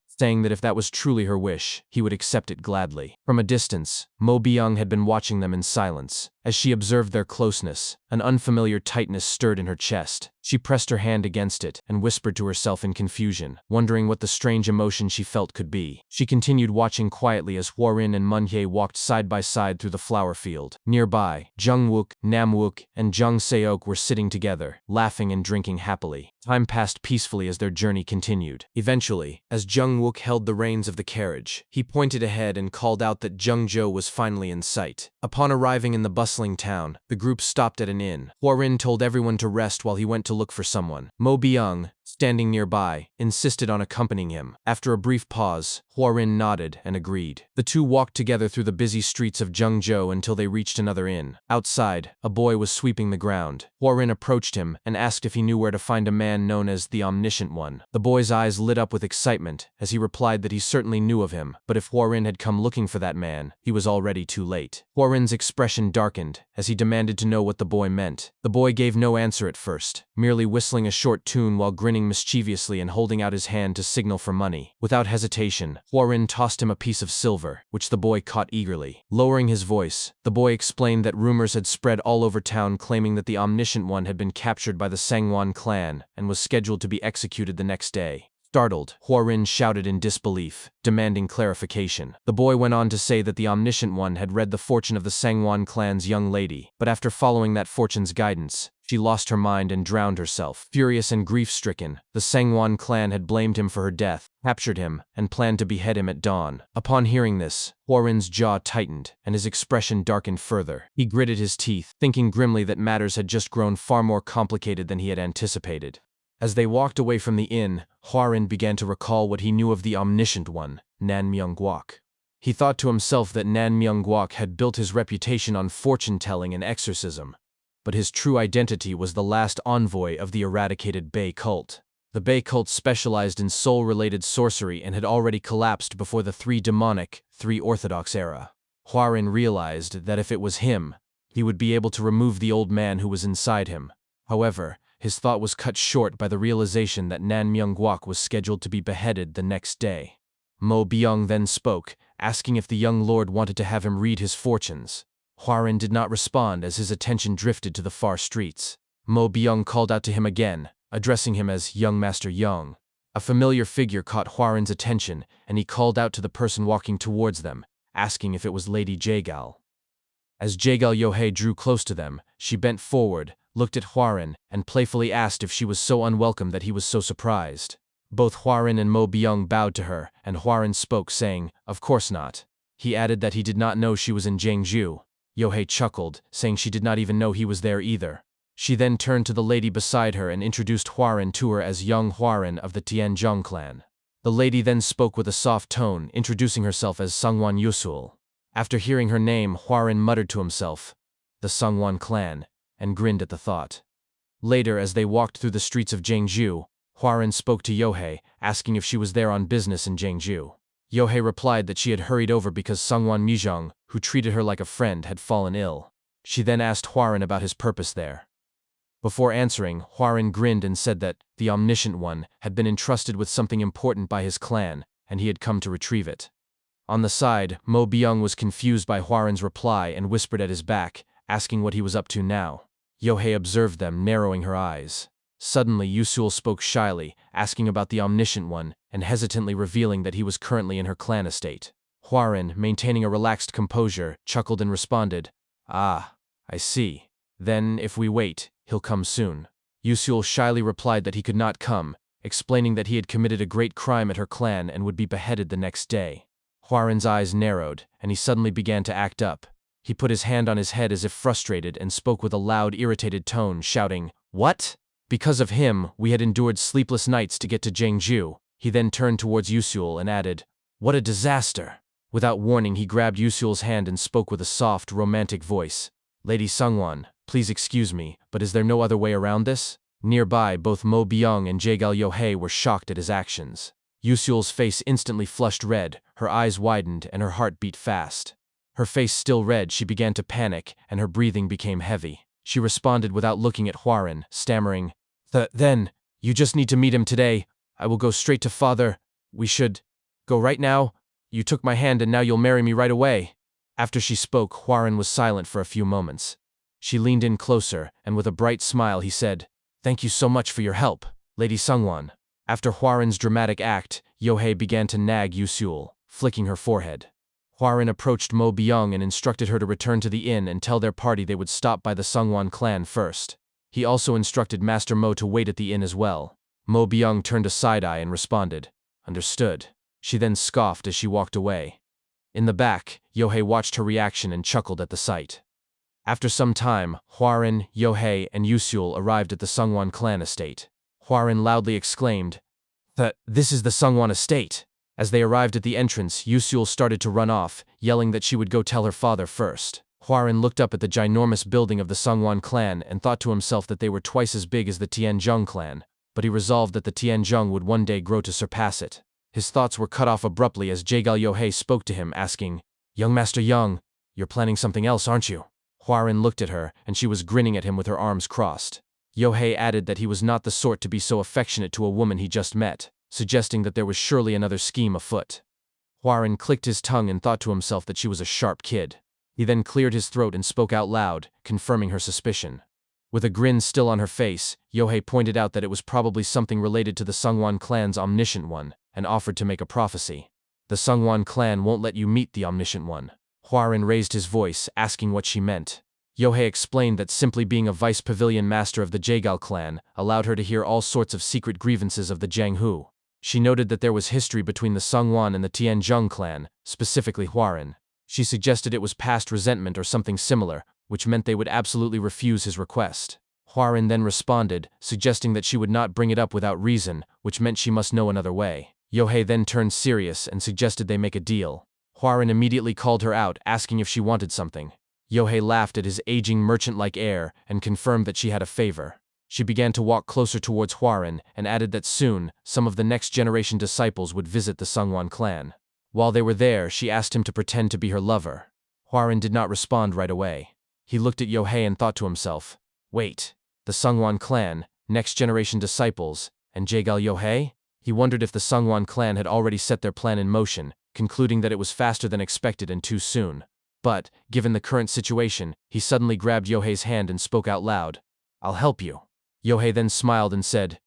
saying that if that was truly her wish, he would accept it gladly. From a distance, Mo Byung had been watching them in silence. As she observed their closeness, an unfamiliar tightness stirred in her chest. She pressed her hand against it and whispered to herself in confusion, wondering what the strange emotion she felt could be. She continued watching quietly as Huarin and Manhwa walked side by side through the flower field. Nearby, Jungwook, Namwook, and Jung Seok were sitting together, laughing and drinking happily. Time passed peacefully as their journey continued. Eventually, as Jungwook held the reins of the carriage, he pointed ahead and called out that Jungjo was finally in sight. Upon arriving in the bustling town, the group stopped at an inn. Huarin told everyone to rest while he went to look for someone. Mo Byung, standing nearby, insisted on accompanying him. After a brief pause, Huarin nodded and agreed. The two walked together through the busy streets of Zhengzhou until they reached another inn. Outside, a boy was sweeping the ground. Huarin approached him and asked if he knew where to find a man known as the Omniscient One. The boy's eyes lit up with excitement as he replied that he certainly knew of him, but if Huarin had come looking for that man, he was already too late. Huarin's expression darkened as he demanded to know what the boy meant. The boy gave no answer at first, merely whistling a short tune while grinning mischievously and holding out his hand to signal for money. Without hesitation, Huarin tossed him a piece of silver, which the boy caught eagerly. Lowering his voice, the boy explained that rumors had spread all over town claiming that the Omniscient One had been captured by the Sangwon clan and was scheduled to be executed the next day. Startled, Huarin shouted in disbelief, demanding clarification. The boy went on to say that the Omniscient One had read the fortune of the Sangwon clan's young lady, but after following that fortune's guidance, she lost her mind and drowned herself. Furious and grief-stricken, the Sangwon clan had blamed him for her death, captured him, and planned to behead him at dawn. Upon hearing this, Huarin's jaw tightened, and his expression darkened further. He gritted his teeth, thinking grimly that matters had just grown far more complicated than he had anticipated. As they walked away from the inn, Huarin began to recall what he knew of the Omniscient One, Nan Myung-guak. He thought to himself that Nan Myung-guak had built his reputation on fortune-telling and exorcism, but his true identity was the last envoy of the eradicated Bei cult. The Bei cult specialized in soul-related sorcery and had already collapsed before the three demonic, three orthodox era. Huarin realized that if it was him, he would be able to remove the old man who was inside him. However, his thought was cut short by the realization that Nan Myung-guak was scheduled to be beheaded the next day. Mo Byung then spoke, asking if the young lord wanted to have him read his fortunes. Huarin did not respond as his attention drifted to the far streets. Mo Byung called out to him again, addressing him as Young Master Yong. A familiar figure caught Huarin's attention, and he called out to the person walking towards them, asking if it was Lady Jaegal. As Jaegal Yohei drew close to them, she bent forward, looked at Huarin, and playfully asked if she was so unwelcome that he was so surprised. Both Huarin and Mo Byung bowed to her, and Huarin spoke, saying, "Of course not." He added that he did not know she was in Jiangzhou. Yohei chuckled, saying she did not even know he was there either. She then turned to the lady beside her and introduced Huarin to her as young Huarin of the Tianzhong clan. The lady then spoke with a soft tone, introducing herself as Sangwon Yusul. After hearing her name, Huarin muttered to himself, the Sungwon clan, and grinned at the thought. Later, as they walked through the streets of Jeongju, Hwarin spoke to Yohei, asking if she was there on business in Jeongju. Yohei replied that she had hurried over because Sungwon Mijong, who treated her like a friend, had fallen ill. She then asked Hwarin about his purpose there. Before answering, Hwarin grinned and said that the Omniscient One had been entrusted with something important by his clan, and he had come to retrieve it. On the side, Mo Byung was confused by Hwarin's reply and whispered at his back, asking what he was up to now. Yohei observed them, narrowing her eyes. Suddenly, Yusul spoke shyly, asking about the Omniscient One, and hesitantly revealing that he was currently in her clan estate. Hwarin, maintaining a relaxed composure, chuckled and responded, "Ah, I see. Then, if we wait, he'll come soon." Yusul shyly replied that he could not come, explaining that he had committed a great crime at her clan and would be beheaded the next day. Hwarin's eyes narrowed, and he suddenly began to act up. He put his hand on his head as if frustrated and spoke with a loud, irritated tone, shouting, "What? Because of him, we had endured sleepless nights to get to Jeongju." He then turned towards Yusul and added, "What a disaster!" Without warning, he grabbed Yusul's hand and spoke with a soft, romantic voice. "Lady Sungwon, please excuse me, but is there no other way around this?" Nearby, both Mo Byung and Jaegal Yohei were shocked at his actions. Yusul's face instantly flushed red, her eyes widened, and her heart beat fast. Her face still red, she began to panic, and her breathing became heavy. She responded without looking at Hwarin, stammering, Then, you just need to meet him today. I will go straight to father. We should go right now. You took my hand and now you'll marry me right away." After she spoke, Hwarin was silent for a few moments. She leaned in closer, and with a bright smile he said, "Thank you so much for your help, Lady Sungwon." After Hwarin's dramatic act, Yohei began to nag Yusul, flicking her forehead. Hwarin approached Mo Byung and instructed her to return to the inn and tell their party they would stop by the Sungwon clan first. He also instructed Master Mo to wait at the inn as well. Mo Byung turned a side-eye and responded, "Understood." She then scoffed as she walked away. In the back, Yohei watched her reaction and chuckled at the sight. After some time, Hwarin, Yohei, and Yusul arrived at the Sungwon clan estate. Hwarin loudly exclaimed, "This is the Sungwon estate!" As they arrived at the entrance, Yusul started to run off, yelling that she would go tell her father first. Hwarin looked up at the ginormous building of the Sungwon clan and thought to himself that they were twice as big as the Tianzhong clan, but he resolved that the Tianzhong would one day grow to surpass it. His thoughts were cut off abruptly as Jaegal Yohei spoke to him, asking, "Young Master Yong, you're planning something else, aren't you?" Hwarin looked at her, and she was grinning at him with her arms crossed. Yohei added that he was not the sort to be so affectionate to a woman he just met, suggesting that there was surely another scheme afoot. Hwarin clicked his tongue and thought to himself that she was a sharp kid. He then cleared his throat and spoke out loud, confirming her suspicion. With a grin still on her face, Yohei pointed out that it was probably something related to the Sungwon clan's Omniscient One, and offered to make a prophecy. "The Sungwon clan won't let you meet the Omniscient One." Hwarin raised his voice, asking what she meant. Yohei explained that simply being a vice pavilion master of the Jaegal clan allowed her to hear all sorts of secret grievances of the Jianghu. She noted that there was history between the Sungwon and the Tianzhong clan, specifically Hwarin. She suggested it was past resentment or something similar, which meant they would absolutely refuse his request. Hwarin then responded, suggesting that she would not bring it up without reason, which meant she must know another way. Yohei then turned serious and suggested they make a deal. Hwarin immediately called her out, asking if she wanted something. Yohei laughed at his aging merchant-like air and confirmed that she had a favor. She began to walk closer towards Hwarin and added that soon, some of the next-generation disciples would visit the Sungwon clan. While they were there, she asked him to pretend to be her lover. Hwarin did not respond right away. He looked at Yohei and thought to himself, "Wait, the Sungwon clan, next-generation disciples, and Jaegal Yohei?" He wondered if the Sungwon clan had already set their plan in motion, concluding that it was faster than expected and too soon. But, given the current situation, he suddenly grabbed Yohei's hand and spoke out loud, "I'll help you." Yohei then smiled and said,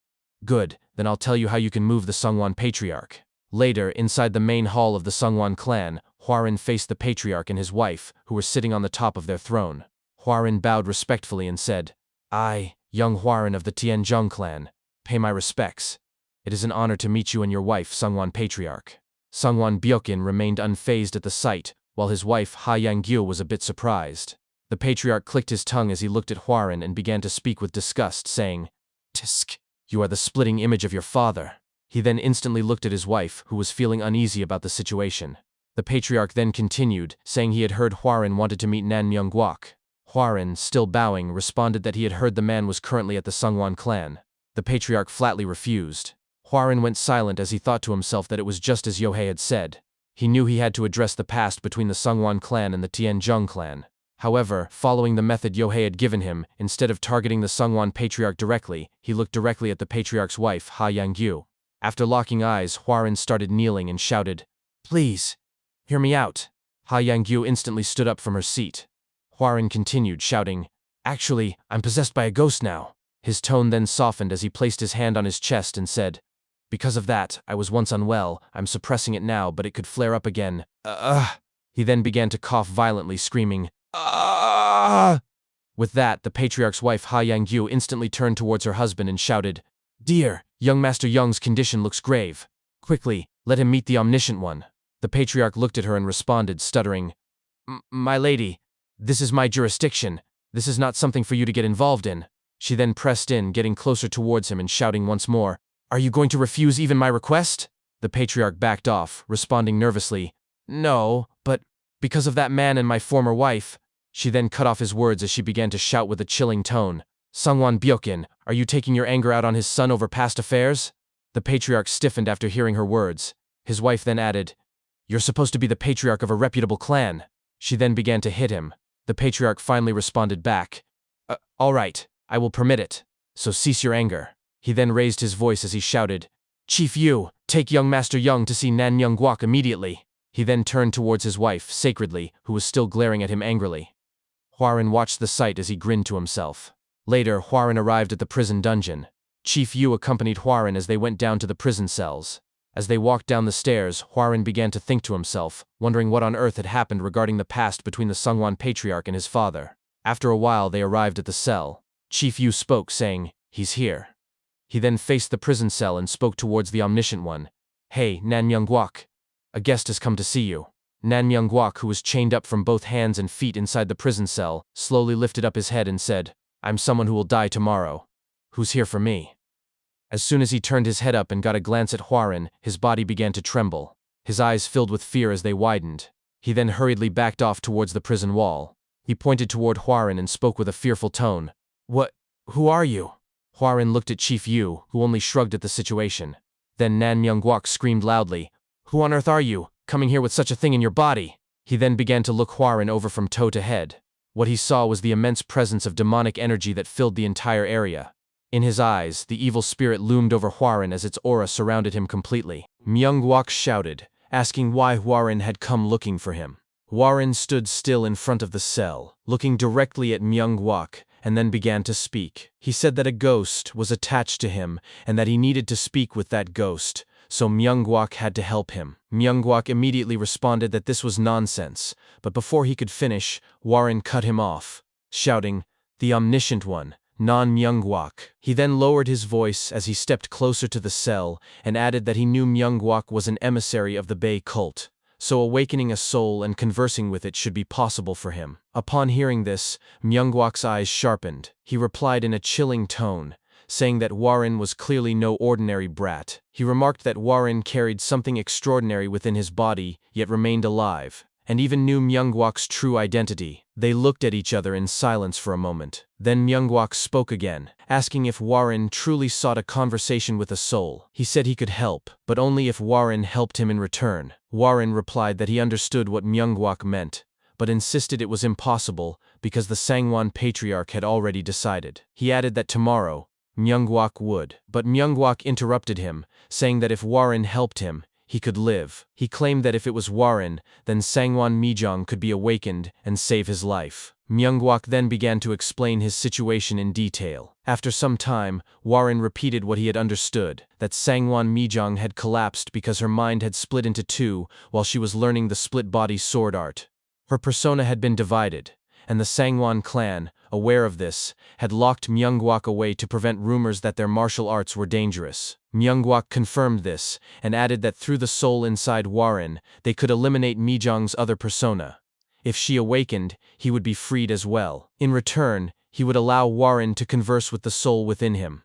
"Good, then I'll tell you how you can move the Sungwon Patriarch." Later, inside the main hall of the Sungwon clan, Hwarin faced the Patriarch and his wife, who were sitting on the top of their throne. Hwarin bowed respectfully and said, "I, young Hwarin of the Tianzhong clan, pay my respects. It is an honor to meet you and your wife, Sungwon Patriarch." Sungwon Byokin remained unfazed at the sight, while his wife, Ha Yanggyu, was a bit surprised. The Patriarch clicked his tongue as he looked at Hwarin and began to speak with disgust, saying, "Tisk, you are the splitting image of your father." He then instantly looked at his wife, who was feeling uneasy about the situation. The Patriarch then continued, saying he had heard Hwarin wanted to meet Nan Myungguak. Hwarin, still bowing, responded that he had heard the man was currently at the Sungwon clan. The patriarch flatly refused. Hwarin went silent as he thought to himself that it was just as Yohei had said. He knew he had to address the past between the Sungwon clan and the Tianzhong clan. However, following the method Yohei had given him, instead of targeting the Sungwon patriarch directly, he looked directly at the patriarch's wife, Ha Yanggyu. After locking eyes, Hwarin started kneeling and shouted, "Please, hear me out." Ha Yanggyu instantly stood up from her seat. Hwarin continued, shouting, "Actually, I'm possessed by a ghost now." His tone then softened as he placed his hand on his chest and said, "Because of that, I was once unwell. I'm suppressing it now, but it could flare up again. He then began to cough violently, screaming, "Ah!" With that, the patriarch's wife Ha Yanggyu instantly turned towards her husband and shouted, "Dear, young Master Yong's condition looks grave. Quickly, let him meet the Omniscient One." The patriarch looked at her and responded, stuttering, "My lady, this is my jurisdiction. This is not something for you to get involved in." She then pressed in, getting closer towards him and shouting once more, "Are you going to refuse even my request?" The patriarch backed off, responding nervously, "No, but because of that man and my former wife." She then cut off his words as she began to shout with a chilling tone, "Sungwon Byokin, are you taking your anger out on his son over past affairs?" The patriarch stiffened after hearing her words. His wife then added, "You're supposed to be the patriarch of a reputable clan." She then began to hit him. The patriarch finally responded back, "All right, I will permit it. So cease your anger." He then raised his voice as he shouted, "Chief Yu, take young Master Yong to see Nan Myung-guak immediately." He then turned towards his wife, sacredly, who was still glaring at him angrily. Hwarin watched the sight as he grinned to himself. Later, Hwarin arrived at the prison dungeon. Chief Yu accompanied Hwarin as they went down to the prison cells. As they walked down the stairs, Hwarin began to think to himself, wondering what on earth had happened regarding the past between the Sungwon patriarch and his father. After a while, they arrived at the cell. Chief Yu spoke, saying, "He's here." He then faced the prison cell and spoke towards the Omniscient One. "Hey, Nan Myung-guak. A guest has come to see you." Nan Myung-guak, who was chained up from both hands and feet inside the prison cell, slowly lifted up his head and said, "I'm someone who will die tomorrow. Who's here for me?" As soon as he turned his head up and got a glance at Hwarin, his body began to tremble. His eyes filled with fear as they widened. He then hurriedly backed off towards the prison wall. He pointed toward Hwarin and spoke with a fearful tone. Who are you?" Hwarin looked at Chief Yu, who only shrugged at the situation. Then Nan Myung-guak screamed loudly, "Who on earth are you, coming here with such a thing in your body?" He then began to look Hwarin over from toe to head. What he saw was the immense presence of demonic energy that filled the entire area. In his eyes, the evil spirit loomed over Hwarin as its aura surrounded him completely. Myung-guak shouted, asking why Hwarin had come looking for him. Hwarin stood still in front of the cell, looking directly at Myung-guak, and then began to speak. He said that a ghost was attached to him and that he needed to speak with that ghost, so Myung-guak had to help him. Myung-guak immediately responded that this was nonsense, but before he could finish, Hwarin cut him off, shouting, "The Omniscient One, Nan Myung-guak." He then lowered his voice as he stepped closer to the cell and added that he knew Myung-guak was an emissary of the Bei cult, so awakening a soul and conversing with it should be possible for him. Upon hearing this, Myung-guak's eyes sharpened. He replied in a chilling tone, saying that Hwarin was clearly no ordinary brat. He remarked that Hwarin carried something extraordinary within his body, yet remained alive, and even knew Myung-guak's true identity. They looked at each other in silence for a moment. Then Myung-guak spoke again, asking if Hwarin truly sought a conversation with a soul. He said he could help, but only if Hwarin helped him in return. Hwarin replied that he understood what Myung-guak meant, but insisted it was impossible because the Sangwon patriarch had already decided. He added that tomorrow, Myung-guak would, but Myung-guak interrupted him, saying that if Hwarin helped him, he could live. He claimed that if it was Hwarin, then Sangwon Mijong could be awakened and save his life. Myung-guak then began to explain his situation in detail. After some time, Hwarin repeated what he had understood, that Sangwon Mijong had collapsed because her mind had split into two while she was learning the split-body sword art. Her persona had been divided, and the Sangwon clan, aware of this, had locked Myung-guak away to prevent rumors that their martial arts were dangerous. Myung-guak confirmed this, and added that through the soul inside Hwarin, they could eliminate Mijong's other persona. If she awakened, he would be freed as well. In return, he would allow Hwarin to converse with the soul within him.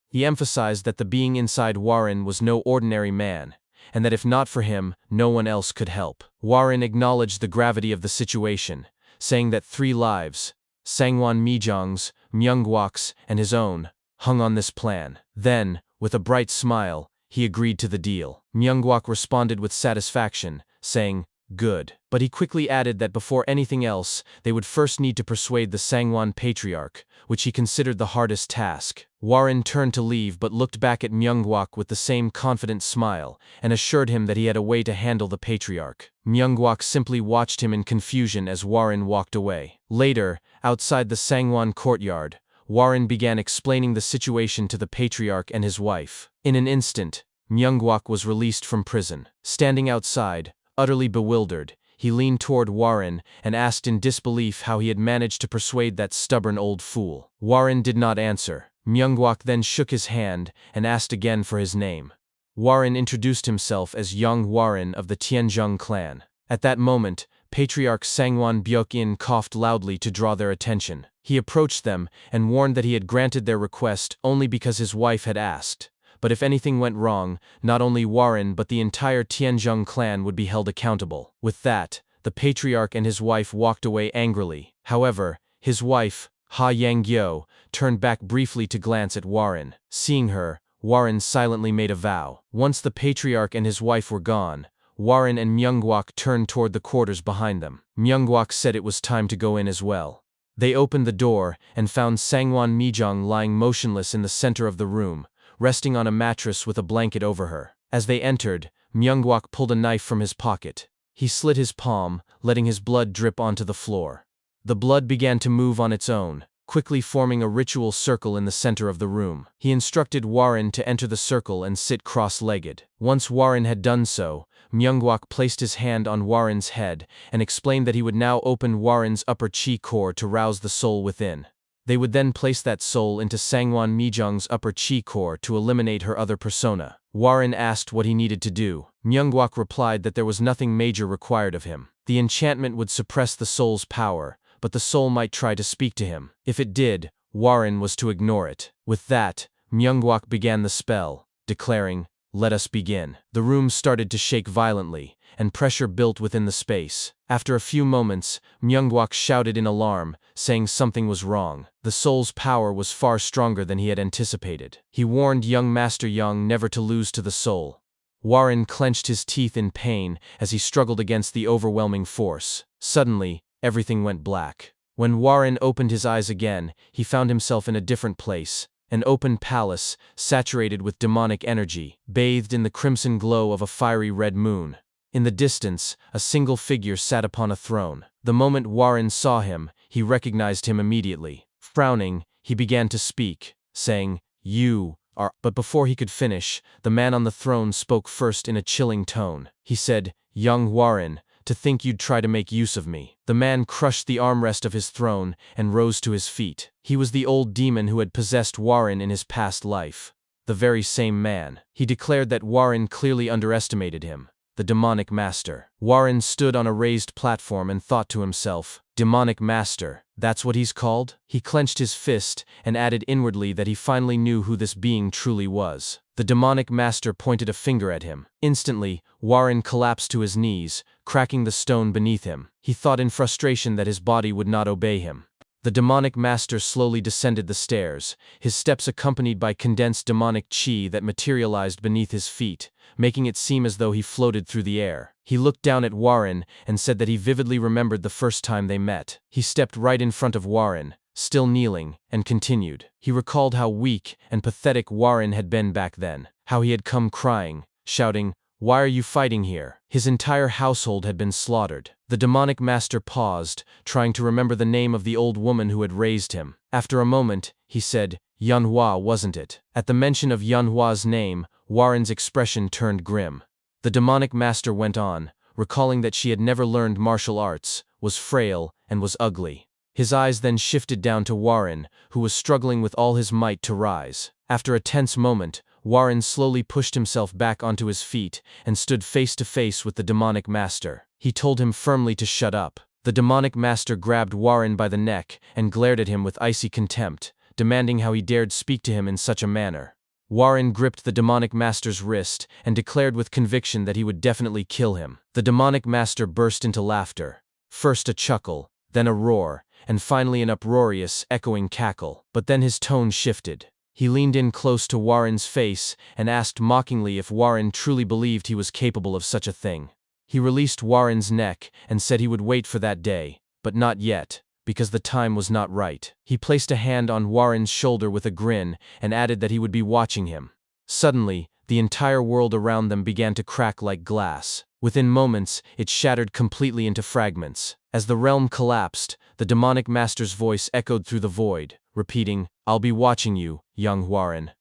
He emphasized that the being inside Hwarin was no ordinary man, and that if not for him, no one else could help. Hwarin acknowledged the gravity of the situation, saying that 3 lives, Sangwon Mijong's, Myungwak's, and his own, hung on this plan. Then, with a bright smile, he agreed to the deal. Myungwak responded with satisfaction, saying, "Good." But he quickly added that before anything else, they would first need to persuade the Sangwon patriarch, which he considered the hardest task. Warren turned to leave but looked back at Myungwak with the same confident smile, and assured him that he had a way to handle the patriarch. Myungwak simply watched him in confusion as Warren walked away. Later, outside the Sangwon courtyard, Warren began explaining the situation to the patriarch and his wife. In an instant, Myungwak was released from prison. Standing outside, utterly bewildered, he leaned toward Warren and asked in disbelief how he had managed to persuade that stubborn old fool. Warren did not answer. Myungwak then shook his hand and asked again for his name. Warren introduced himself as Yong Warren of the Tianzhong clan. At that moment, Patriarch Sangwon Byuk-in coughed loudly to draw their attention. He approached them and warned that he had granted their request only because his wife had asked. But if anything went wrong, not only Warren but the entire Tianzhong clan would be held accountable. With that, the patriarch and his wife walked away angrily. However, his wife, Ha Yanggyo, turned back briefly to glance at Warren. Seeing her, Warren silently made a vow. Once the patriarch and his wife were gone, Warren and Myungwak turned toward the quarters behind them. Myungwak said it was time to go in as well. They opened the door and found Sangwon Mijong lying motionless in the center of the room, resting on a mattress with a blanket over her. As they entered, Myungwak pulled a knife from his pocket. He slit his palm, letting his blood drip onto the floor. The blood began to move on its own, quickly forming a ritual circle in the center of the room. He instructed Warren to enter the circle and sit cross-legged. Once Warren had done so, Myungwak placed his hand on Warren's head and explained that he would now open Warren's upper chi core to rouse the soul within. They would then place that soul into Sangwon Mijong's upper chi core to eliminate her other persona. Warren asked what he needed to do. Myungwak replied that there was nothing major required of him. The enchantment would suppress the soul's power, but the soul might try to speak to him. If it did, Warren was to ignore it. With that, Myungwak began the spell, declaring, "Let us begin." The room started to shake violently, and pressure built within the space. After a few moments, Myungwak shouted in alarm, saying something was wrong. The soul's power was far stronger than he had anticipated. He warned young Master Yong never to lose to the soul. Warren clenched his teeth in pain as he struggled against the overwhelming force. Suddenly, everything went black. When Warren opened his eyes again, he found himself in a different place. An open palace, saturated with demonic energy, bathed in the crimson glow of a fiery red moon. In the distance, a single figure sat upon a throne. The moment Warren saw him, he recognized him immediately. Frowning, he began to speak, saying, "You are..." But before he could finish, the man on the throne spoke first in a chilling tone. He said, "Young Warren, to think you'd try to make use of me." The man crushed the armrest of his throne and rose to his feet. He was the old demon who had possessed Warren in his past life. The very same man. He declared that Warren clearly underestimated him. The demonic master. Warren stood on a raised platform and thought to himself, "Demonic master, that's what he's called?" He clenched his fist and added inwardly that he finally knew who this being truly was. The demonic master pointed a finger at him. Instantly, Warren collapsed to his knees, cracking the stone beneath him. He thought in frustration that his body would not obey him. The demonic master slowly descended the stairs, his steps accompanied by condensed demonic chi that materialized beneath his feet, making it seem as though he floated through the air. He looked down at Warren and said that he vividly remembered the first time they met. He stepped right in front of Warren, still kneeling, and continued. He recalled how weak and pathetic Warren had been back then, how he had come crying, shouting, "Why are you fighting here?" His entire household had been slaughtered. The demonic master paused, trying to remember the name of the old woman who had raised him. After a moment, he said, "Manhwa, wasn't it?" At the mention of Manhwa's name, Warren's expression turned grim. The demonic master went on, recalling that she had never learned martial arts, was frail, and was ugly. His eyes then shifted down to Warren, who was struggling with all his might to rise. After a tense moment, Warren slowly pushed himself back onto his feet and stood face to face with the demonic master. He told him firmly to shut up. The demonic master grabbed Warren by the neck and glared at him with icy contempt, demanding how he dared speak to him in such a manner. Warren gripped the demonic master's wrist and declared with conviction that he would definitely kill him. The demonic master burst into laughter. First a chuckle, then a roar, and finally an uproarious, echoing cackle. But then his tone shifted. He leaned in close to Warren's face and asked mockingly if Warren truly believed he was capable of such a thing. He released Warren's neck and said he would wait for that day, but not yet, because the time was not right. He placed a hand on Warren's shoulder with a grin and added that he would be watching him. Suddenly, the entire world around them began to crack like glass. Within moments, it shattered completely into fragments. As the realm collapsed, the demonic master's voice echoed through the void, repeating, "I'll be watching you, young Warren."